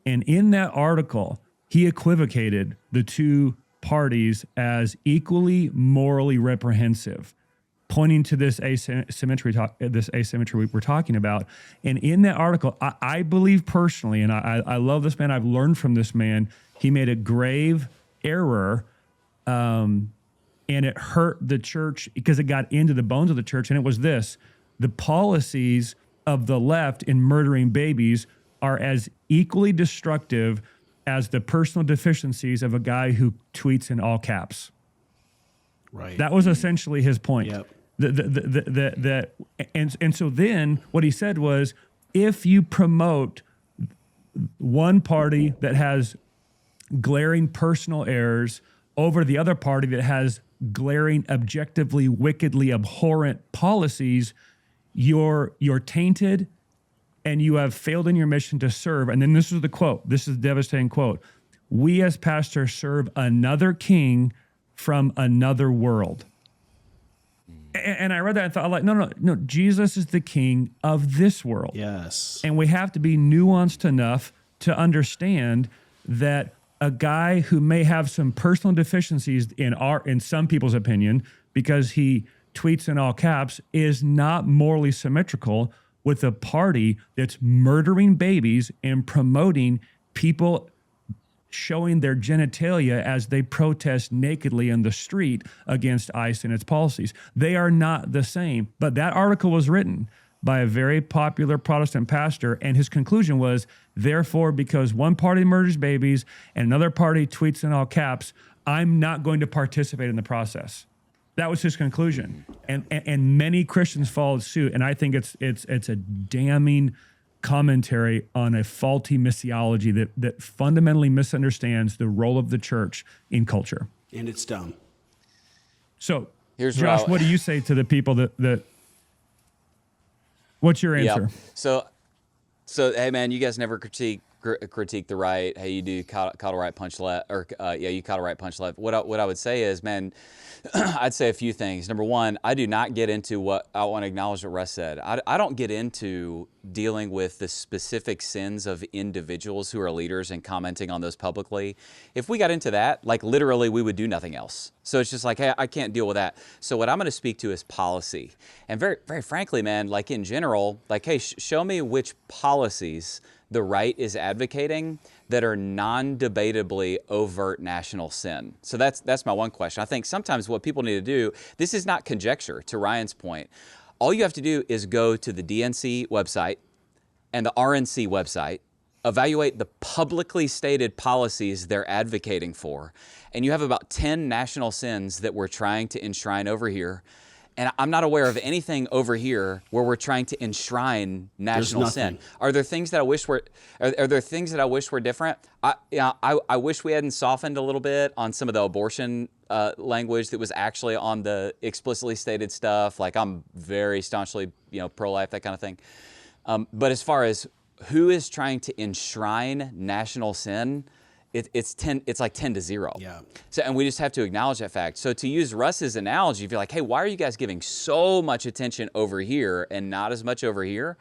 And in that article, he equivocated the 2 parties as equally morally reprehensive. pointing to this asymmetry we're talking about. And in that article, I believe personally, and I love this man, I've learned from this man, he made a grave error, and it hurt the church because it got into the bones of the church, and it was this: the policies of the left in murdering babies are as equally destructive as the personal deficiencies of a guy who tweets in all caps. Right. That was essentially his point. Yep. And so then what he said was, if you promote one party that has glaring personal errors over the other party that has glaring, objectively, wickedly abhorrent policies, you're tainted and you have failed in your mission to serve. And then this is the quote. This is a devastating quote. We as pastors serve another king from another world. And I read that and thought, like, no, Jesus is the king of this world. Yes. And we have to be nuanced enough to understand that a guy who may have some personal deficiencies in some people's opinion, because he tweets in all caps, is not morally symmetrical with a party that's murdering babies and promoting people showing their genitalia as they protest nakedly in the street against ICE and its policies. They are not the same. But that article was written by a very popular Protestant pastor, and his conclusion was, therefore, because one party murders babies and another party tweets in all caps, I'm not going to participate in the process. That was his conclusion. And many Christians followed suit, and I think it's a damning commentary on a faulty missiology that fundamentally misunderstands the role of the church in culture. And it's dumb. So, Here's Josh, what do you say to the people that what's your answer? Yeah. So hey man, you guys never critique the right. Hey, you do coddle right, punch left, or you coddle right, punch left. What I would say is, man, I'd say a few things. Number one, I do not get into what I want to acknowledge what Russ said. I don't get into dealing with the specific sins of individuals who are leaders and commenting on those publicly. If we got into that, like literally, we would do nothing else. So it's just like, hey, I can't deal with that. So what I'm going to speak to is policy. And very, very frankly, man, like in general, like, hey, show me which policies the right is advocating that are non-debatably overt national sin. So that's my one question. I think sometimes what people need to do, this is not conjecture, to Ryan's point. All you have to do is go to the DNC website and the RNC website, evaluate the publicly stated policies they're advocating for, and you have about 10 national sins that we're trying to enshrine over here. And I'm not aware of anything over here where we're trying to enshrine national sin. Are there things that I wish were? Are there things that I wish were different? I wish we hadn't softened a little bit on some of the abortion language that was actually on the explicitly stated stuff. Like, I'm very staunchly, pro-life, that kind of thing. But as far as who is trying to enshrine national sin, it's like 10-0. Yeah. So, and we just have to acknowledge that fact. So to use Russ's analogy, if you're like, hey, why are you guys giving so much attention over here and not as much over here?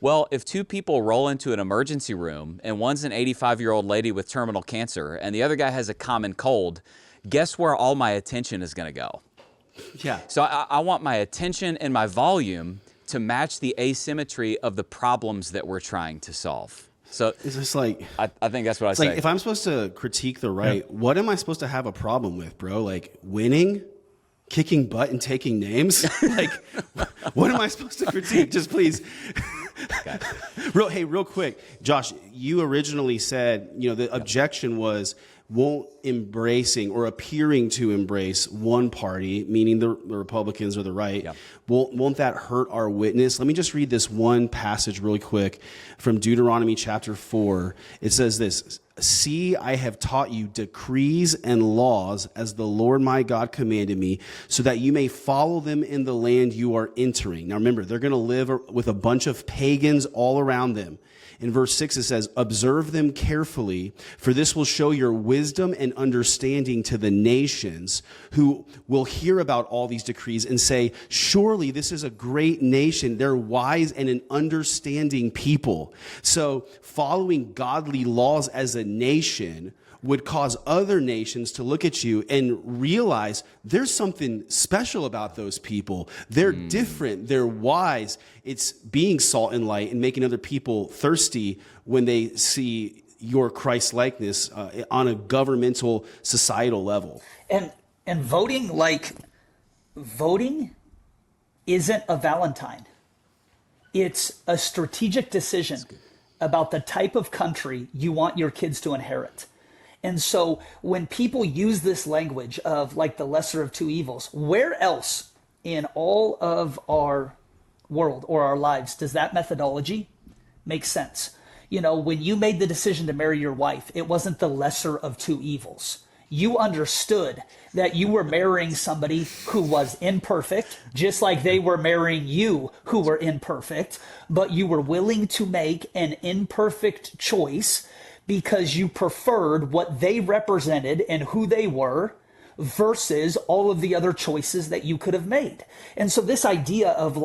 Well, if two people roll into an emergency room and one's an 85-year-old lady with terminal cancer and the other guy has a common cold, guess where all my attention is going to go? Yeah. So I want my attention and my volume to match the asymmetry of the problems that we're trying to solve. So it's just like, I think that's what I say. like, if I'm supposed to critique the right, what am I supposed to have a problem with, bro? Like, winning, kicking butt, and taking names? Like, what am I supposed to critique? Just please. Okay. Real quick, Josh, you originally said, the objection was won't embracing or appearing to embrace one party, meaning the Republicans or the right, won't that hurt our witness? Let me just read this one passage really quick from Deuteronomy chapter 4. It says this: "See, I have taught you decrees and laws as the Lord my God commanded me, so that you may follow them in the land you are entering." Now remember, they're going to live with a bunch of pagans all around them. In verse 6, it says, "Observe them carefully, for this will show your wisdom and understanding to the nations, who will hear about all these decrees and say, 'Surely this is a great nation. They're wise and an understanding people.'" So following godly laws as a nation would cause other nations to look at you and realize there's something special about those people. They're different. They're wise. It's being salt and light and making other people thirsty when they see your Christ-likeness on a governmental, societal level. And voting, voting isn't a Valentine. It's a strategic decision about the type of country you want your kids to inherit. And so when people use this language of the lesser of two evils, where else in all of our world or our lives does that methodology make sense? When you made the decision to marry your wife, it wasn't the lesser of two evils. You understood that you were marrying somebody who was imperfect, just like they were marrying you who were imperfect, but you were willing to make an imperfect choice because you preferred what they represented and who they were versus all of the other choices that you could have made. And so this idea of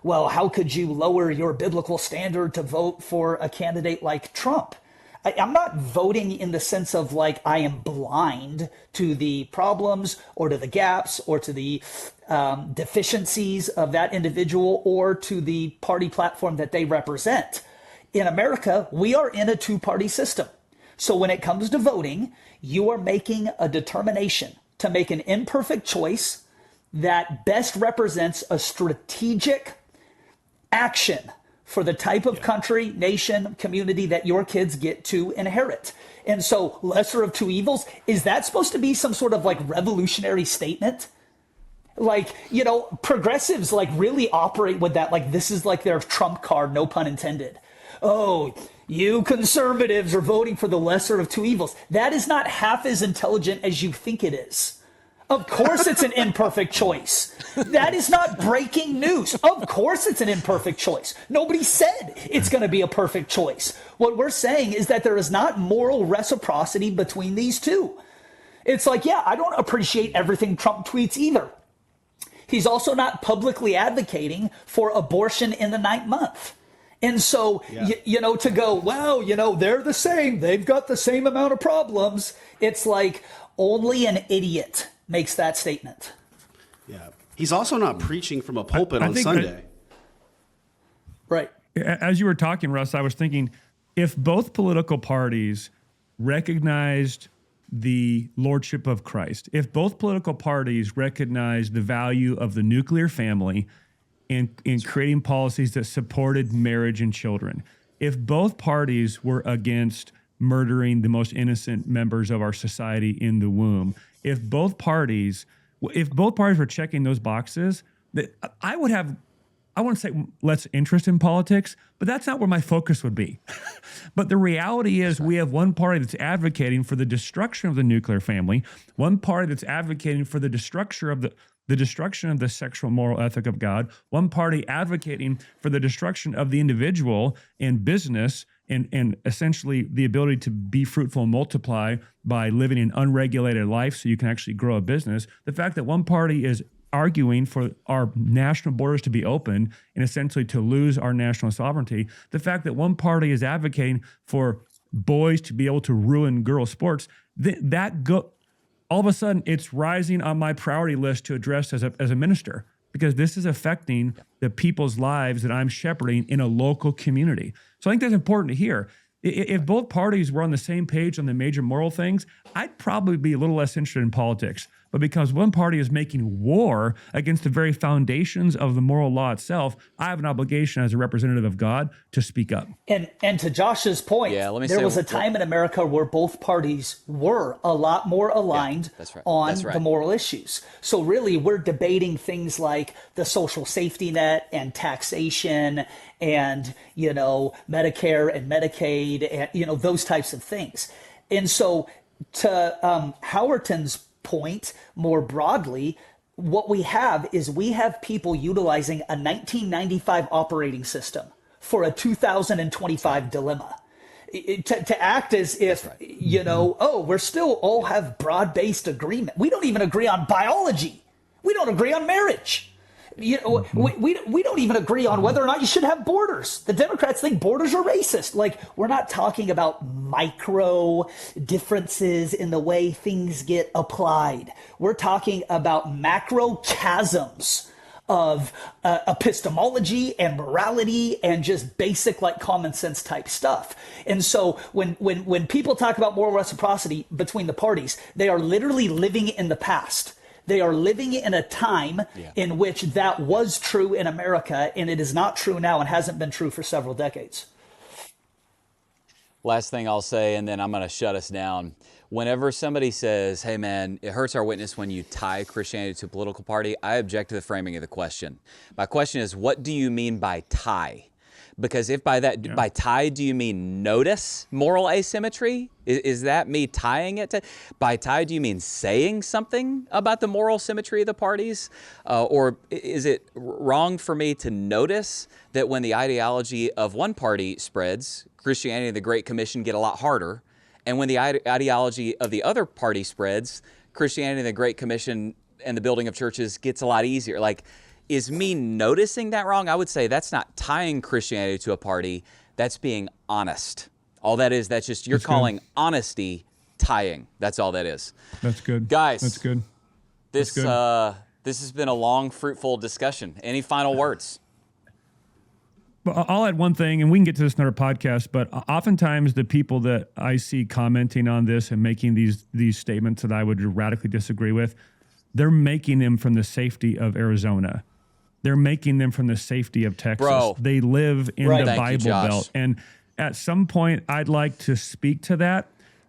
well, how could you lower your biblical standard to vote for a candidate like Trump? I'm not voting in the sense of I am blind to the problems or to the gaps or to the deficiencies of that individual or to the party platform that they represent. In America, we are in a two-party system. So when it comes to voting, you are making a determination to make an imperfect choice that best represents a strategic action for the type of country, nation, community that your kids get to inherit. And so lesser of two evils, is that supposed to be some sort of revolutionary statement? Progressives really operate with that, this is their trump card, no pun intended. Oh, you conservatives are voting for the lesser of two evils. That is not half as intelligent as you think it is. Of course it's an imperfect choice. That is not breaking news. Of course it's an imperfect choice. Nobody said it's going to be a perfect choice. What we're saying is that there is not moral reciprocity between these two. It's I don't appreciate everything Trump tweets either. He's also not publicly advocating for abortion in the 9th month. And so, to go, well, they're the same. They've got the same amount of problems. It's only an idiot makes that statement. Yeah. He's also not preaching from a pulpit on Sunday. Right. As you were talking, Russ, I was thinking, if both political parties recognized the lordship of Christ, if both political parties recognized the value of the nuclear family in creating policies that supported marriage and children, if both parties were against murdering the most innocent members of our society in the womb, if both parties were checking those boxes, that I wouldn't say less interest in politics, but that's not where my focus would be. But the reality is we have one party that's advocating for the destruction of the nuclear family, one party that's advocating for the destruction of the sexual moral ethic of God, one party advocating for the destruction of the individual and business and essentially the ability to be fruitful and multiply by living an unregulated life so you can actually grow a business. The fact that one party is arguing for our national borders to be open and essentially to lose our national sovereignty, the fact that one party is advocating for boys to be able to ruin girls' sports, all of a sudden it's rising on my priority list to address as a minister, because this is affecting the people's lives that I'm shepherding in a local community. So I think that's important to hear. If both parties were on the same page on the major moral things, I'd probably be a little less interested in politics. But because one party is making war against the very foundations of the moral law itself, I have an obligation as a representative of God to speak up. And to Josh's point, there was a time in America where both parties were a lot more aligned on the moral issues. So really, we're debating things like the social safety net and taxation and, Medicare and Medicaid and, those types of things. And so to Howerton's point more broadly, what we have people utilizing a 1995 operating system for a 2025 dilemma. To act as if, we're still all have broad-based agreement. We don't even agree on biology. We don't agree on marriage. we don't even agree on whether or not you should have borders. The Democrats think borders are racist. Like, we're not talking about micro differences in the way things get applied. We're talking about macro chasms of epistemology and morality and just basic, like, common sense type stuff. And so when people talk about moral reciprocity between the parties, they are literally living in the past. They are living in a time in which that was true in America, and it is not true now and hasn't been true for several decades. Last thing I'll say, and then I'm going to shut us down. Whenever somebody says, hey man, it hurts our witness when you tie Christianity to a political party, I object to the framing of the question. My question is, what do you mean by tie? Because if by that, by tie, do you mean notice moral asymmetry? Is that me tying it to? By tie, do you mean saying something about the moral symmetry of the parties? Or is it wrong for me to notice that when the ideology of one party spreads, Christianity and the Great Commission get a lot harder, and when the ideology of the other party spreads, Christianity and the Great Commission and the building of churches gets a lot easier? Like, is me noticing that wrong? I would say that's not tying Christianity to a party. That's being honest. All that is, that's just, you're calling honesty tying. That's all that is. That's good. Guys. That's good. This has been a long, fruitful discussion. Any final words? Well, I'll add one thing, and we can get to this in another podcast, but oftentimes the people that I see commenting on this and making these statements that I would radically disagree with, they're making them from the safety of Arizona. They're making them from the safety of Texas. Bro. They live in the Thank you, Bible Josh. Belt. And at some point, I'd like to speak to that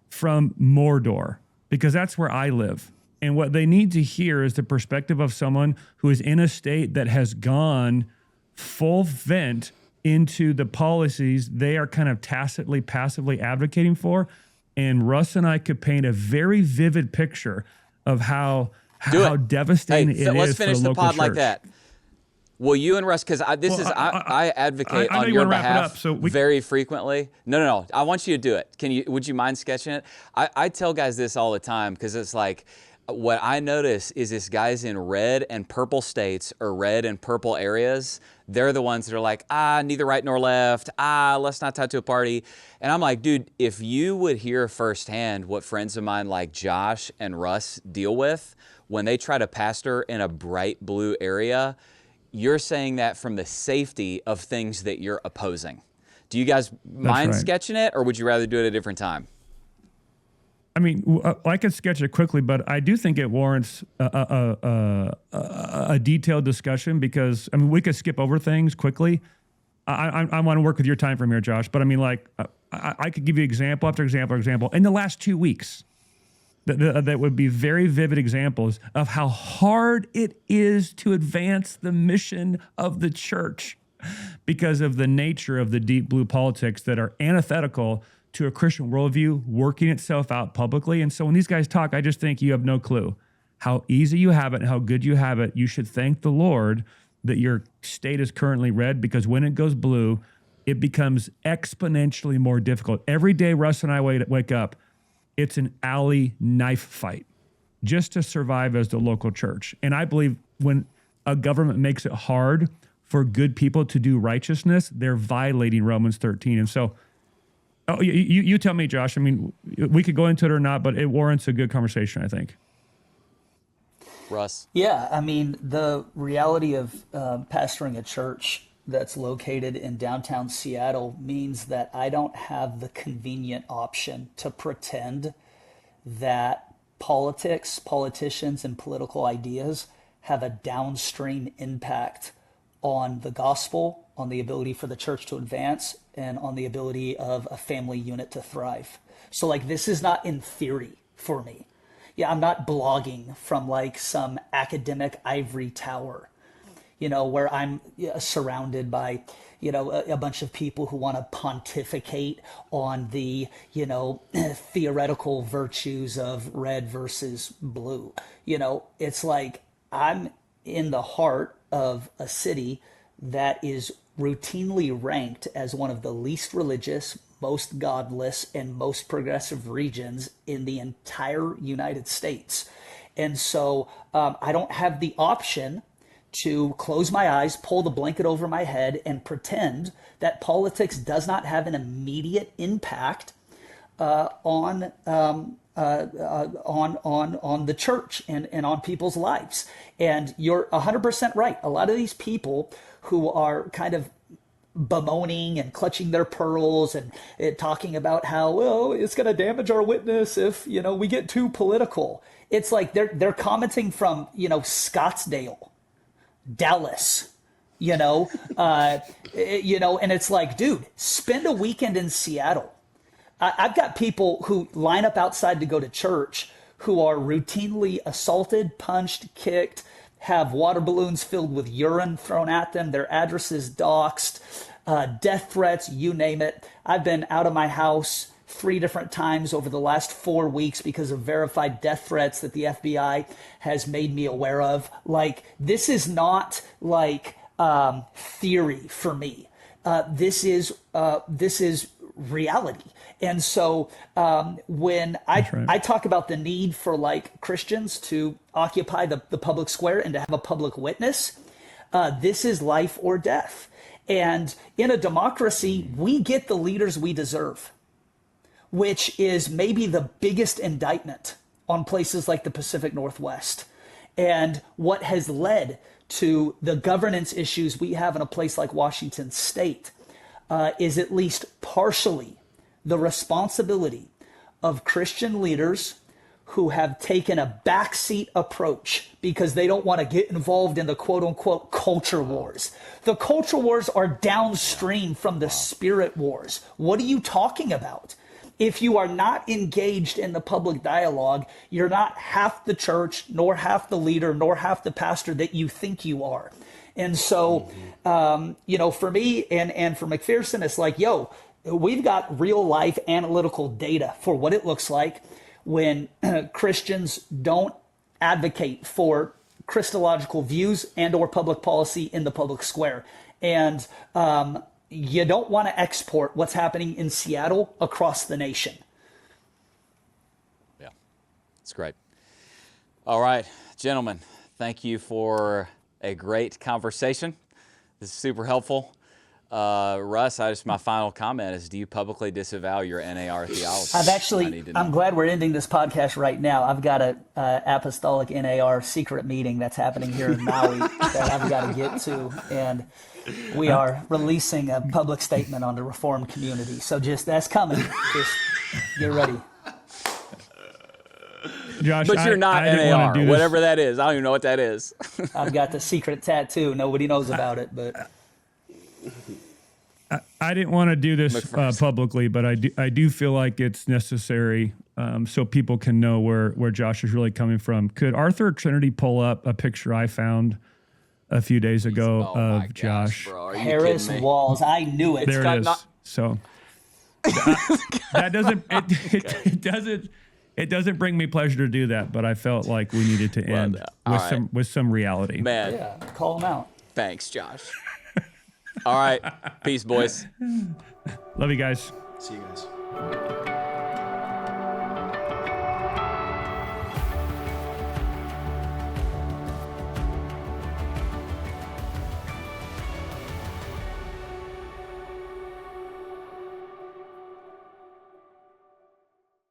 from Mordor, because that's where I live. And what they need to hear is the perspective of someone who is in a state that has gone full vent into the policies they are kind of tacitly, passively advocating for. And Russ and I could paint a very vivid picture of how devastating it let's is finish for a the local pod church. like that. Well, you and Russ, because I advocate I know on you your wanna wrap it behalf up, so very frequently. No. I want you to do it. Would you mind sketching it? I tell guys this all the time, because it's like, what I notice is this guys in red and purple states or red and purple areas, they're the ones that are like, neither right nor left. Let's not tie to a party. And I'm like, dude, if you would hear firsthand what friends of mine like Josh and Russ deal with when they try to pastor in a bright blue area, you're saying that from the safety of things that you're opposing. Do you guys mind sketching it, or would you rather do it at a different time? I mean, I could sketch it quickly, but I do think it warrants a detailed discussion, because, I mean, we could skip over things quickly. I want to work with your time from here, Josh, but I mean, like, I could give you example after example after example in the last 2 weeks that would be very vivid examples of how hard it is to advance the mission of the church because of the nature of the deep blue politics that are antithetical to a Christian worldview working itself out publicly. And so when these guys talk, I just think you have no clue how easy you have it and how good you have it. You should thank the Lord that your state is currently red, because when it goes blue, it becomes exponentially more difficult. Every day Russ and I wake up, it's an alley knife fight just to survive as the local church. And I believe when a government makes it hard for good people to do righteousness, they're violating Romans 13. And so, you tell me, Josh. I mean, we could go into it or not, but it warrants a good conversation, I think. Russ? Yeah, I mean, the reality of pastoring a church that's located in downtown Seattle means that I don't have the convenient option to pretend that politicians, and political ideas have a downstream impact on the gospel, on the ability for the church to advance, and on the ability of a family unit to thrive. So, like, this is not in theory for me. Yeah, I'm not blogging from like some academic ivory tower, where I'm surrounded by, a bunch of people who want to pontificate on the, theoretical virtues of red versus blue. It's like I'm in the heart of a city that is routinely ranked as one of the least religious, most godless, and most progressive regions in the entire United States. And so I don't have the option to close my eyes, pull the blanket over my head, and pretend that politics does not have an immediate impact on the church and on people's lives. And you're 100% right. A lot of these people who are kind of bemoaning and clutching their pearls and talking about how, well, it's going to damage our witness if, we get too political. It's like they're commenting from, Scottsdale, Dallas, and it's like, dude, spend a weekend in Seattle. I've got people who line up outside to go to church who are routinely assaulted, punched, kicked, have water balloons filled with urine thrown at them, their addresses doxxed, death threats, you name it. I've been out of my house 3 different times over the last 4 weeks because of verified death threats that the FBI has made me aware of. Like, this is not like theory for me. This is reality. And so when I talk about the need for like Christians to occupy the public square and to have a public witness, this is life or death. And in a democracy, we get the leaders we deserve, which is maybe the biggest indictment on places like the Pacific Northwest. And what has led to the governance issues we have in a place like Washington State is at least partially the responsibility of Christian leaders who have taken a backseat approach because they don't want to get involved in the quote unquote culture wars. The culture wars are downstream from the spirit wars. What are you talking about? If you are not engaged in the public dialogue, you're not half the church, nor half the leader, nor half the pastor that you think you are. And so, for me and for McPherson, it's like, we've got real life analytical data for what it looks like when Christians don't advocate for Christological views and or public policy in the public square. And you don't want to export what's happening in Seattle across the nation. Yeah, it's great. All right, gentlemen, thank you for a great conversation. This is super helpful. Russ, my final comment is, do you publicly disavow your NAR theology? I'm glad we're ending this podcast right now. I've got a apostolic NAR secret meeting that's happening here in Maui that I've got to get to. And we are releasing a public statement on the Reformed community. So that's coming. Just get ready. Josh, but you're not NAR, whatever that is. I don't even know what that is. I've got the secret tattoo. Nobody knows about it, but... I didn't want to do this publicly, but I do feel like it's necessary so people can know where Josh is really coming from. Could Arthur Trinity pull up a picture I found a few days ago of Josh? Bro, Harris Walls. I knew it. There it is. So that doesn't it doesn't bring me pleasure to do that, but I felt like we needed to end with some reality. Man, yeah, call him out. Thanks, Josh. All right. Peace, boys. Love you guys. See you guys.